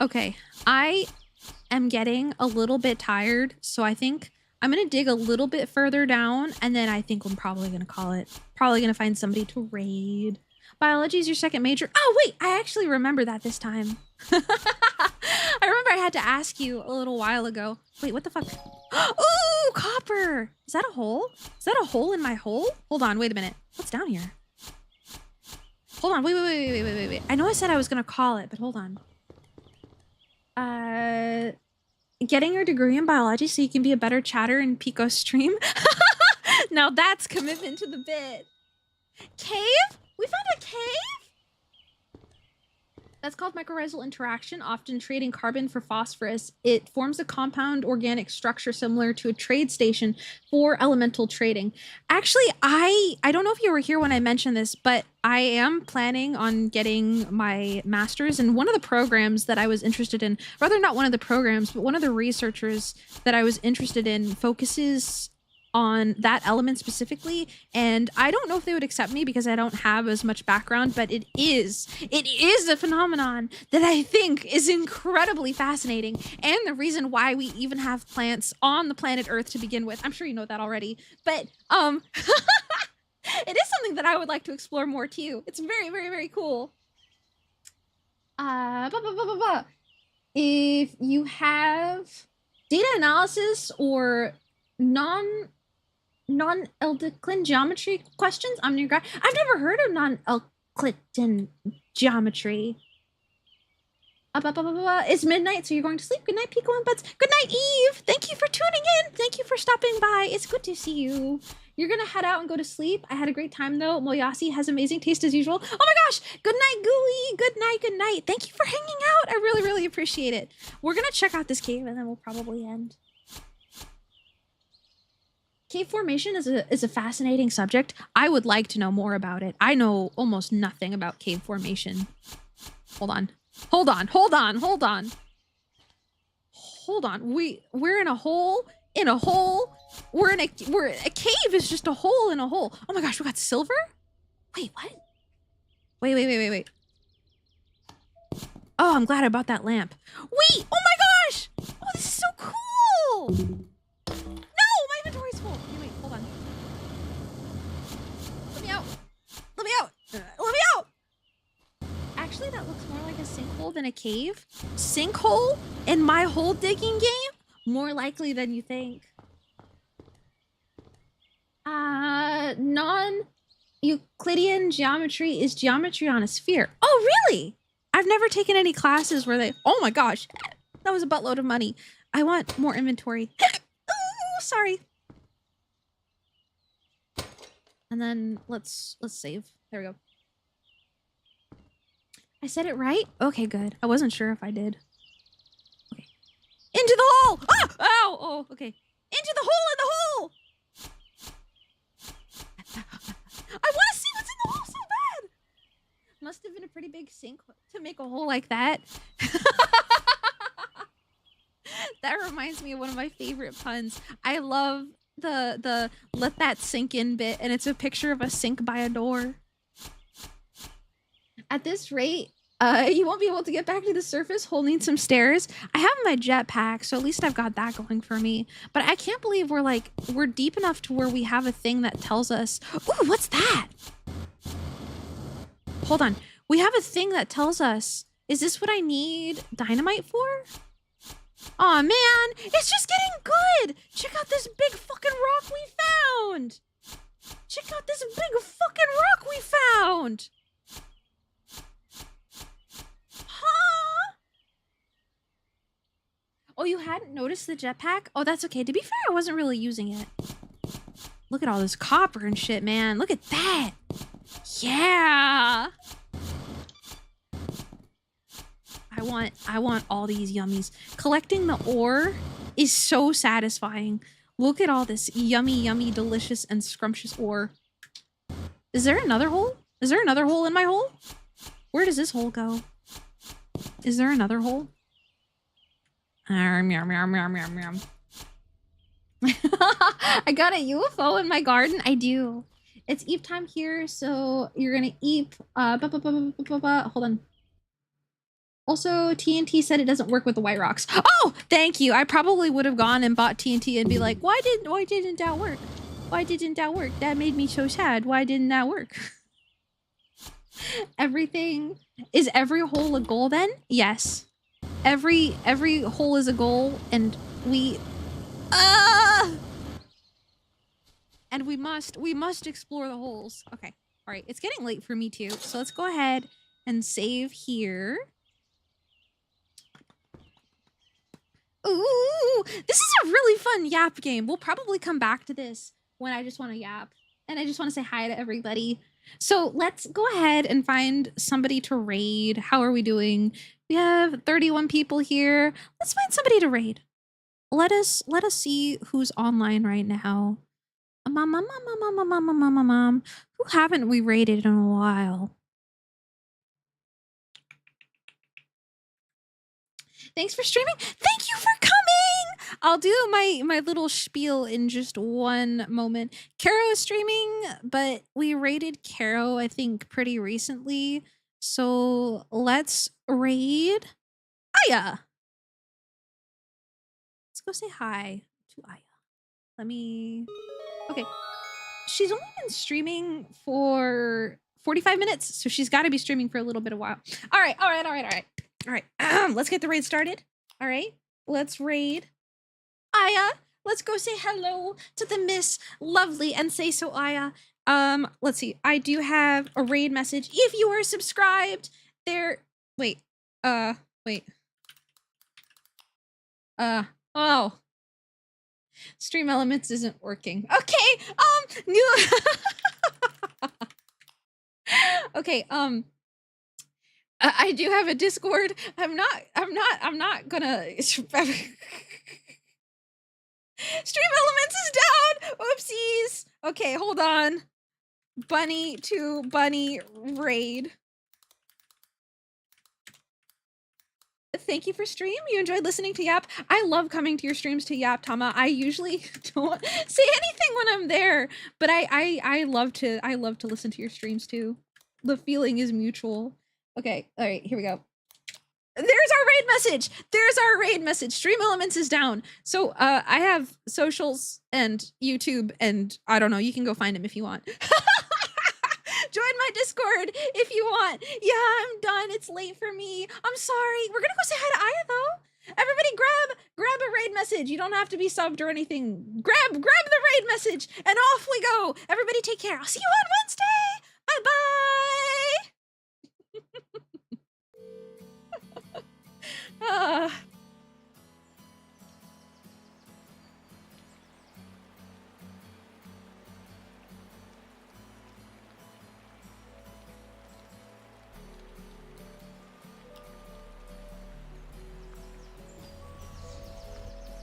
Okay, I am getting a little bit tired, so I think I'm gonna dig a little bit further down, and then I think I'm probably gonna call it. Probably gonna find somebody to raid. Biology is your second major. Oh wait, I actually remember that this time. I remember I had to ask you a little while ago. Wait, what the fuck? Ooh, copper! Is that a hole? Is that a hole in my hole? Hold on, wait a minute. What's down here? Hold on, wait. I know I said I was gonna call it, but hold on. Getting your degree in biology so you can be a better chatter in Pico stream. Now that's commitment to the bit. Cave? We found a cave? That's called mycorrhizal interaction, often trading carbon for phosphorus. It forms a compound organic structure similar to a trade station for elemental trading. Actually, I don't know if you were here when I mentioned this, but I am planning on getting my master's, and one of the programs that I was interested in, rather not one of the programs, but one of the researchers that I was interested in focuses on that element specifically, and I don't know if they would accept me because I don't have as much background, but it is a phenomenon that I think is incredibly fascinating, and the reason why we even have plants on the planet Earth to begin with. I'm sure you know that already, but it is something that I would like to explore more too. It's very, very, very cool. If you have data analysis or non-Euclidean geometry questions, I'm new grad. I've never heard of non-Euclidean geometry. It's midnight, so you're going to sleep. Good night, Pico and Buds. Good night, Eve. Thank you for tuning in. Thank you for stopping by. It's good to see you. You're gonna head out and go to sleep. I had a great time though. Moyasi has amazing taste as usual. Oh my gosh! Good night, Gooey. Good night. Good night. Thank you for hanging out. I really, really appreciate it. We're gonna check out this cave and then we'll probably end. Cave formation is a fascinating subject. I would like to know more about it. I know almost nothing about cave formation. Hold on. Hold on. Hold on. Hold on. Hold on. We're in a hole in a hole. We're a cave is just a hole in a hole. Oh my gosh, we got silver? Wait, what? Wait. Oh, I'm glad I bought that lamp. Wait, oh my gosh! Oh, this is so cool! No, my inventory's full. Wait, hold on. Let me out. Let me out. Let me out. Actually, that looks more like a sinkhole than a cave. Sinkhole in my hole digging game? More likely than you think. Non-Euclidean geometry is geometry on a sphere. Oh, really? I've never taken any classes where they... Oh my gosh. That was a buttload of money. I want more inventory. Oh, sorry. And then let's save. There we go. I said it right? Okay, good. I wasn't sure if I did. Okay. Into the hole! Ah! Ow! Oh, okay. Into the hole in the hole! I want to see what's in the hole so bad! Must have been a pretty big sink to make a hole like that. That reminds me of one of my favorite puns. I love the let that sink in bit, and it's a picture of a sink by a door. At this rate, you won't be able to get back to the surface holding some stairs. I have my jetpack, so at least I've got that going for me. But I can't believe we're deep enough to where we have a thing that tells us, ooh, what's that? Hold on. We have a thing that tells us, is this what I need dynamite for? Aw, man, it's just getting good. Check out this big fucking rock we found. Check out this big fucking rock we found. Huh? Oh, you hadn't noticed the jetpack? Oh, that's okay. To be fair, I wasn't really using it. Look at all this copper and shit, man. Look at that. Yeah. I want all these yummies. Collecting the ore is so satisfying. Look at all this yummy, delicious, and scrumptious ore. Is there another hole? Is there another hole in my hole? Where does this hole go? Is there another hole? I got a UFO in my garden. I do. It's Eve time here, so you're gonna eep. Hold on. Also, TNT said it doesn't work with the white rocks. Oh, thank you. I probably would have gone and bought TNT and be like, why didn't that work? Why didn't that work? That made me so sad. Why didn't that work? Everything is every hole a goal then? Yes. Every hole is a goal, and we must explore the holes. Okay. All right. It's getting late for me too. So let's go ahead and save here. Ooh, this is a really fun yap game. We'll probably come back to this when I just want to yap and I just want to say hi to everybody. So let's go ahead and find somebody to raid. How are we doing? We have 31 people here. Let's find somebody to raid. Let us see who's online right now. Mom. Who haven't we raided in a while? Thanks for streaming. Thank you for coming. I'll do my little spiel in just one moment. Caro is streaming, but we raided Caro, I think, pretty recently. So let's raid Aya. Let's go say hi to Aya. Let me... Okay. She's only been streaming for 45 minutes, so she's got to be streaming for a little bit of while. All right. All right, let's get the raid started. All right, let's raid Aya. Let's go say hello to the Miss Lovely and say so, Aya. Let's see. I do have a raid message. If you are subscribed, there. Wait. Oh. Stream Elements isn't working. Okay. New. Okay. I do have a Discord. I'm not gonna Stream Elements is down. Oopsies. Okay, hold on. Bunny to bunny raid. Thank you for stream. You enjoyed listening to Yap. I love coming to your streams to Yap, Tama. I usually don't say anything when I'm there, but I love to listen to your streams too. The feeling is mutual. Okay, all right, here we go. There's our raid message. There's our raid message. Stream Elements is down. So I have socials and YouTube, and I don't know. You can go find them if you want. Join my Discord if you want. Yeah, I'm done. It's late for me. I'm sorry. We're gonna go say hi to Aya though. Everybody grab a raid message. You don't have to be subbed or anything. Grab the raid message and off we go. Everybody take care. I'll see you on Wednesday. Bye bye.